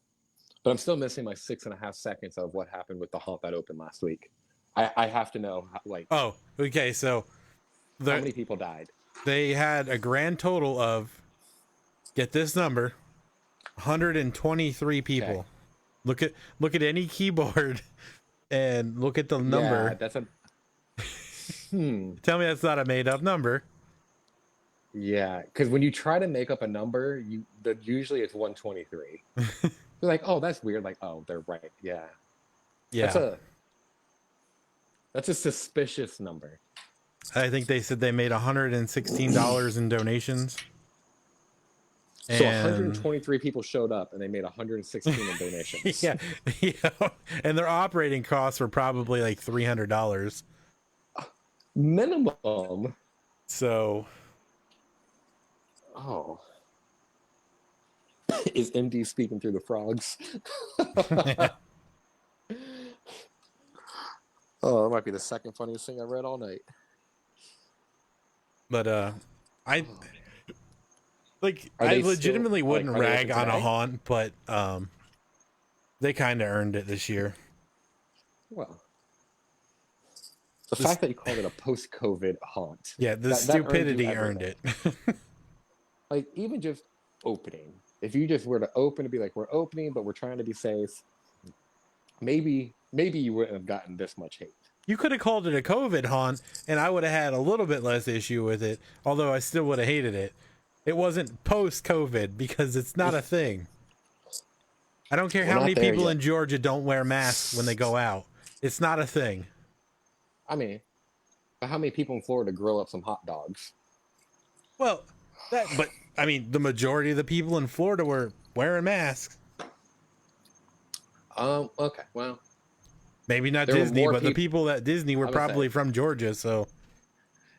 But I'm still missing my 6.5 seconds of what happened with the haunt that opened last week. I have to know, like, Oh, okay. So how many people died? they had a grand total of, get this number, 123 people. Okay. Look at any keyboard and look at the number. Yeah, that's a. Tell me that's not a made up number. Yeah, because when you try to make up a number, usually it's 123. You're like, oh, that's weird. Like, oh, they're right. Yeah. Yeah, That's a suspicious number. I think they said they made $116 in donations. So And 123 people showed up and they made 116 in donations. yeah, and their operating costs were probably like $300. Minimum. So Oh. Is MD speaking through the frogs? Oh, that might be the second funniest thing I read all night. but I like Are I they legitimately still, like, wouldn't are they rag open on a today? haunt, but they kind of earned it this year. Well, the fact that you called it a post-COVID haunt. Yeah, the that earned you stupidity earned everything. it. Like, even just opening. If you just were to open and be like, we're opening, but we're trying to be safe, maybe you wouldn't have gotten this much hate. You could have called it a COVID haunt, and I would have had a little bit less issue with it, although I still would have hated it. It wasn't post-COVID because it's not a thing. I don't care We're how not many there people yet. in Georgia don't wear masks when they go out. It's not a thing. I mean, but how many people in Florida grill up some hot dogs? Well, but I mean, the majority of the people in Florida were wearing masks. Okay, well, Maybe not There were Disney, more but the people at Disney were I would say. probably from Georgia, so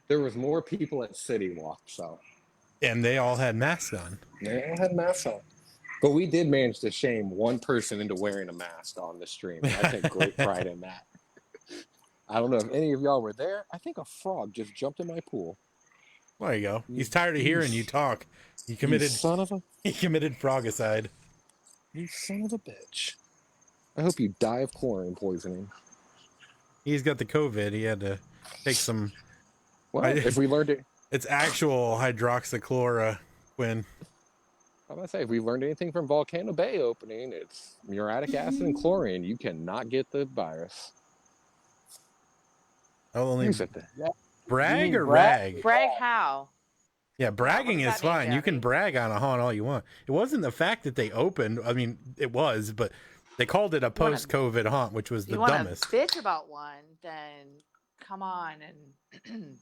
there was more people at City Walk, so and they all had masks on. they all had masks on. But we did manage to shame one person into wearing a mask on the stream. And I take great pride in that. I don't know if any of y'all were there. I think a frog just jumped in my pool. There you go. He's tired of hearing you talk. He committed You son of a frogicide. you son of a bitch. I hope you die of chlorine poisoning. He's got the COVID. He had to take some. Well, if we learned it, It's actual hydroxychloroquine. I'm gonna say, if we learned anything from Volcano Bay opening, it's muriatic acid and chlorine. You cannot get the virus. I'll only Who's at the- brag or Brag? rag. Brag how? Yeah, bragging does is that mean, fine. You can Johnny? brag on a haunt all you want. It wasn't the fact that they opened. I mean, it was, but they called it a wanna- post-COVID haunt, which was the You want to dumbest. bitch about one, then come on and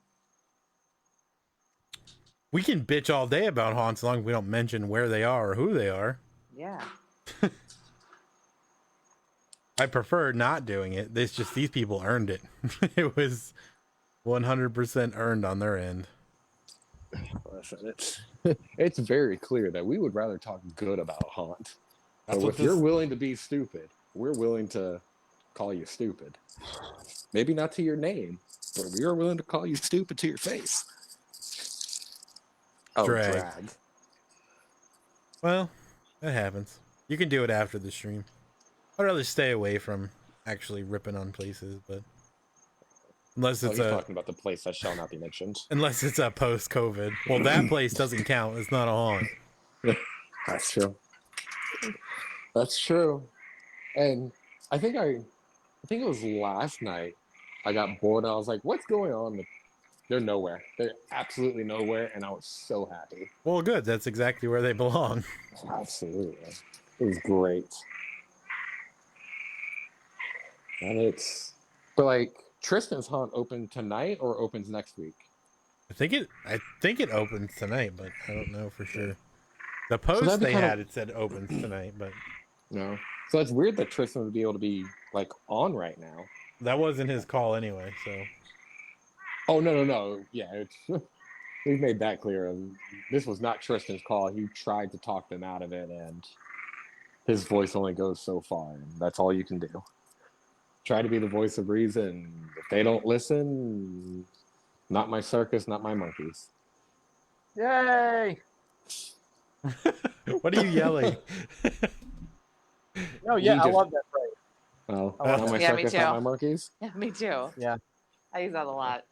We can bitch all day about haunts as long as we don't mention where they are or who they are. yeah. I prefer not doing it. It's just these people earned it. It was 100% earned on their end. Listen, it's very clear that we would rather talk good about a haunt. That's So what if you're this- willing to be stupid, we're willing to call you stupid. Maybe not to your name, but we are willing to call you stupid to your face. Oh, Drag. drag. Well, that happens. You can do it after the stream. I'd rather stay away from actually ripping on places, but unless Oh, it's he's a talking about the place that shall not be mentioned. post-COVID. Well, that place doesn't count. It's not a haunt. That's true. That's true. And I think think it was last night. I got bored. And I was like, "What's going on?" They're nowhere. They're absolutely nowhere, and I was so happy. Well, good. That's exactly where they belong. Absolutely, it was great. And but like Tristan's Haunt open tonight or opens next week. I think it opens tonight, but I don't know for sure. The post that'd be they kinda- had it said opens tonight, but No, so it's weird that Tristan would be able to be like on right now. that wasn't his call anyway. So Oh no, yeah, we've made that clear. This was not Tristan's call. He tried to talk them out of it, and his voice only goes so far, and that's all you can do. Try to be the voice of reason. If they don't listen, not my circus, not my monkeys. Yay! what are you yelling? Oh yeah, You I just- love that phrase. Oh, I love not my Yeah, me circus, too. not my monkeys. Yeah, me too. Yeah. I use that a lot.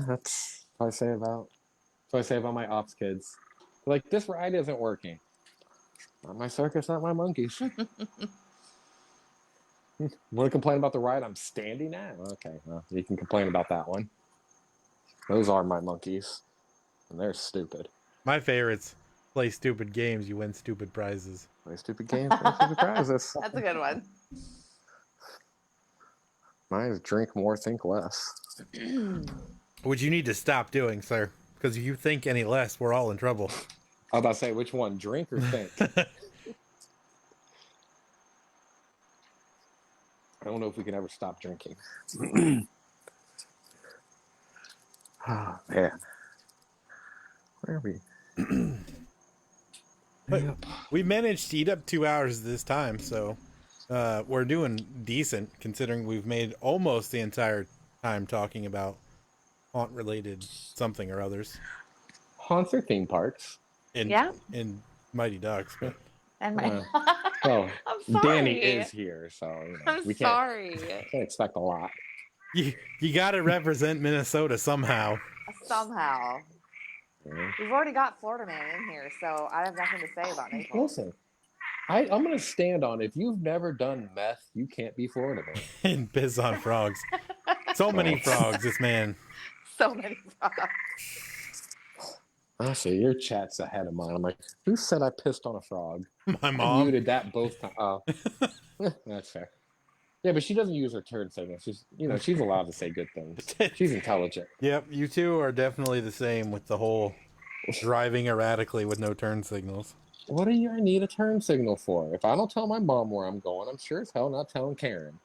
That's what I say about. That's what I say about my ops kids. Like, this ride isn't working. Not my circus, not my monkeys. Want to complain about the ride I'm standing at? Okay, well, you can complain about that one. Those are my monkeys, and they're stupid. My favorites play stupid games. You win stupid prizes. Play stupid games, play stupid prizes. That's a good one. Mine is drink more, think less. Which you need to stop doing, sir. Because if you think any less, we're all in trouble. I was about to say, which one, drink or think? I don't know if we can ever stop drinking. Oh, man. Where are we? But we managed to eat up 2 hours this time, so we're doing decent considering we've made almost the entire time talking about haunt-related something or others Haunts or theme parks? in Yeah. in Mighty Ducks. But And my Oh, I'm sorry. Danny is here, so I'm we can't, sorry. can't expect a lot. you got to represent Minnesota somehow. Somehow. Yeah. We've already got Florida Man in here, so I have nothing to say about Naples. Listen, I'm going to stand on, if you've never done meth, you can't be Florida Man. And piss on frogs. So many frogs, this man. So many frogs. I see your chat's ahead of mine. I'm like, who said I pissed on a frog? My I mom. muted that both times. Oh, that's fair. Yeah, but she doesn't use her turn signal. She's allowed to say good things. She's intelligent. Yep, you two are definitely the same with the whole driving erratically with no turn signals. What do I need a turn signal for? If I don't tell my mom where I'm going, I'm sure as hell not telling Karen.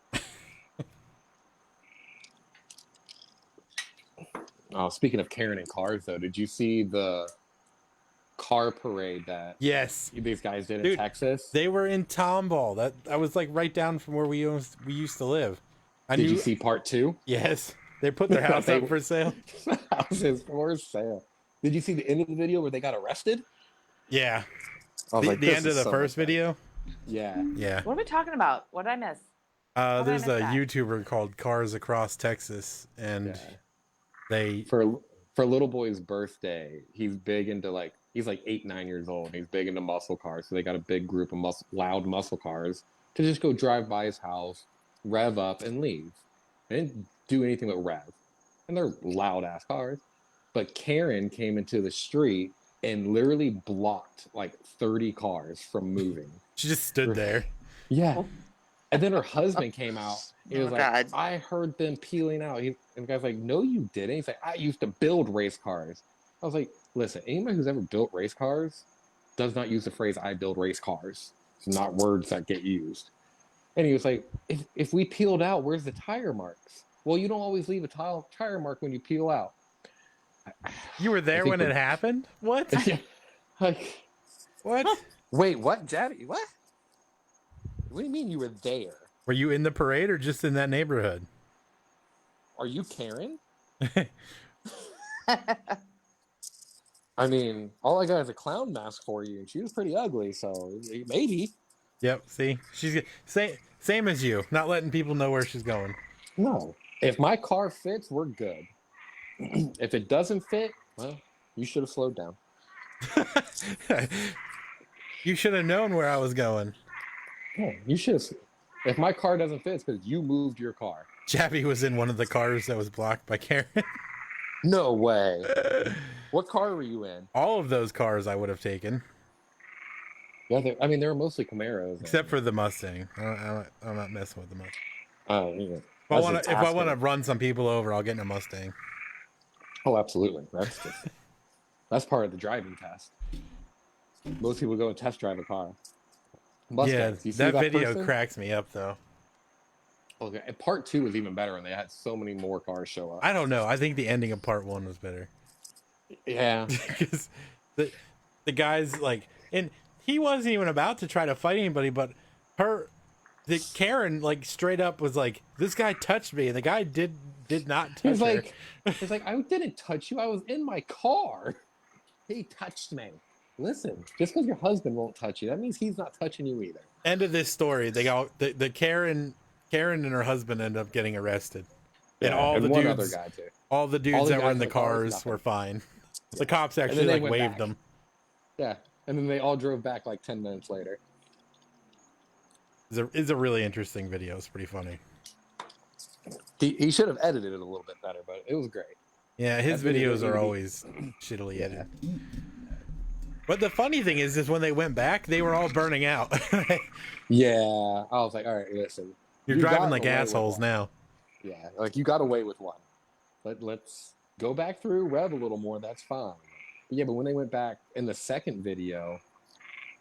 Oh, speaking of Karen and cars, though, did you see the car parade that Yes, these guys did in Dude, Texas? they were in Tomball. That was like right down from where we used to live. Did you see part 2? Yes, they put their house up for sale. Houses for sale. Did you see the end of the video where they got arrested? Yeah, I was the, like, the this end of is the so first much video. Yeah. Yeah, What are we talking about? What did I miss? there's a missed that? YouTuber called Cars Across Texas, and Yeah. they For little boy's birthday, he's big into he's like 8-9 years old. And he's big into muscle cars, so they got a big group of loud muscle cars to just go drive by his house, rev up, and leave. They didn't do anything but rev, and they're loud ass cars. But Karen came into the street and literally blocked like 30 cars from moving. she just stood there. Yeah. And then her husband came out. He was Oh, like, God. I heard them peeling out. And the guy's like, no, you didn't. He's like, I used to build race cars. I was like, listen, anybody who's ever built race cars does not use the phrase, I build race cars. It's not words that get used. And he was like, if we peeled out, where's the tire marks? Well, you don't always leave a tire mark when you peel out. You were there think when we're- it happened? What? Like, What? wait, what, Daddy? What? What do you mean you were there? Were you in the parade or just in that neighborhood? Are you Karen? I mean, all I got is a clown mask for you, and she was pretty ugly, so maybe. Yep. See, she's same as you, not letting people know where she's going. No. If my car fits, we're good. If it doesn't fit, well, you should have slowed down. You should have known where I was going. Yeah, you should have. If my car doesn't fit, it's because you moved your car. Jabby was in one of the cars that was blocked by Karen. No way. What car were you in? All of those cars I would have taken, Yeah, I mean, they were mostly Camaros. except for the Mustang. I'm not messing with the Mustang. Yeah. If I want to run some people over, I'll get in a Mustang. Oh, absolutely. That's part of the driving test. Most people go and test drive a car. Mustangs, you see that video person? cracks me up though. Okay, and part 2 was even better when they had so many more cars show up. I don't know. I think the ending of part 1 was better. Yeah. Because the guy's like, and he wasn't even about to try to fight anybody, but Karen like straight up was like, this guy touched me, and the guy did not touch her. He's like, I didn't touch you. I was in my car. He touched me. Listen, just because your husband won't touch you, that means he's not touching you either. End of this story. They all the Karen and her husband end up getting arrested, and one other guy too. all the dudes All the that were guys in the in the cars, cars were nothing. fine. Yeah. The cops And actually then they like went waved back. them. Yeah, and then they all drove back like 10 minutes later. It's a really interesting video. It's pretty funny. He should have edited it a little bit better, but it was great. Yeah, his That video videos needed are to be- always shittily edited. But the funny thing is when they went back, they were all burning out. Yeah, I was like, all right, listen. You're You driving got like away with assholes one. now. Yeah, like you got away with one. Let's go back through, rev a little more. That's fine. Yeah, but when they went back in the second video,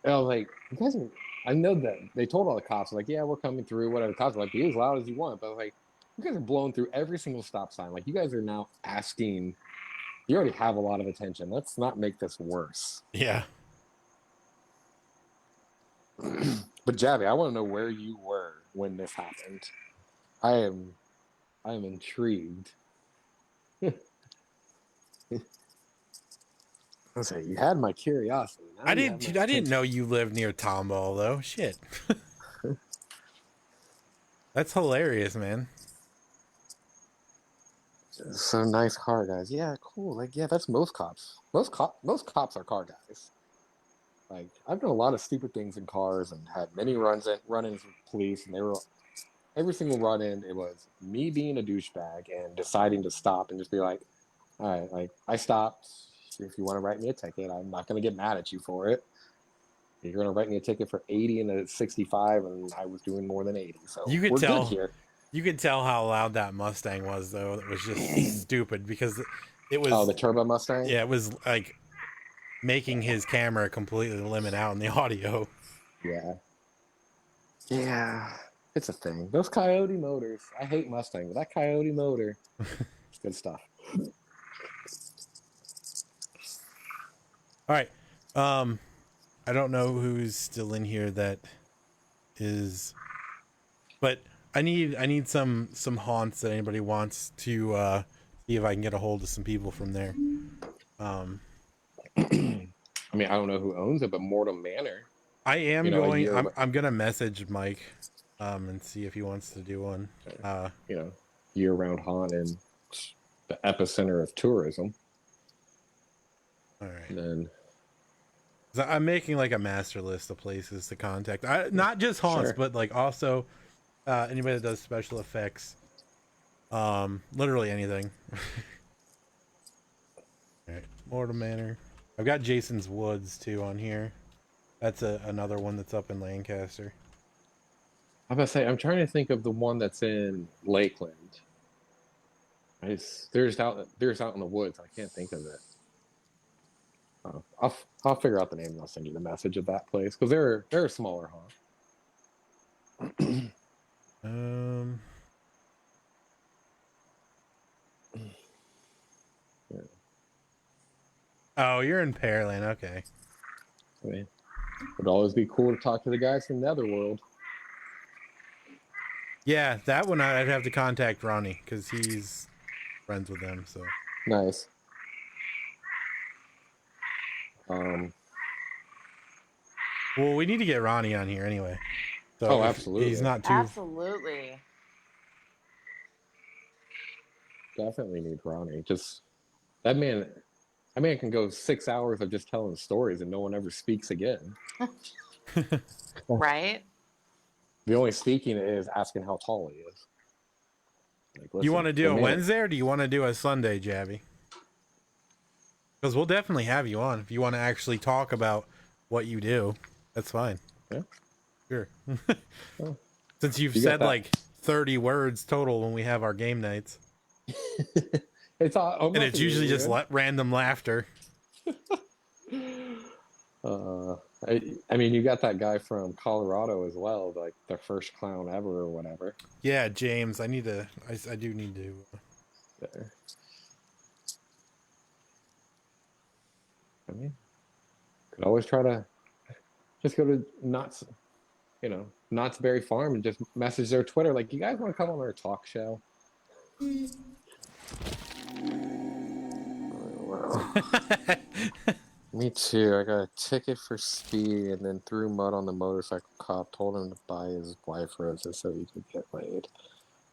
I was like, you guys are. I know that they told all the cops, like, yeah, we're coming through, whatever. The cops were like, be as loud as you want. But I was like, you guys are blowing through every single stop sign. Like, you guys are now asking. You already have a lot of attention. Let's not make this worse. Yeah. But Javi, I want to know where you were when this happened. I am intrigued. I say you had my curiosity. Now I you have didn't my I didn't know you lived near Tomball though. Shit. That's hilarious, man. So nice car guys. Yeah, cool. Like, yeah, that's most cops. Most cops are car guys. Like, I've done a lot of stupid things in cars and had many run-ins with police, and they were every single run-in. It was me being a douchebag and deciding to stop and just be like, all right, like I stopped. If you want to write me a ticket, I'm not going to get mad at you for it. You're going to write me a ticket for 80 and a 65, and I was doing more than 80. So You could we're tell. good here. You could tell how loud that Mustang was though. It was just stupid because it was Oh, the Turbo Mustang? yeah, it was like making his camera completely limit out in the audio. Yeah. Yeah. It's a thing. Those Coyote motors. I hate Mustang, but that Coyote motor, it's good stuff. All right. I don't know who's still in here that is, but I need some haunts that anybody wants to see if I can get a hold of some people from there. I mean, I don't know who owns it, but Mortem Manor. I am You know, going. you're- I'm gonna message Mike, and see if he wants to do one. You know, year-round haunt in the epicenter of tourism. All right. And then, So I'm making like a master list of places to contact. Not just haunts, Sure. but like also anybody that does special effects. Literally anything. All right, Mortem Manor. I've got Jason's Woods too on here. That's another one that's up in Lancaster. I'm about to say, I'm trying to think of the one that's in Lakeland. There's out in the woods. I can't think of it. I'll figure out the name and I'll send you the message of that place because they're a smaller haunt. Yeah. Oh, you're in Pearland. Okay. I mean, it'd always be cool to talk to the guys from Netherworld. Yeah, that one I'd have to contact Ronnie because he's friends with them. So Nice. well, we need to get Ronnie on here anyway. So Oh, if absolutely. He's not too. Absolutely. Definitely need Ronnie. Just that man can go 6 hours of just telling stories and no one ever speaks again. Right? The only speaking is asking how tall he is. Like, You listen, want to do the a man- Wednesday or do you want to do a Sunday, Jabby? Because we'll definitely have you on if you want to actually talk about what you do. That's fine. Yeah. Sure. Well, Since you've you got said that. like 30 words total when we have our game nights, It's all, and it's usually just random laughter. I mean, you got that guy from Colorado as well, like the first clown ever or whatever. Yeah, James, I do need to. There. I mean, could always try to just go to Knott's Berry Farm and just message their Twitter like, you guys want to come on our talk show? Me too. I got a ticket for speed and then threw mud on the motorcycle cop, told him to buy his wife roses so he could get laid.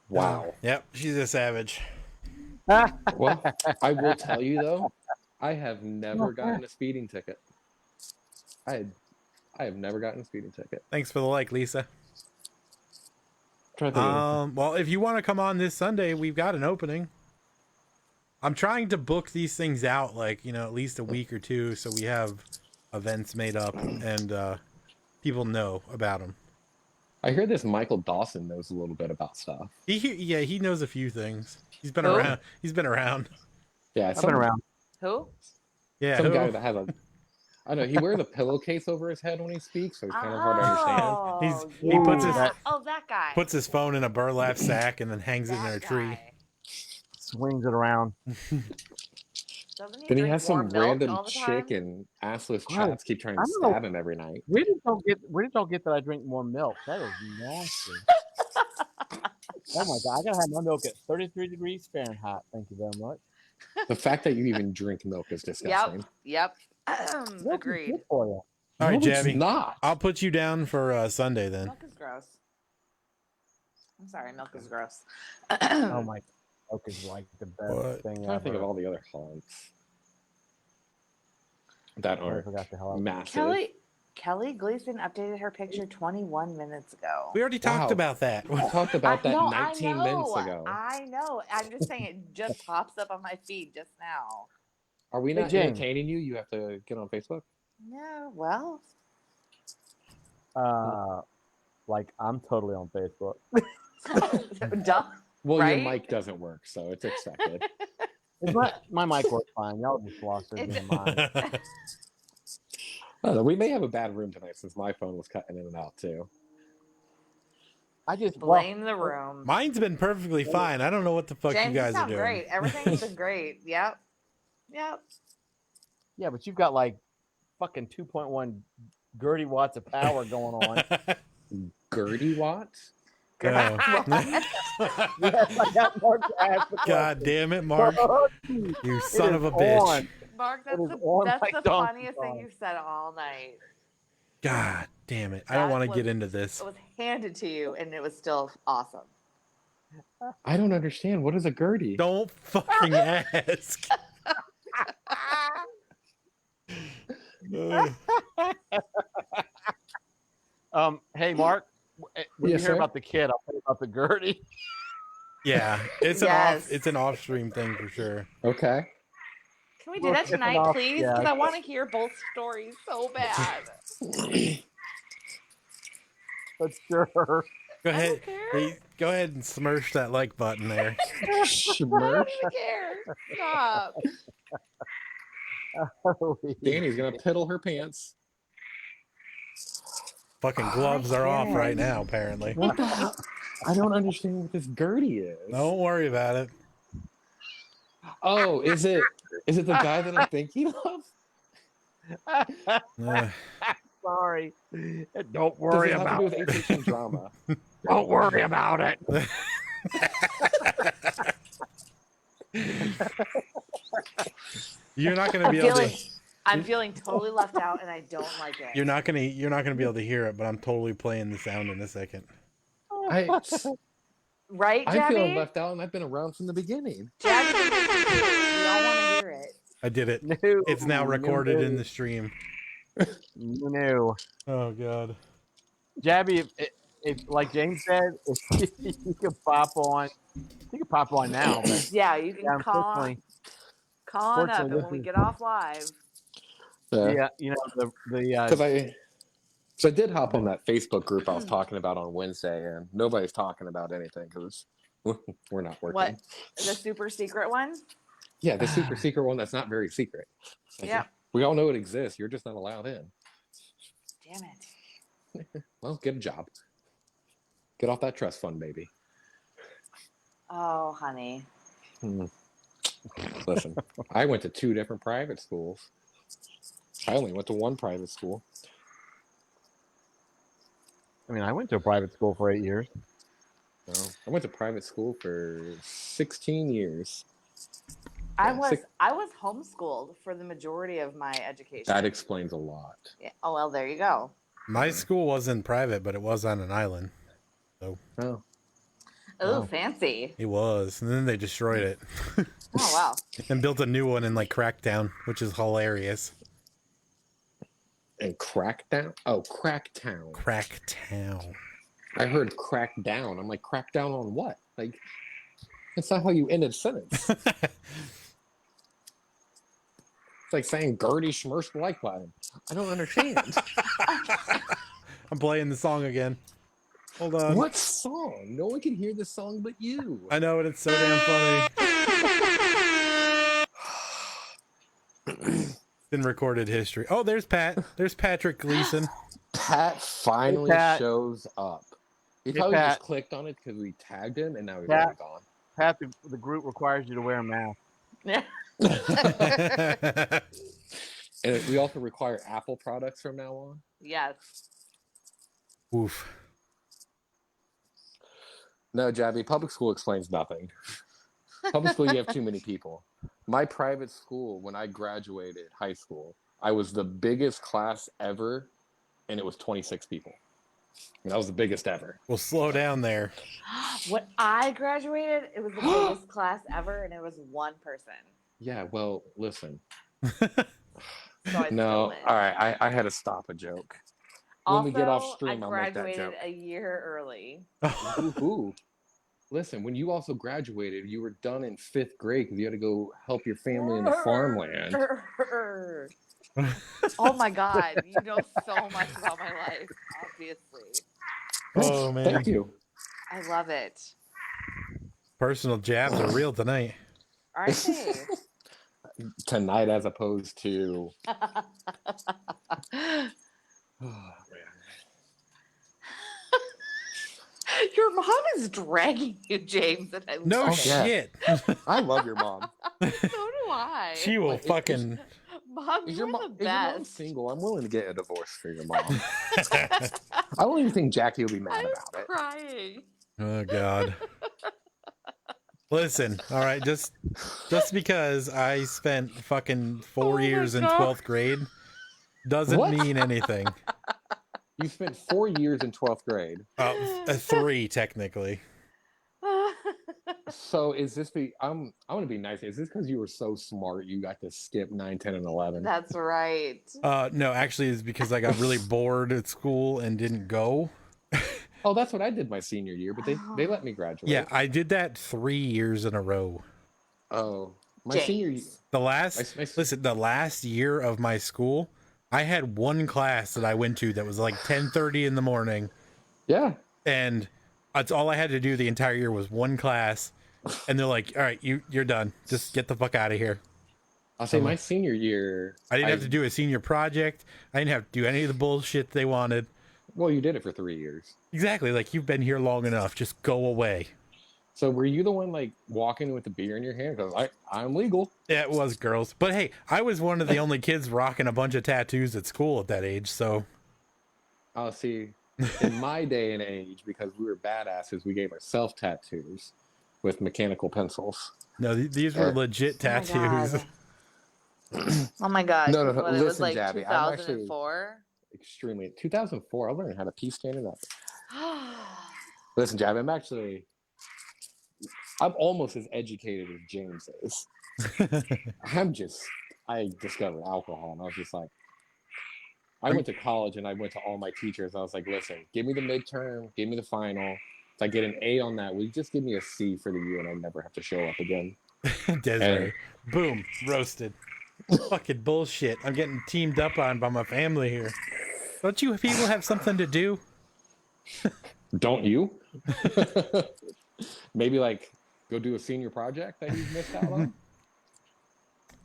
Wow. Yep, she's a savage. Well, I will tell you though, I have never gotten a speeding ticket. I have never gotten a speeding ticket. Thanks for the like, Lisa. Try to think of- Well, if you want to come on this Sunday, we've got an opening. I'm trying to book these things out like, at least a week or two so we have events made up and people know about them. I hear this Michael Dawson knows a little bit about stuff. He knows a few things. He's been Who? around. He's been around. Yeah, I've been around. Who? Yeah. Some who? guy that has a, I don't know, he wears a pillowcase over his head when he speaks, so it's kind of hard to understand. He puts his that guy. puts his phone in a burlap sack and then hangs it in That a tree. guy. Swings it around. Doesn't he Then he drink has some warm milk random all the chick time? and assless Wow. chats keep trying I to don't know. stab him every night. Where did y'all get that I drink more milk? That is nasty. Oh my god, I gotta have my milk at 33 degrees Fahrenheit. Thank you very much. The fact that you even drink milk is disgusting. Yep. Milk is Agreed. good for you. All right, No, it's Jabby. not. I'll put you down for Sunday then. Milk is gross. I'm sorry, milk is gross. Oh my, milk is like the best What? thing I'm ever. trying to think of all the other haunts that I are forgot the hell. massive. Kelly Gleason updated her picture 21 minutes ago. We already talked Wow. about that. We talked about that No, 19 I know. minutes ago. I know. I'm just saying it just pops up on my feed just now. Are we Hey, not Jane. entertaining you? You have to get on Facebook. No, well, Like I'm totally on Facebook. duh. Well, Right? your mic doesn't work, so it's expected. It's my mic works fine. Y'all just lost it in mine. We may have a bad room tonight since my phone was cutting in and out too. I just Blame the room. Mine's been perfectly fine. I don't know what the fuck James, you guys are sound doing. great. Everything's been great. Yep. Yep. Yeah, but you've got like fucking 2.1 Gertie watts of power going on. Gertie Watts? Oh. Yes, I got Mark to ask the God damn it, Mark. question. You It son is of a bitch. on. Mark, that's It is the, on that's like the Donkey funniest thing Kong. you've said all night. God damn it. I don't That want to was- get into this. It was handed to you, and it was still awesome. I don't understand. What is a Gertie? Don't fucking ask. Hey, Mark. When Yes, you hear sir? about the kid, I'll tell you about the Gertie. Yeah, it's Yes. it's an off stream thing for sure. Okay. Can we do Well, that it's an tonight, off- please? yeah, Because I okay. want to hear both stories so bad. But sure. Go I ahead. don't care. Hey, go ahead and smash that like button there. I don't Schmirch. even care. Stop. Danny's gonna piddle her pants. Fucking gloves are off right now, apparently. What the hell? I don't understand what this Gertie is. Don't worry about it. Oh, is it the guy that I'm thinking of? Uh, Sorry. Don't Does worry it have about to it. do with Asian drama? Don't worry about it. you're not gonna be able to. I'm feeling totally left out, and I don't like it. You're not gonna be able to hear it, but I'm totally playing the sound in a second. Right, I feel Jabby? left out, and I've been around from the beginning. Jabby, we all want to hear it. I did it. No, It's now recorded in the stream. No. Oh god. Jabby, if like James said, if you could pop on, you could pop on now. But Yeah, you can yeah, call on up, unfortunately, and when we get off live, yeah, you know the Because I did hop on that Facebook group I was talking about on Wednesday, and nobody's talking about anything because we're not working. what the super secret one? Yeah, the super secret one that's not very secret. Yeah. We all know it exists. You're just not allowed in. Damn it. Well, get a job. Get off that trust fund, baby. Oh, honey. Listen, I went to 2 different private schools. I only went to 1 private school. I mean, I went to a private school for 8 years. No, I went to private school for 16 years. I Yeah, was homeschooled for the majority of my education. That explains a lot. Yeah. Oh well, there you go. My school wasn't private, but it was on an island. Oh, Oh, Wow. fancy. It was, and then they destroyed it Oh wow. and built a new one in like Cracktown, which is hilarious. and Crackdown? Oh, Cracktown. Cracktown. I heard Crackdown. I'm like, Crackdown on what? Like, that's not how you end a sentence. It's like saying Gertie Schmerz like button. I don't understand. I'm playing the song again. Hold on. What song? No one can hear this song but you. I know, and it's so damn funny. In recorded history. Oh, there's Pat. There's Patrick Gleason. Pat finally Hey, Pat. shows up. He Hey, probably Pat. just clicked on it because we tagged him, and now he's Pat. already gone. Pat, the group requires you to wear a mask. Yeah. And we also require Apple products from now on. Yes. Oof. No, Jabby, public school explains nothing. Public school, you have too many people. My private school, when I graduated high school, I was the biggest class ever, and it was 26 people. And that was the biggest ever. We'll slow down there. When I graduated, it was the biggest class ever, and it was one person. Yeah, well, listen. So I No, still win. all right, I had to stop a joke. When we get off Also, stream, I'll I make that graduated joke. a year early. Ooh. Listen, when you also graduated, you were done in 5th grade because you had to go help your family in the farmland. Oh my God, you know so much about my life, obviously. Oh, man. Thank you. I love it. Personal jabs are real tonight. Aren't they? Tonight, as opposed to. Oh, man. Your mom is dragging you, James, and I No love yeah. shit. I love your mom. it. So do I. She will Like, fucking. Mom, Is you're your mom the best. single? I'm willing to get a divorce for your mom. I don't even think Jackie will be mad I'm about it. crying. Oh God. Listen, all right, just because I spent fucking 4 Oh my years in God. 12th grade doesn't What? mean anything. You spent 4 years in 12th grade. A 3 technically. So is this I'm going to be nice. Is this because you were so smart you got to skip 9, 10, and 11? That's right. No, actually, it's because I got really bored at school and didn't go. Oh, that's what I did my senior year, but they let me graduate. Yeah, I did that 3 years in a row. Oh, my James. senior year. The last listen, the last year of my school, I had one class that I went to that was like 10:30 in the morning, Yeah. and that's all I had to do the entire year was one class. And they're like, "All right, you're done. Just get the fuck out of here." I'll say my senior year. I didn't have to do a senior project. I didn't have to do any of the bullshit they wanted. Well, you did it for 3 years. Exactly, like you've been here long enough. Just go away. So were you the one like walking with the beer in your hand? Because I'm legal. Yeah, it was girls, but hey, I was one of the only kids rocking a bunch of tattoos at school at that age. So I'll see. In my day and age, because we were badasses, we gave ourselves tattoos with mechanical pencils. no, these were legit Oh my tattoos. God. Oh my God. No, What, it was listen, like Jabby, I'm actually 2004. extremely. 2004, I learned how to pee standing up. Listen, Jab, I'm almost as educated as James is. I discovered alcohol, and I was just like, I went to college and I went to all my teachers. I was like, listen, give me the midterm, give me the final. If I get an A on that, will you just give me a C for the year and I never have to show up again? Desiree. Boom. Roasted. Fucking bullshit. I'm getting teamed up on by my family here. Don't you people have something to do? Don't you? Maybe like go do a senior project that you've missed out on?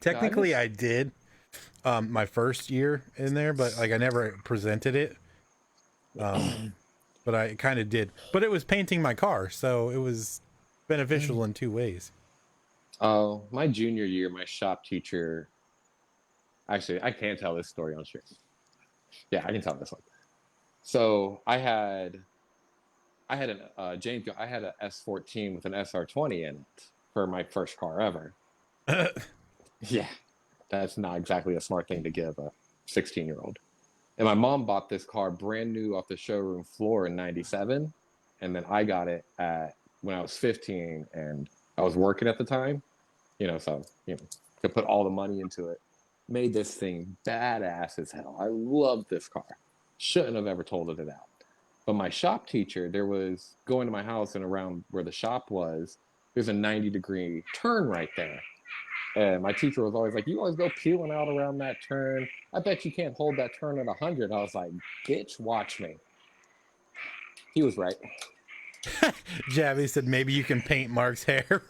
Technically, I did my first year in there, but like I never presented it. But I kind of did. But it was painting my car, so it was beneficial in two ways. Oh, my junior year, my shop teacher. Actually, I can't tell this story on stream. Yeah, I can tell this one. So I had an I had a S14 with an SR20 in it for my first car ever. Yeah, that's not exactly a smart thing to give a 16-year-old. And my mom bought this car brand new off the showroom floor in '97, and then I got it when I was 15, and I was working at the time. So could put all the money into it. Made this thing badass as hell. I loved this car. Shouldn't have ever told it out. But my shop teacher, there was going to my house and around where the shop was, there's a 90-degree turn right there. And my teacher was always like, you always go peeling out around that turn. I bet you can't hold that turn at 100. I was like, bitch, watch me. He was right. Javi said maybe you can paint Mark's hair.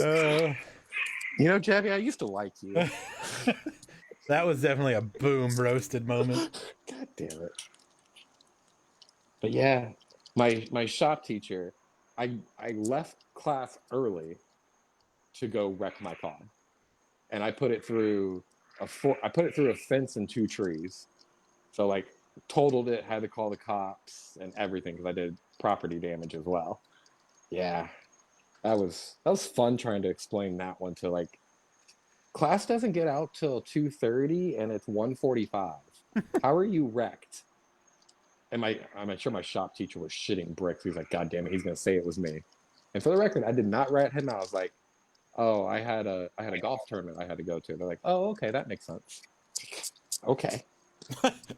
Javi, I used to like you. That was definitely a boom roasted moment. God damn it. But yeah, my shop teacher, I left class early to go wreck my car, and I put it through a fence and 2 trees. So like totaled it, had to call the cops and everything because I did property damage as well. Yeah, that was fun trying to explain that one to like. Class doesn't get out till 2:30 and it's 1:45. How are you wrecked? And I'm sure my shop teacher was shitting bricks. He's like, God damn it, he's gonna say it was me. And for the record, I did not rat him out. I was like, oh, I had a golf tournament I had to go to. They're like, oh, okay, that makes sense. Okay.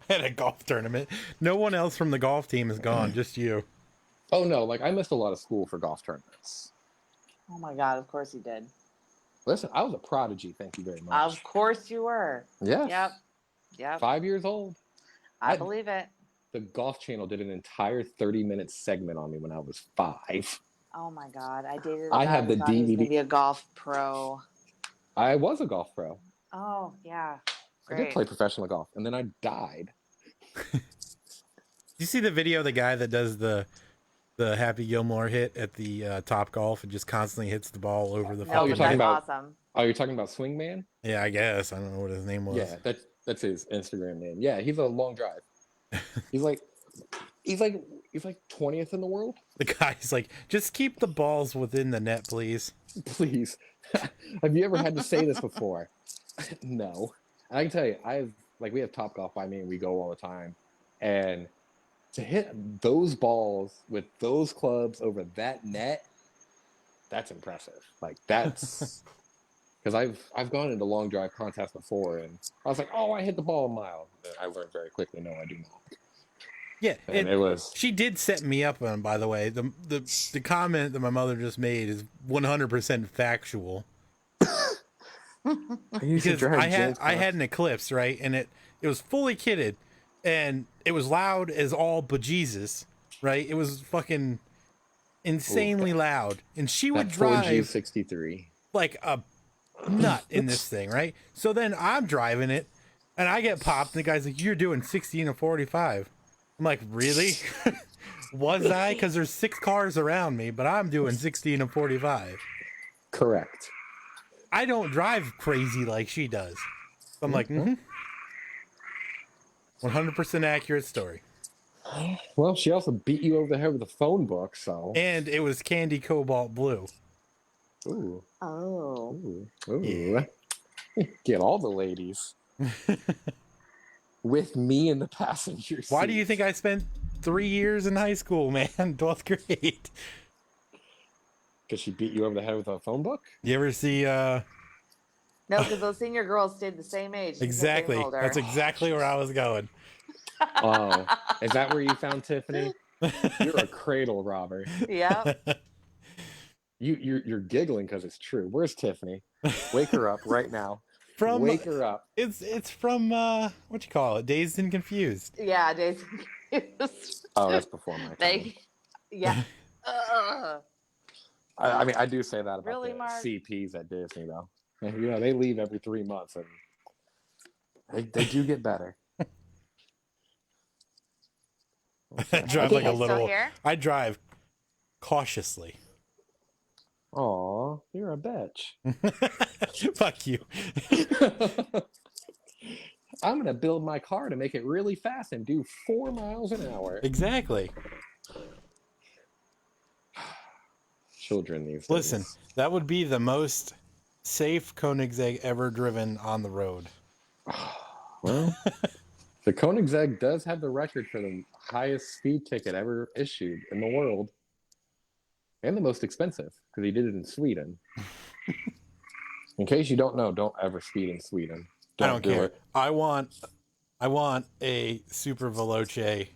At a golf tournament. No one else from the golf team is gone, just you. Oh no, like I missed a lot of school for golf tournaments. Oh my God, of course you did. Listen, I was a prodigy. Thank you very much. Of course you were. Yeah. Yep. 5 years old. I believe it. The Golf Channel did an entire 30-minute segment on me when I was 5. Oh my God, I dated. I had the He was DVD. gonna be a golf pro. I was a golf pro. Oh yeah. I Great. did play professional golf, and then I died. You see the video of the guy that does the Happy Gilmore hit at the Top Golf and just constantly hits the ball over the No, fucking you're but talking that's about- awesome. Oh, you're talking about Swingman? Yeah, I guess. I don't know what his name was. Yeah, that's his Instagram name. Yeah, he's a long drive. He's like 20th in the world. The guy's like, just keep the balls within the net, please. Please. Have you ever had to say this before? No. And I can tell you, we have Top Golf by me and we go all the time. And to hit those balls with those clubs over that net, that's impressive. Like that's because I've gone into long drive contests before and I was like, oh, I hit the ball a mile. And I learned very quickly, no, I do not. Yeah, And it was she did set me up on, by the way. The comment that my mother just made is 100% factual. Because I had an Eclipse, right? And it was fully kitted and it was loud as all bejesus, right? It was fucking insanely loud. And she would that drive 4G63 like a nut in this thing, right? So then I'm driving it and I get popped and the guy's like, you're doing 16 to 45. I'm like, really? Was I? Because there's 6 cars around me, but I'm doing 16 to 45. Correct. I don't drive crazy like she does. So I'm like, 100% accurate story. Well, she also beat you over the head with a phone book, so. And it was candy cobalt blue. Ooh. Oh. Ooh. Yeah. Get all the ladies. With me in the passenger seat. Why do you think I spent 3 years in high school, man? 12th grade. Because she beat you over the head with a phone book? You ever see No, because those senior girls stayed the same age. They kept getting Exactly. older. That's exactly where I was going. Oh, is that where you found Tiffany? You're a cradle robber. Yep. You're giggling because it's true. Where's Tiffany? Wake her up right now. From Wake her up. it's from what you call it? Dazed and Confused. Yeah, Days and Confused. Oh, that's before my time. They, yeah. Ugh. I mean, I do say that about Really, the Mark? CPs at Disney, though. And, you know, they leave every 3 months, and they do get better. I drive Okay, like a still little. here? I drive cautiously. Aw, you're a bitch. Fuck you. I'm gonna build my car to make it really fast and do 4 miles an hour. Exactly. Children these days. Listen, that would be the most safe Koenigsegg ever driven on the road. Well, the Koenigsegg does have the record for the highest speed ticket ever issued in the world, and the most expensive because he did it in Sweden. In case you don't know, don't ever speed in Sweden. I don't do care. it. I want a Super Veloce.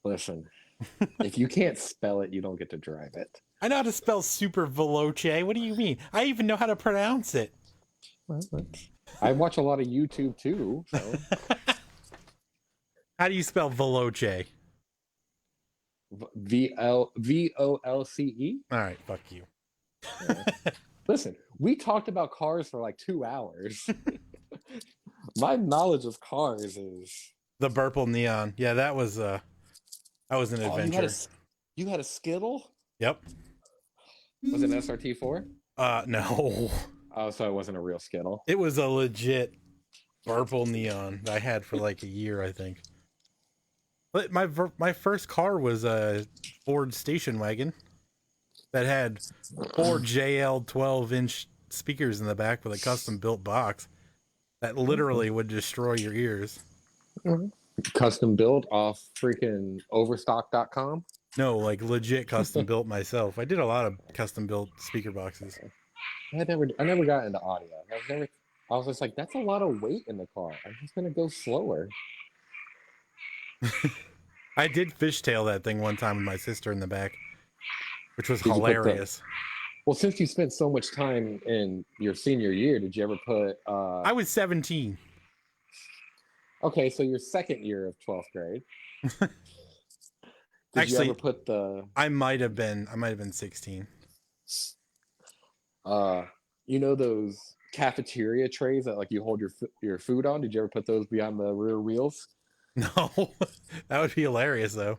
Listen, if you can't spell it, you don't get to drive it. I know how to spell Super Veloce. What do you mean? I even know how to pronounce it. I watch a lot of YouTube too. So How do you spell Veloce? VOLCE. All right, fuck you. Listen, we talked about cars for like 2 hours. My knowledge of cars is. The Burple Neon. Yeah, that was an Oh, adventure. you had a Skittle? Yep. Was it an SRT4? No. Oh, so it wasn't a real Skittle. It was a legit Burple Neon that I had for like a year, I think. But my first car was a Ford station wagon that had 4 JL 12-inch speakers in the back with a custom built box that literally would destroy your ears. Custom built off freaking overstock.com. No, like legit custom built myself. I did a lot of custom built speaker boxes. I never got into audio. I was just like, that's a lot of weight in the car. I'm just gonna go slower. I did fishtail that thing one time with my sister in the back, which was Did you put the- hilarious. Well, since you spent so much time in your senior year, did you ever put I was 17. okay, so your second year of 12th grade. Did Actually, you ever put the I might have been 16. you know those cafeteria trays that like you hold your food on? Did you ever put those behind the rear wheels? No, that would be hilarious though.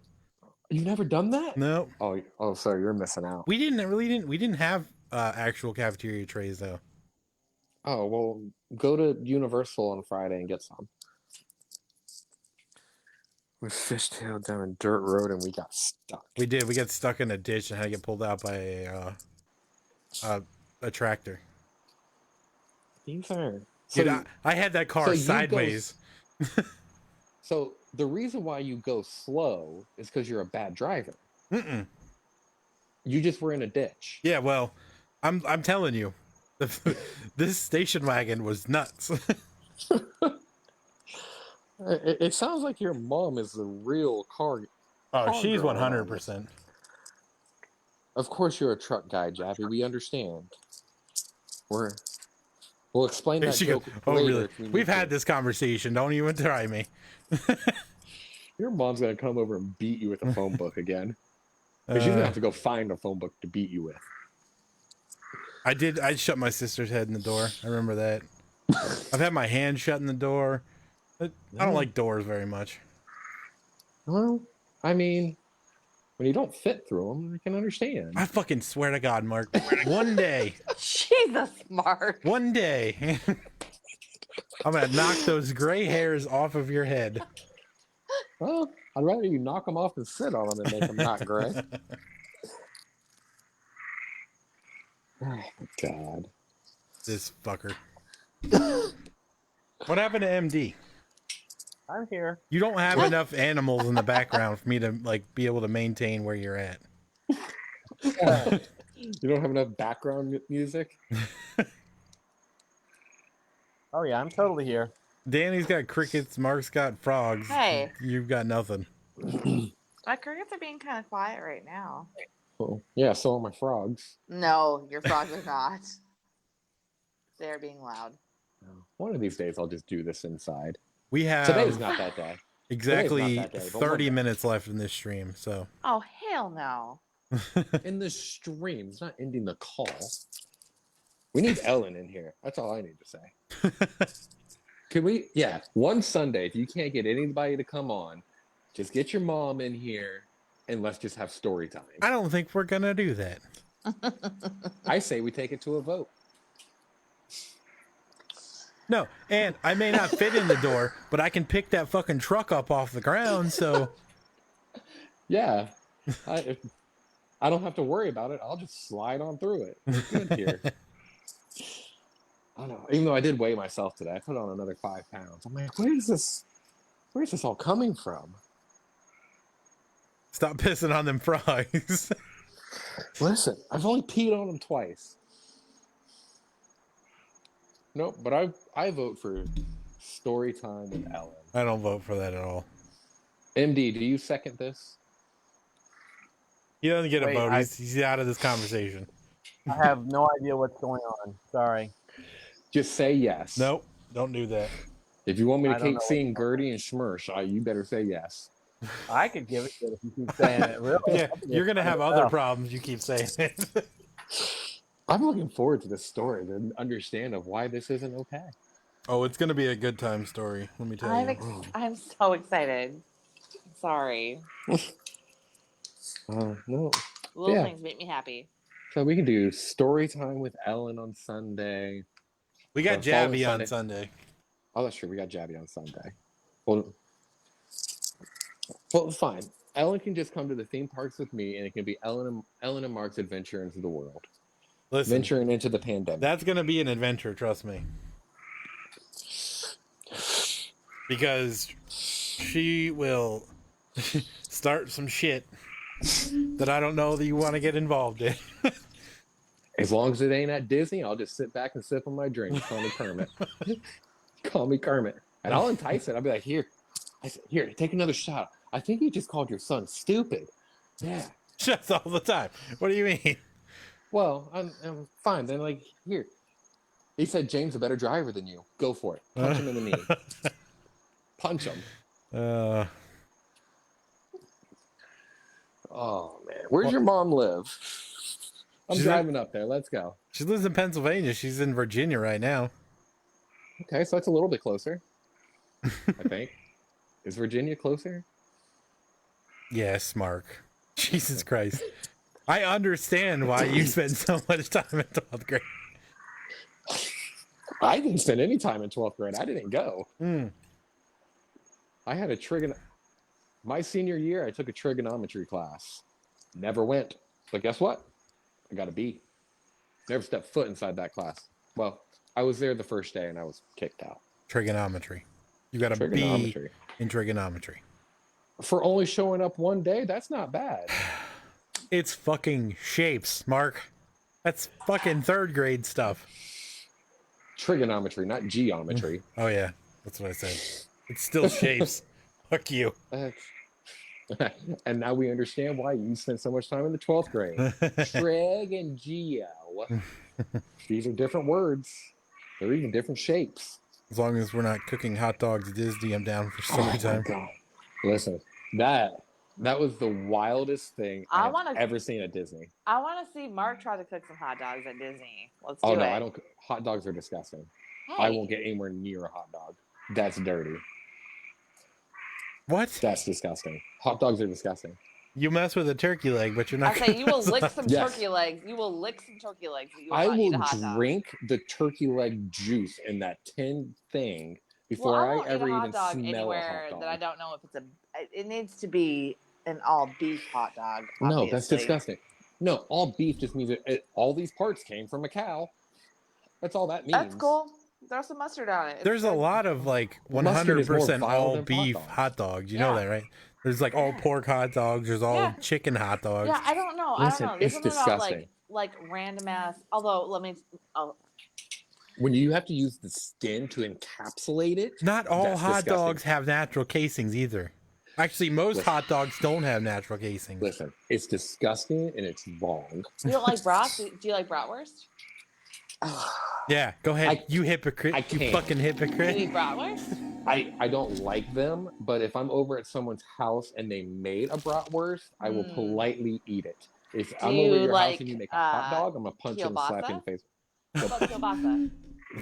You've never done that? No, Oh, sorry, you're missing out. we didn't have actual cafeteria trays though. Oh, well, go to Universal on Friday and get some. We fishtailed down a dirt road and we got stuck. We did. We got stuck in a ditch and had to get pulled out by a tractor. These are Dude, I had that car so you go- sideways. So the reason why you go slow is because you're a bad driver. Mm-mm. You just were in a ditch. Yeah, well, I'm telling you, this station wagon was nuts. It sounds like your mom is the real car. Oh, Car she's girl 100%. Of course, you're a truck guy, Jappy. We understand. We'll explain that She goes, joke oh, later really? if we need We've to. had this conversation. Don't even try me. Your mom's gonna come over and beat you with a phone book again. Because she's gonna have to go find a phone book to beat you with. I shut my sister's head in the door. I remember that. I've had my hand shut in the door. I don't like doors very much. Well, I mean, when you don't fit through them, I can understand. I fucking swear to God, Mark. One day, Jesus, Mark. one day, I'm gonna knock those gray hairs off of your head. Well, I'd rather you knock them off than sit on them and make them not gray. Oh my God. This fucker. What happened to MD? I'm here. You don't have enough animals in the background for me to like be able to maintain where you're at. You don't have enough background music? Oh yeah, I'm totally here. Danny's got crickets. Mark's got frogs. Hey. You've got nothing. My crickets are being kind of quiet right now. Oh, yeah, so are my frogs. No, your frogs are not. They're being loud. One of these days, I'll just do this inside. We have Today's not that day. exactly that day, but 30 one day. minutes left in this stream. So Oh, hell no. In the stream, it's not ending the call. We need Ellen in here. That's all I need to say. Can we? Yeah, one Sunday, if you can't get anybody to come on, just get your mom in here and let's just have story time. I don't think we're gonna do that. I say we take it to a vote. No, and I may not fit in the door, but I can pick that fucking truck up off the ground. So Yeah, I don't have to worry about it. I'll just slide on through it. We're good here. I don't know. Even though I did weigh myself today, I put on another 5 pounds. I'm like, where's this all coming from? stop pissing on them frogs. Listen, I've only peed on them twice. Nope, but I vote for story time with Ellen. I don't vote for that at all. MD, do you second this? He doesn't get a Wait, vote. He's out of this conversation. I have no idea what's going on. Sorry. Just say yes. Nope, don't do that. If you want me I to don't keep know seeing Gertie and Schmersh, you better say yes. I could give it to you if you keep saying it. Really? Yeah, you're gonna have other problems. You keep saying it. I'm looking forward to this story to understand of why this isn't okay. Oh, it's gonna be a good time story. Let me tell you. I'm so excited. Sorry. No. Little Yeah. things make me happy. So we can do story time with Ellen on Sunday. We got following Jabby on Sunday. Oh, that's true. We got Jabby on Sunday. Well, fine. Ellen can just come to the theme parks with me, and it can be Ellen and Mark's adventure into the world, Listen, venturing into the pandemic. that's gonna be an adventure. Trust me. Because she will start some shit that I don't know that you want to get involved in. As long as it ain't at Disney, I'll just sit back and sip on my drink. Call me Kermit. Call me Kermit. And I'll entice it. I'll be like, here, take another shot. I think you just called your son stupid. Yeah. Just all the time. What do you mean? Well, I'm fine. Then, like, here. He said James a better driver than you. Go for it. Punch him in the knee. Punch him. Oh, man. Where's your mom live? I'm She's driving up there. Let's go. She lives in Pennsylvania. She's in Virginia right now. Okay, so that's a little bit closer. I think. Is Virginia closer? Yes, Mark. Jesus Christ. I understand why you spend so much time in 12th grade. I didn't spend any time in 12th grade. I didn't go. Mm. I had a my senior year, I took a trigonometry class. Never went. But guess what? I got a B. Never stepped foot inside that class. Well, I was there the first day and I was kicked out. Trigonometry. You got a B Trigonometry. in trigonometry. For only showing up one day, that's not bad. It's fucking shapes, Mark. That's fucking 3rd grade stuff. Trigonometry, not geometry. Oh, yeah. That's what I said. It's still shapes. Fuck you. And now we understand why you spent so much time in the 12th grade. Trig and geo. These are different words. They're even different shapes. As long as we're not cooking hot dogs at Disney, I'm down for story time. God. Listen, that was the wildest thing I've ever seen at Disney. I want to see Mark try to cook some hot dogs at Disney. Let's Oh do no, it. I don't. Hot dogs are disgusting. Hey, I won't get anywhere near a hot dog. That's dirty. What? That's disgusting. Hot dogs are disgusting. You mess with a turkey leg, but you're not. I say you will lick some Yes. turkey legs. You will lick some turkey legs. But you will I not eat will a hot dog. drink the turkey leg juice in that tin thing before Well, I I won't ever eat a hot even dog smell a anywhere hot dog. that I don't know if it's a. It needs to be an all beef hot dog. No, that's obviously. disgusting. No, all beef just means all these parts came from a cow. That's all that means. That's cool. Throw some mustard on it. It's There's a good. lot of like Mustard is more 100% vile all than beef hot dogs. hot dogs. You know Yeah. that, right? There's like all Yeah. pork hot dogs. There's all Yeah. chicken hot dogs. Yeah, I don't know. Listen, I don't know. There's it's something about like disgusting. like random ass. Although let me. Oh, When you have to use the skin to encapsulate it, Not all that's hot disgusting. dogs have natural casings either. Actually, most Listen. hot dogs don't have natural casings. Listen, it's disgusting and it's wrong. you don't like brat? Do you like bratwurst? Yeah, go ahead. I- You hypocrite. I You can't. fucking Do you hypocrite. eat bratwurst? I don't like them, but if I'm over at someone's house and they made a bratwurst, I will Mm. politely eat it. If Do I'm over at you your house like, and you make a hot dog, I'm gonna punch you and slap you in the face. What about kielbasa?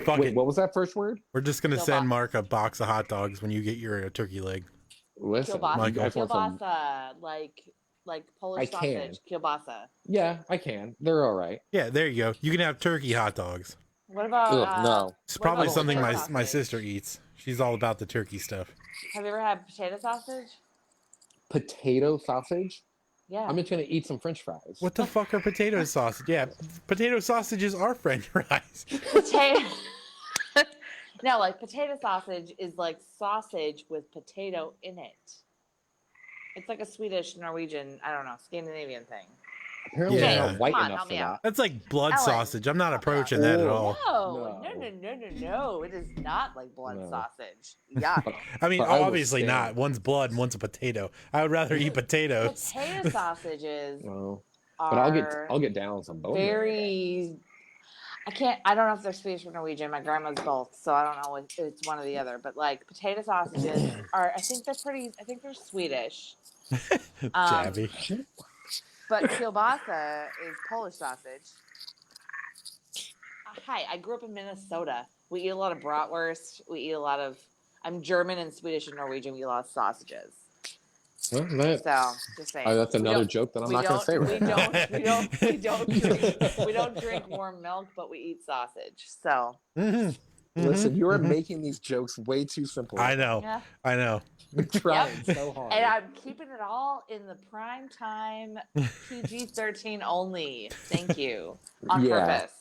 Fuck Wait, it. what was that first word? We're just gonna Kielbasa. send Mark a box of hot dogs when you get your turkey leg. Listen, Kielbasa. you guys want some? Kielbasa, like Polish I can. sausage. Kielbasa. Yeah, I can. They're all right. Yeah, there you go. You can have turkey hot dogs. What about? Ugh, no. It's What probably about something potato my sausage? sister eats. She's all about the turkey stuff. Have you ever had potato sausage? Potato sausage? Yeah. I'm just gonna eat some French fries. What the fuck are potato sausage? Yeah, potato sausages are French fries. Potato. No, like potato sausage is like sausage with potato in it. It's like a Swedish, Norwegian, I don't know, Scandinavian thing. Apparently, Yeah. I'm not white Come on, enough help for me that. out. That's like blood Ellen, sausage. I'm not help me out. approaching that at all. No. It is not like blood No. sausage. Yeah. I mean, But I will obviously stand. not. One's blood and one's a potato. I would rather eat potatoes. Potato sausages No. are But I'll get down on some bone marrow. very. I don't know if they're Swedish or Norwegian. My grandma's both, so I don't know if it's one or the other. But like potato sausages are, I think they're Swedish. Jabby. But kielbasa is Polish sausage. Hi, I grew up in Minnesota. We eat a lot of bratwurst. We eat a lot of. I'm German and Swedish and Norwegian. We eat a lot of sausages. Well, that- So just saying. that's We another don't- joke that I'm we not going to say don't- right we now. we don't drink warm milk, but we eat sausage. So Mhm. Listen, you are Mhm. making these jokes way too simple. I know. yeah. I know. You're trying so hard. And I'm keeping it all in the prime time PG-13 only. Thank you. On Yeah. purpose.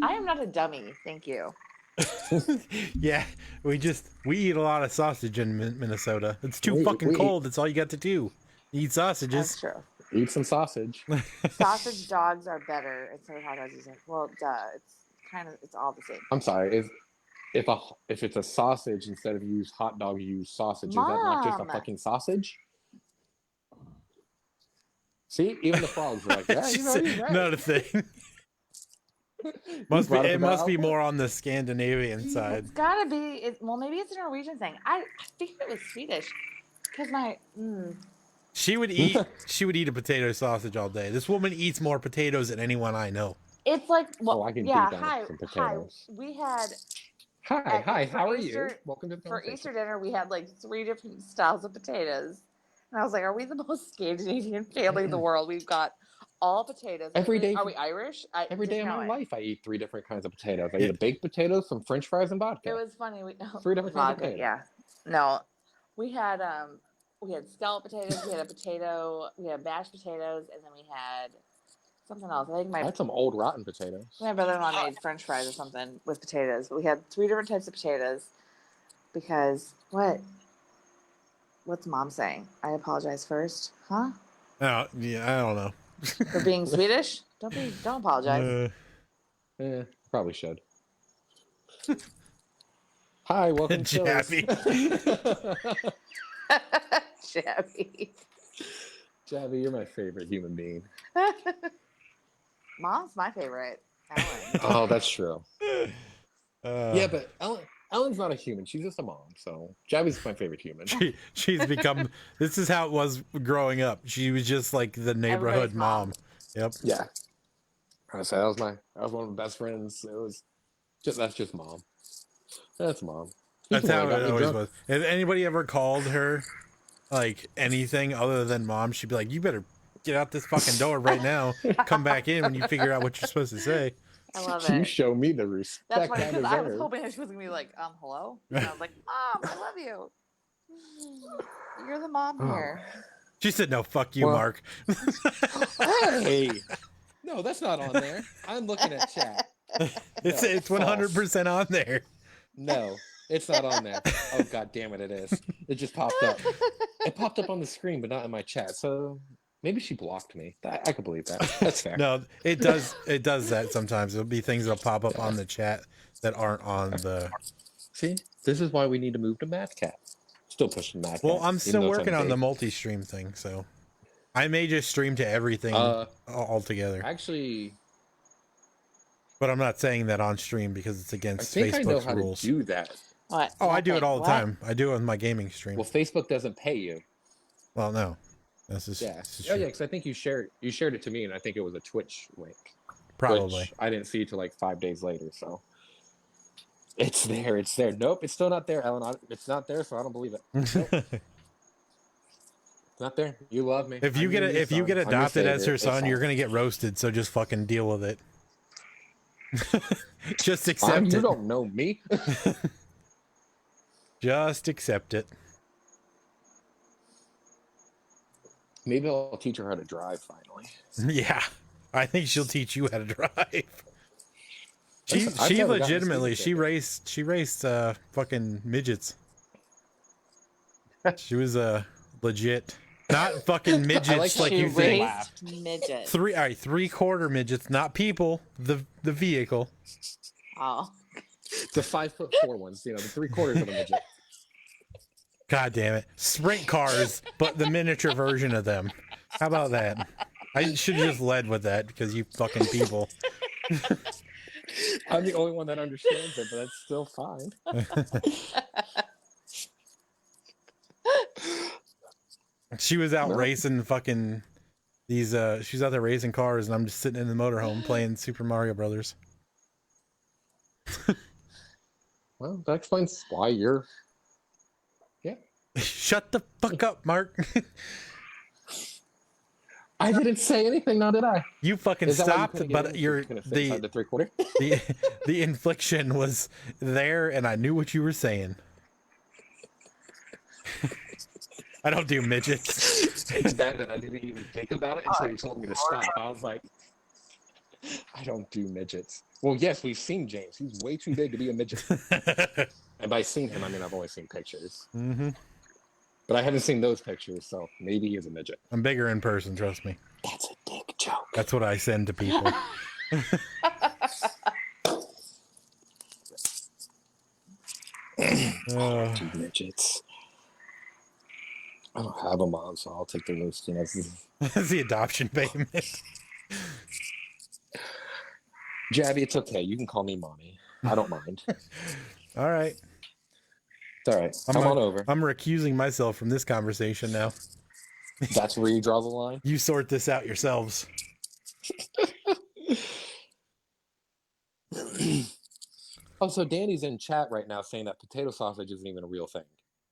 I am not a dummy. Thank you. Yeah, we eat a lot of sausage in Minnesota. It's too We- fucking we- cold. That's all you got to do. Eat That's sausages. true. Eat some sausage. Sausage dogs are better instead of hot dogs. Well, duh. It's all the same. I'm sorry. If it's a sausage instead of use hot dog, you use sausage. Is that not just a Mom. fucking sausage? See, even the frogs are like, yeah, She you know, said- he's right. Not a thing. You Must be. brought up It must about be alcohol? more on the Scandinavian side. It's gotta be. Well, maybe it's a Norwegian thing. I think it was Swedish because She would eat. She would eat a potato sausage all day. This woman eats more potatoes than anyone I know. it's like well, Oh, I can yeah. do that Hi, with some hi. potatoes. We had Hi, hi, for how are Easter- you? Welcome to the for conversation. Easter dinner. We had like 3 different styles of potatoes, and I was like, "Are we the most Scandinavian family in the world? We've got all potatoes Every day- Are we Irish? Every day of Just my know it. life, I eat 3 different kinds of potatoes. I eat a baked potato, some French fries, and vodka. It was funny. We 3 different kinds of vodka, potatoes. yeah. No, we had scallop potatoes. We had mashed potatoes, and then we had something else. I think I had some old rotten potatoes. my brother-in-law made French fries or something with potatoes. But we had 3 different types of potatoes because what? What's mom saying? I apologize first, huh? Oh, yeah, I don't know. For being Swedish? Don't apologize. Probably should. Hi, welcome to Jabby. Shabby. Jabby, you're my favorite human being. Mom's my favorite. Ellen. Oh, that's true. Uh, Yeah, but Ellen's not a human. She's just a mom. So Jabby's my favorite human. she's become. This is how it was growing up. She was just like the neighborhood Everybody's mom. mom. Yep. Yeah. I said that was one of my best friends. That's just mom. That's mom. That's People how got it me always drunk. was. If anybody ever called her like anything other than mom, she'd be like, "You better get out this fucking door right now. Come back in when you figure out what you're supposed to say." I love You it. show me the respect That's funny I because I was deserve. hoping that she was gonna be like, hello. And I was like, Mom, I love you. You're the mom Oh. here. She said, "No, fuck you, Well- Mark." Hey, no, that's not on there. I'm looking at chat. It's No, it's 100% on there. No, it's not on there. Oh god damn it, it is. It just popped up. It popped up on the screen, but not in my chat. So Maybe she blocked me. I could believe that. That's fair. No, it does. It does that sometimes. There'll be things that'll pop up on the chat that aren't on the. See, this is why we need to move to MadCat. Still pushing MadCat. Well, I'm even still though it's working on the unpaid. multi-stream thing, so I may just stream to everything altogether. Actually, But I'm not saying that on stream because it's I against think I know Facebook's how rules. to do that. What? Oh, I do it Nothing. all the What? time. I do it with my gaming stream. Well, Facebook doesn't pay you. Well, no, this is Yeah. this is Oh, yeah, true. because I think you shared it to me, and I think it was a Twitch link. Probably. Which I didn't see till like 5 days later. So it's there. It's there. Nope, it's still not there, Ellen. It's not there, so I don't believe it. Nope, it's not there. You love me. If you I'm get your if you son. get I'm your adopted as savior. her It's son, you're fine. gonna get roasted. So just fucking deal with it. Just Fine, accept you it. don't know me. Just accept it. Maybe I'll teach her how to drive finally. Yeah, I think she'll teach you how to drive. She Listen, I've she never gotten a legitimately speeding ticket. she raced fucking midgets. She was legit, not fucking midgets like how you She think. raised midgets. 3/4 midgets, not people. The vehicle. Oh. The 5'4" ones, the 3/4 of a midget. God damn it. Sprint cars, but the miniature version of them. How about that? I should have just led with that because you fucking people. I'm the only one that understands it, but that's still fine. She was out No. racing fucking these she was out there racing cars and I'm just sitting in the motorhome playing Super Mario Brothers. Well, that explains why you're. Yeah. Shut the fuck up, Mark. I didn't say anything, now did I? You fucking Is that why you stopped, couldn't get but in? you're You couldn't fit inside the 3/4. the infliction was there and I knew what you were saying. I don't do midgets. It's bad that I didn't even think about it until you told me to stop. I was like, I don't do midgets. Well, yes, we've seen James. He's way too big to be a midget. And by seen him, I mean I've only seen pictures. Hmm. But I haven't seen those pictures, so maybe he is a midget. I'm bigger in person, trust me. That's a dick joke. That's what I send to people. Two midgets. I don't have a mom, so I'll take the roast. That's the adoption payment. Jabby, it's okay. You can call me mommy. I don't mind. All right. It's all right. I'm Come a- on over. I'm recusing myself from this conversation now. That's where you draw the line. You sort this out yourselves. Oh, so Danny's in chat right now saying that potato sausage isn't even a real thing.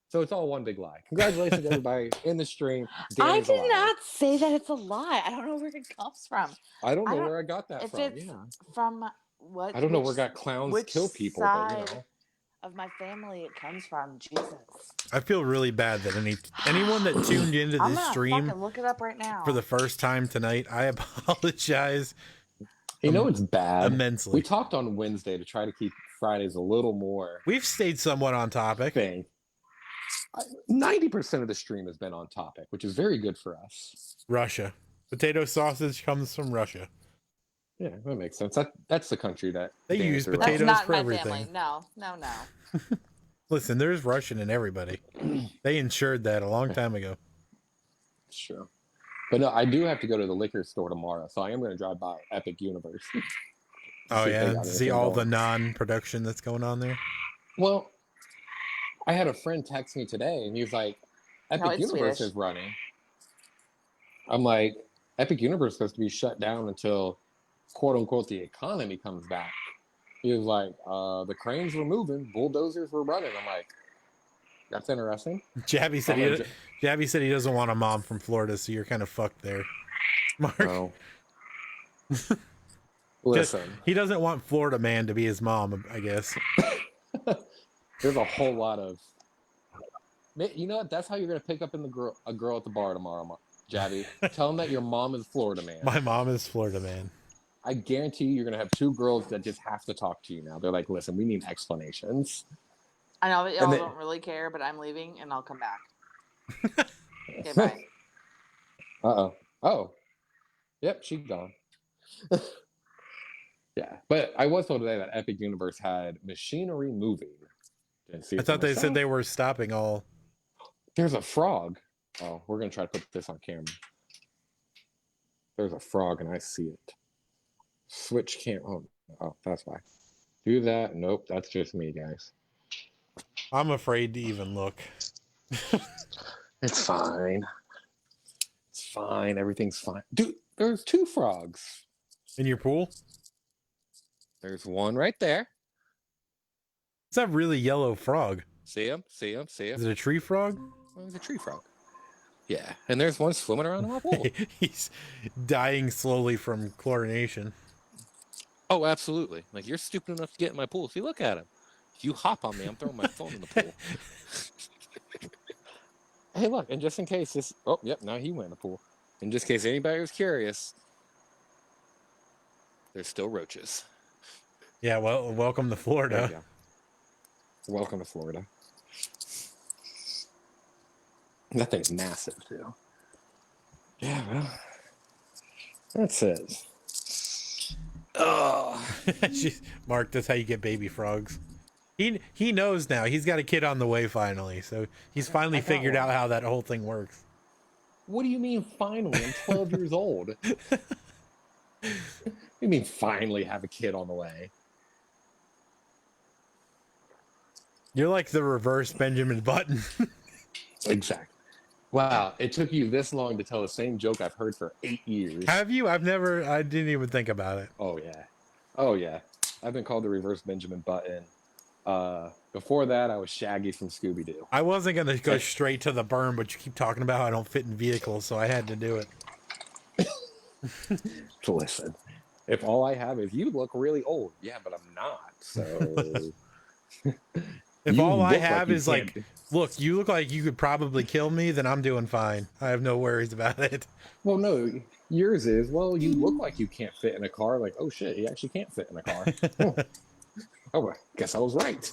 So it's all one big lie. Congratulations, everybody in the stream. I Danny's did alive. not say that it's a lie. I don't know where it comes from. I don't I know don't- where I got that If from. it's Yeah. from what? I don't know which- where got clowns which kill people, but you side know. of my family it comes from. Jesus. I feel really bad that anyone that tuned into I'm this gonna stream fucking look it up right now. for the first time tonight, I apologize You know it's bad. immensely. We talked on Wednesday to try to keep Fridays a little more We've stayed somewhat on topic. thing. 90% of the stream has been on topic, which is very good for us. Russia. Potato sausage comes from Russia. Yeah, that makes sense. That's the country that They Danny use threw out. That's potatoes not for my everything. family. No, no, no. Listen, there's Russian in everybody. They insured that a long time ago. Sure. But no, I do have to go to the liquor store tomorrow, so I am going to drive by Epic Universe. Oh See if they yeah, got see anything all the going. non-production that's going on there. Well, I had a friend text me today, and he was like, Epic it's Universe Swedish. is running. I'm like, Epic Universe is supposed to be shut down until, quote unquote, the economy comes back. He was like, the cranes were moving, bulldozers were running. I'm like, that's interesting. Jabby said I'm he Jabby said he doesn't want a mom from Florida, so you're kind of fucked there, Mark. No. Listen, He doesn't want Florida man to be his mom, I guess. there's a whole lot of. You know what? That's how you're gonna pick up in a girl at the bar tomorrow, Jabby. Tell them that your mom is Florida man. My mom is Florida man. I guarantee you're gonna have two girls that just have to talk to you now. They're like, listen, we need explanations. I know that y'all And they- don't really care, but I'm leaving and I'll come back. Okay, bye. Uh-oh. Oh, yep, she's gone. Yeah, but I was told today that Epic Universe had machinery moving. Didn't see I it for thought they said myself. they were stopping all. There's a frog. Oh, we're gonna try to put this on camera. There's a frog, and I see it. Switch cam. Oh, that's why. Do that. Nope, that's just me, guys. I'm afraid to even look. It's fine. It's fine. Everything's fine. Dude, there's 2 frogs. In your pool? There's one right there. It's that really yellow frog. See him? See him? See Is him? it a tree frog? Oh, it's a tree frog. Yeah, and there's one swimming around in my pool. He's dying slowly from chlorination. Oh, absolutely. Like, you're stupid enough to get in my pool. See, look at him. If you hop on me, I'm throwing my phone in the pool. Hey, look, and just in case this... Oh, yep, now he went in the pool. In just case anybody was curious, there's still roaches. Yeah, well, welcome to There you Florida. go. Welcome to Florida. That thing's massive, too. Yeah, well, that's it. Oh, Jeez, Mark, that's how you get baby frogs. He knows now. He's got a kid on the way finally, so he's finally I got figured one. out how that whole thing works. what do you mean finally? I'm 12 years old. What do you mean finally have a kid on the way? You're like the reverse Benjamin Button. Exactly. Wow, it took you this long to tell the same joke I've heard for 8 years. Have you? I didn't even think about it. Oh, yeah. Oh, yeah. I've been called the reverse Benjamin Button. Before that, I was Shaggy from Scooby-Doo. I wasn't going to go straight to the burn, but you keep talking about how I don't fit in vehicles, so I had to do it. Listen, if all I have is you look really old. Yeah, but I'm not, so... If You all I look like have you is can't like, be- look, you look like you could probably kill me, then I'm doing fine. I have no worries about it. Well, no, yours is, well, you look like you can't fit in a car. Like, oh, shit, he actually can't fit in a car. Oh, well, guess I was right.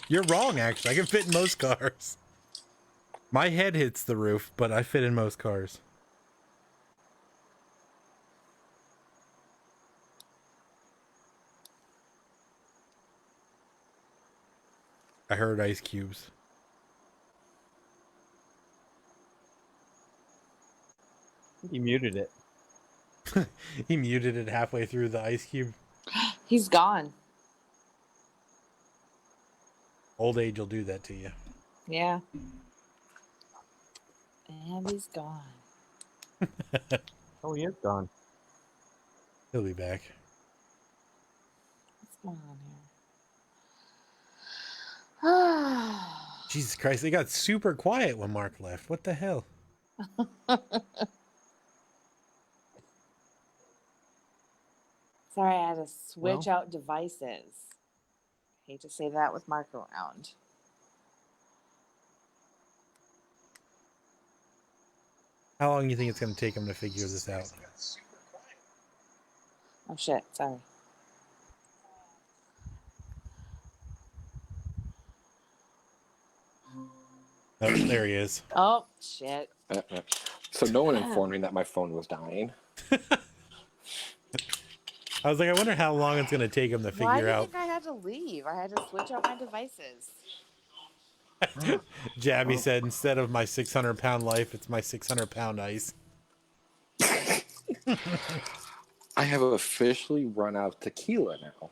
You're wrong, actually. I can fit in most cars. My head hits the roof, but I fit in most cars. I heard ice cubes. He muted it. He muted it halfway through the ice cube. He's gone. Old age will do that to you. Yeah. And he's gone. Oh, he is gone. He'll be back. What's going on here? Jesus Christ, they got super quiet when Mark left. What the hell? Sorry, I had to switch out devices. Hate to say that with Mark around. How long do you think it's going to take him to figure this out? Oh shit, sorry. Oh, there he is. Oh shit. So no one informed me that my phone was dying. I was like, I wonder how long it's going to take him to Why do figure you out. think I had to leave? I had to switch out my devices. Jabby said, instead of my 600-pound life, it's my 600-pound ice. I have officially run out of tequila now.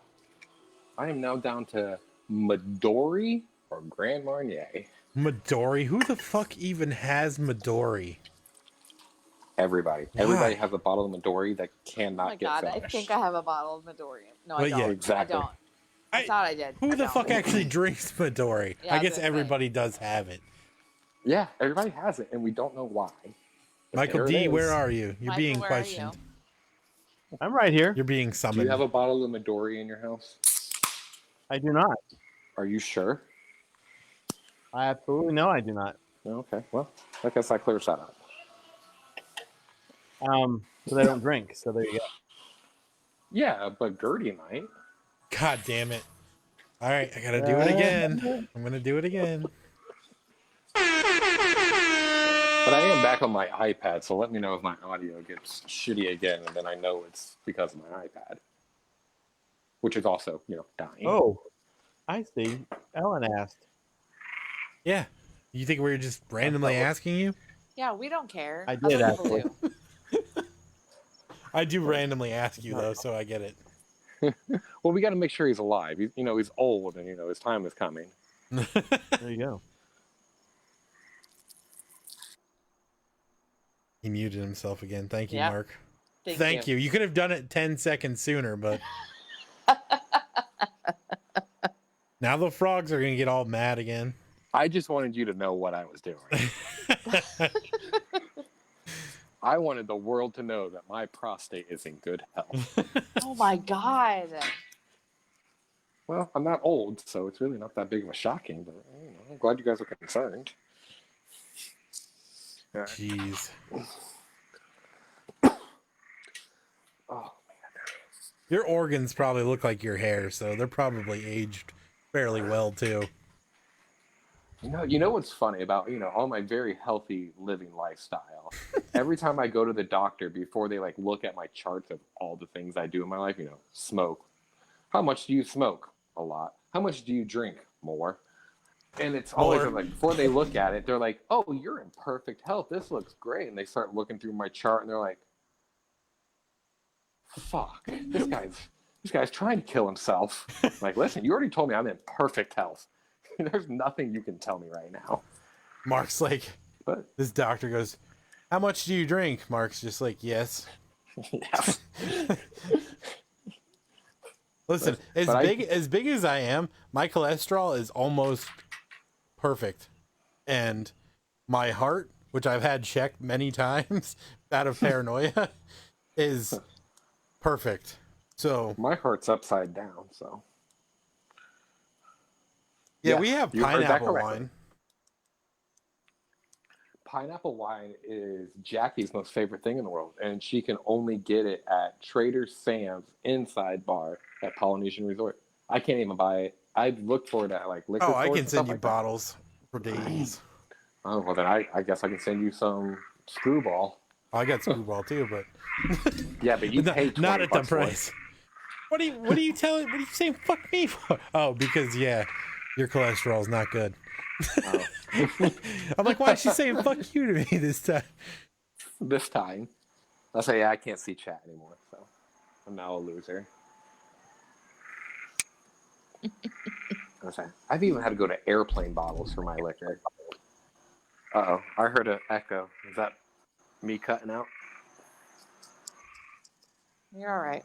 I am now down to Midori or Grand Marnier. Midori? Who the fuck even has Midori? Everybody. Why? Everybody has a bottle of Midori that Oh cannot my get god, finished. I think I have a bottle of Midori. No, Well, I don't. yeah, exactly. I don't. I thought I did. Who I the don't. fuck actually drinks Midori? Yeah, I I was guess gonna say. everybody does have it. Yeah, everybody has it, and we don't know why. But Michael there it D, is. where are you? You're Michael, being where are you? questioned. I'm right here. You're being Do summoned. you have a bottle of Midori in your house? I do not. Are you sure? I absolutely know I do not. Okay, well, I guess that clears that up. So they don't drink. So there you go. Yeah, but Gertie might. God damn it. All right, I gotta do it again. I'm gonna do it again. But I am back on my iPad, so let me know if my audio gets shitty again, and then I know it's because of my iPad, which is also, dying. Oh, I see. Ellen asked. Yeah. You think we were just randomly asking you? Yeah, we don't care. I did, Other people actually. do. I do randomly ask you though, so I get it. Well, we got to make sure he's alive. He's old, and his time is coming. There you go. He muted himself again. Thank you, Yep. Mark. Thank you. You could have done it 10 seconds sooner, but now the frogs are going to get all mad again. I just wanted you to know what I was doing. I wanted the world to know that my prostate is in good health. Oh my god. Well, I'm not old, so it's really not that big of a shocking, but I'm glad you guys are concerned. Yeah. Jeez. Oh, Your organs probably look like your hair, so they're probably aged fairly well too. you know what's funny about all my very healthy living lifestyle? Every time I go to the doctor, before they look at my charts of all the things I do in my life, smoke. How much do you smoke? A lot. How much do you drink? More. And it's always More. before they look at it, they're like, "Oh, you're in perfect health. This looks great." And they start looking through my chart, and they're like, "Fuck, this guy's trying to kill himself." I'm like, listen, you already told me I'm in perfect health. There's nothing you can tell me right now. Mark's like, But this doctor goes, "How much do you drink?" Mark's just like, "Yes." yeah. Listen, But as big as I am, my cholesterol is almost perfect. And my heart, which I've had checked many times out of paranoia, is perfect. So My heart's upside down, so. yeah, Yeah, we have you heard that pineapple correctly. wine. Pineapple wine is Jackie's most favorite thing in the world, and she can only get it at Trader Sam's inside bar at Polynesian Resort. I can't even buy it. I looked for it at liquor Oh, stores I and can stuff send you like that. bottles for days. Oh, well then I guess I can send you some Screwball. I got Screwball too, but Yeah, but you not, paid not at the $20 for it. price. What are you saying fuck me for? Oh, because yeah, your cholesterol's not good. Oh. I'm like, why is she saying fuck you to me this time? This time. I'll say, I can't see chat anymore, so I'm now a loser. I've even had to go to airplane bottles for my liquor. Uh-oh, I heard an echo. Is that me cutting out? You're all right.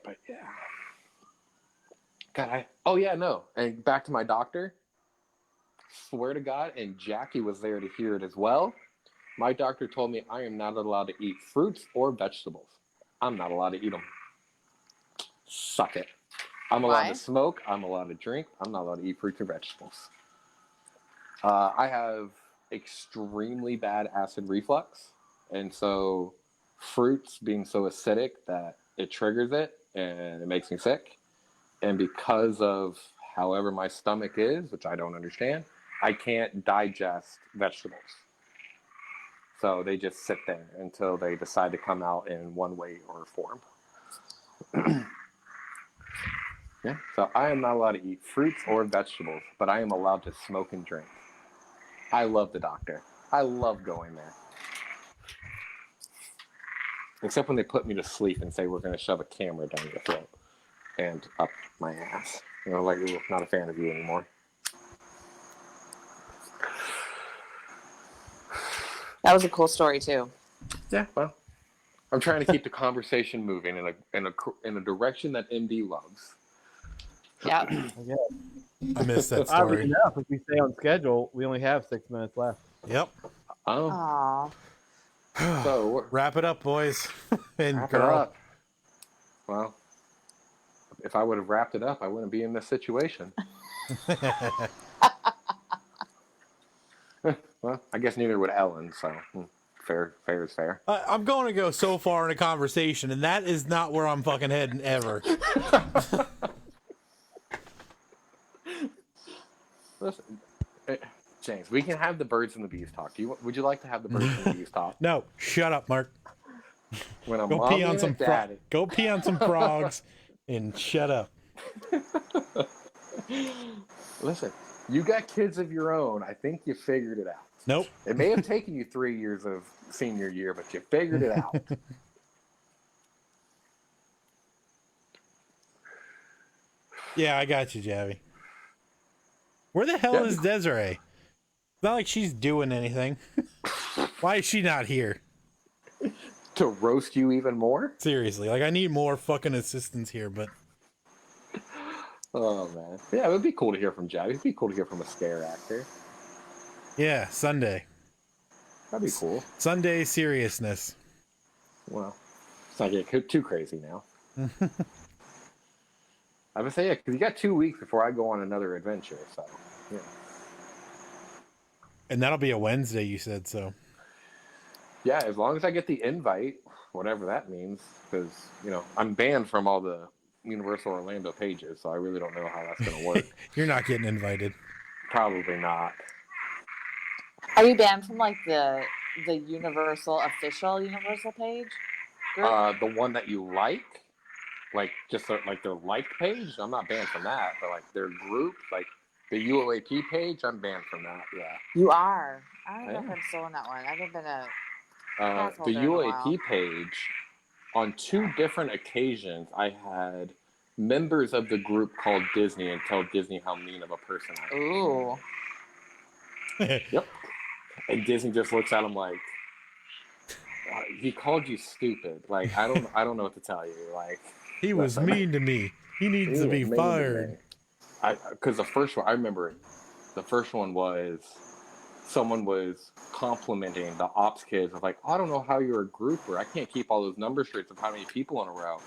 But yeah. God, no. And back to my doctor. Swear to God, and Jackie was there to hear it as well. My doctor told me I am not allowed to eat fruits or vegetables. I'm not allowed to eat them. Suck it. I'm allowed Why? to smoke. I'm allowed to drink. I'm not allowed to eat fruits or vegetables. I have extremely bad acid reflux. And so fruits being so acidic that it triggers it and it makes me sick. And because of however my stomach is, which I don't understand, I can't digest vegetables. So they just sit there until they decide to come out in one way or form. Yeah, so I am not allowed to eat fruits or vegetables, but I am allowed to smoke and drink. I love the doctor. I love going there. Except when they put me to sleep and say we're going to shove a camera down your throat and up my ass. Like, ooh, not a fan of you anymore. That was a cool story too. Yeah, well, I'm trying to keep the conversation moving in a direction that MD loves. Yeah. I missed that Oddly story. enough, if we stay on schedule, we only have 6 minutes left. Yep. Oh, Aw. so Wrap it up, boys and wrap it girl. up. Well, if I would have wrapped it up, I wouldn't be in this situation. Well, I guess neither would Ellen, so fair is fair. I'm going to go so far in a conversation, and that is not where I'm fucking heading ever. Listen, James, we can have the birds and the bees talk. Would you like to have the birds and the bees talk? No, shut up, Mark. When I'm Go pee on some daddy. go pee on some frogs and shut up. Listen, you got kids of your own. I think you figured it out. Nope. It may have taken you 3 years of senior year, but you figured it out. Yeah, I got you, Javi. Where the hell is Desiree? It's not like she's doing anything. Why is she not here? To roast you even more? Seriously, like I need more fucking assistance here, but Oh, man. Yeah, it would be cool to hear from Javi. It'd be cool to hear from a scare actor. yeah, Sunday. That'd be cool. Sunday seriousness. Well, it's not getting too crazy now. I would say, yeah, because you got 2 weeks before I go on another adventure, so, yeah. And that'll be a Wednesday, you said, so. Yeah, as long as I get the invite, whatever that means, because, I'm banned from all the Universal Orlando pages, so I really don't know how that's going to work. You're not getting invited. Probably not. Are you banned from like the Universal official Universal page? Group? The one that you like just like their liked page, I'm not banned from that, but like their group, like the UOAP page, I'm banned from that, yeah. You are. I don't know if Yeah. I'm still on that one. I haven't been a The Asshole during a while. UAP page, on 2 different occasions, I had members of the group call Disney and tell Disney how mean of a person I am. ooh. Yep. And Disney just looks at him like, he called you stupid. Like, I don't know what to tell you. Like, He was mean to me. He needs to be fired. Because the first one, I remember, the first one was someone was complimenting the ops kids of like, I don't know how you're a grouper. I can't keep all those number straight of how many people in a row.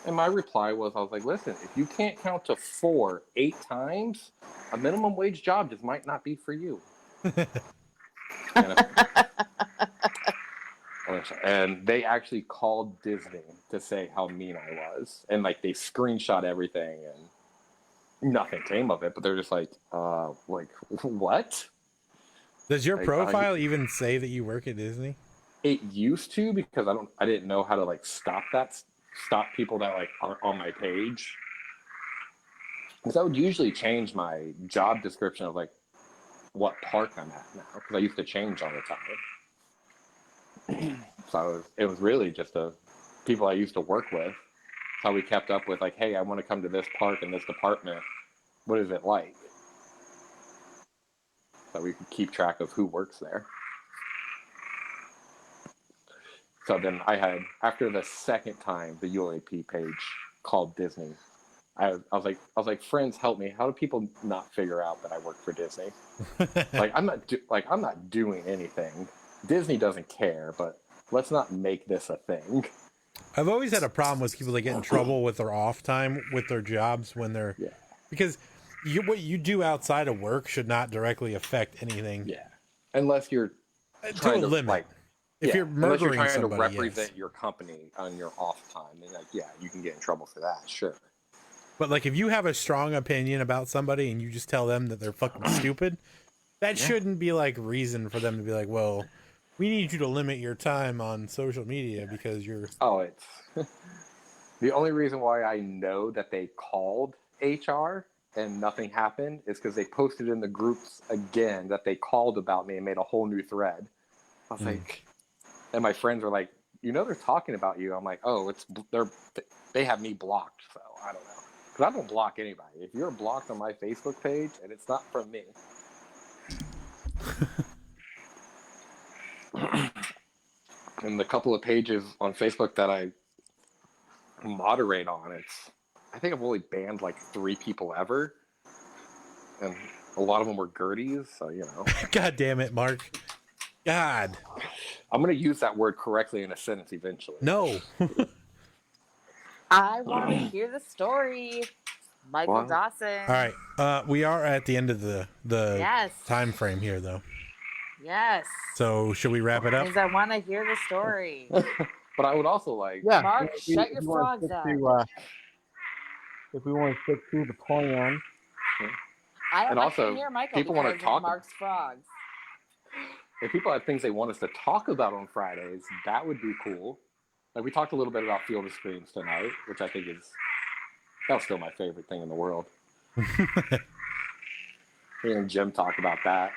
And my reply was, I was like, listen, if you can't count to 4 8 times, a minimum wage job just might not be for you. And they actually called Disney to say how mean I was. And like they screenshot everything and nothing came of it, but they're just like what? Does your Like, profile even say that you work at Disney? It used to, because I didn't know how to like stop people that like aren't on my page. Because I would usually change my job description of like what park I'm at now, because I used to change all the time. So it was really just the people I used to work with. How we kept up with like, hey, I want to come to this park in this department. What is it like? So we could keep track of who works there. So then I had, after the second time the UAP page called Disney, I was like, friends, help me. How do people not figure out that I work for Disney? Like I'm not doing anything. Disney doesn't care, but let's not make this a thing. I've always had a problem with people that get in trouble with their off time with their jobs when they're because what you do outside of work should not directly affect anything. Yeah, unless you're to a limit. Like, if you're unless you're murdering trying somebody, to represent your company on your off time, then like you can get in trouble for that. Sure. But like if you have a strong opinion about somebody and you just tell them that they're fucking stupid, that shouldn't be like reason for them to be like, well, we need you to limit your time on social media because you're. Oh, it's the only reason why I know that they called HR and nothing happened is because they posted in the groups again that they called about me and made a whole new thread. I was like, and my friends were like, they're talking about you. I'm like, oh, they have me blocked, so I don't know. Because I don't block anybody. If you're blocked on my Facebook page and it's not from me. And the couple of pages on Facebook that I moderate on, I think I've only banned like 3 people ever. And a lot of them were Gerties, so God damn it, Mark. God. I'm going to use that word correctly in a sentence eventually. No. I want to hear the story. Michael Dawson. All right. We are at the end of the Yes. time frame here, though. Yes. So should we wrap it up? Because I want to hear the story. But I would also like... Yeah. Mark, if shut if your we wanna frogs stick up. to, if we want to stick to the plan, I don't And I also, can't hear Michael people wanna because talk- of Mark's frogs. If people have things they want us to talk about on Fridays, that would be cool. Like we talked a little bit about Field of Screams tonight, which I think that was still my favorite thing in the world. Hearing Jim talk about that.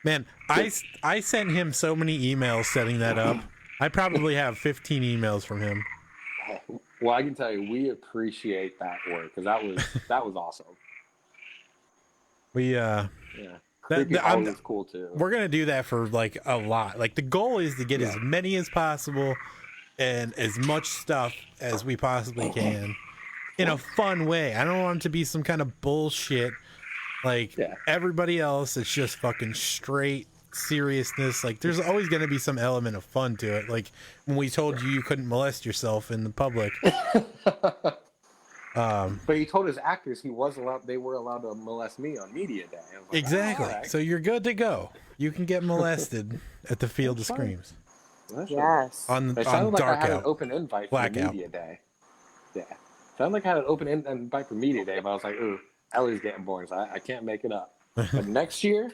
Man, I sent him so many emails setting that up. I probably have 15 emails from him. Well, I can tell you, we appreciate that work because that was awesome. We Yeah, Creepy Holly was cool too. We're gonna do that for like a lot. Like the goal is to get as Yeah. many as possible and as much stuff as we possibly can in a fun way. I don't want it to be some kind of bullshit like Yeah. everybody else. It's just fucking straight seriousness. Like there's always gonna be some element of fun to it. Like when we told you couldn't molest yourself in the public. But he told his actors they were allowed to molest me on media day. I was like, Exactly. "Oh, all right." So you're good to go. You can get molested at the Field of That's fine. Screams That's right. Yes. on It sounded like I Dark had an Out. open invite for Blackout. media day. Yeah, sounded like I had an open invite for media day, but I was like, "Ooh, Ellie's getting boring, so I can't make it up." But next year,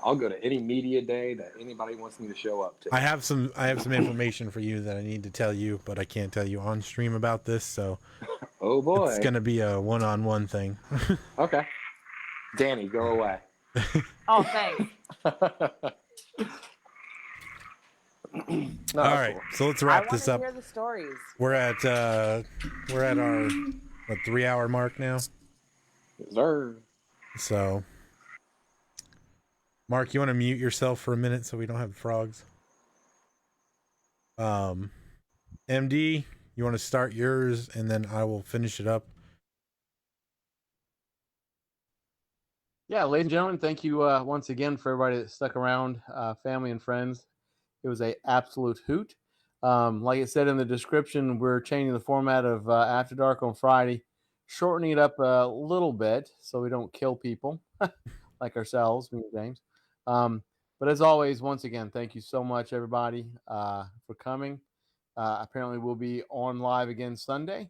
I'll go to any media day that anybody wants me to show up to. I have some information for you that I need to tell you, but I can't tell you on stream about this, so Oh boy, it's gonna be a one-on-one thing. okay. Danny, go away. Oh, thanks. No, All that's right, cool. so let's I wrap want this to up. hear the stories. We're at our 3-hour mark now. Yes, sir. So, Mark, you want to mute yourself for a minute so we don't have frogs? MD, you want to start yours and then I will finish it up. Yeah, ladies and gentlemen, thank you once again for everybody that stuck around, family and friends. It was a absolute hoot. Like it said in the description, we're changing the format of After Dark on Friday, shortening it up a little bit so we don't kill people like ourselves, me and James. But as always, once again, thank you so much, everybody, for coming. Apparently, we'll be on live again Sunday,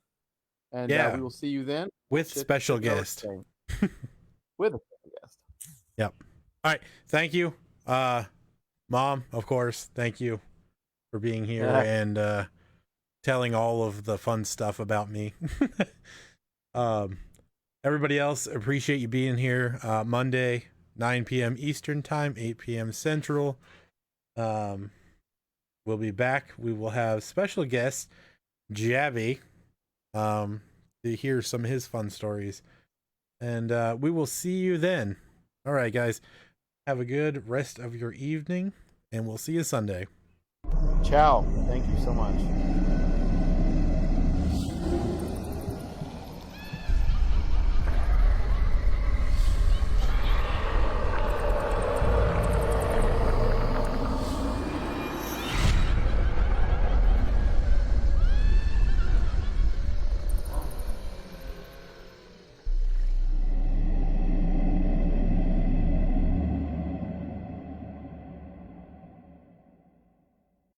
and Yeah. we will see you then With special guest. With a special guest. Yep. All right. Thank you. Mom, of course. Thank you for being here and telling all of the fun stuff about me. Everybody else, appreciate you being here. Monday, 9 p.m. Eastern time, 8 p.m. Central. We'll be back. We will have special guest Jabby to hear some of his fun stories. And we will see you then. All right, guys. Have a good rest of your evening, and we'll see you Sunday. Ciao. Thank you so much.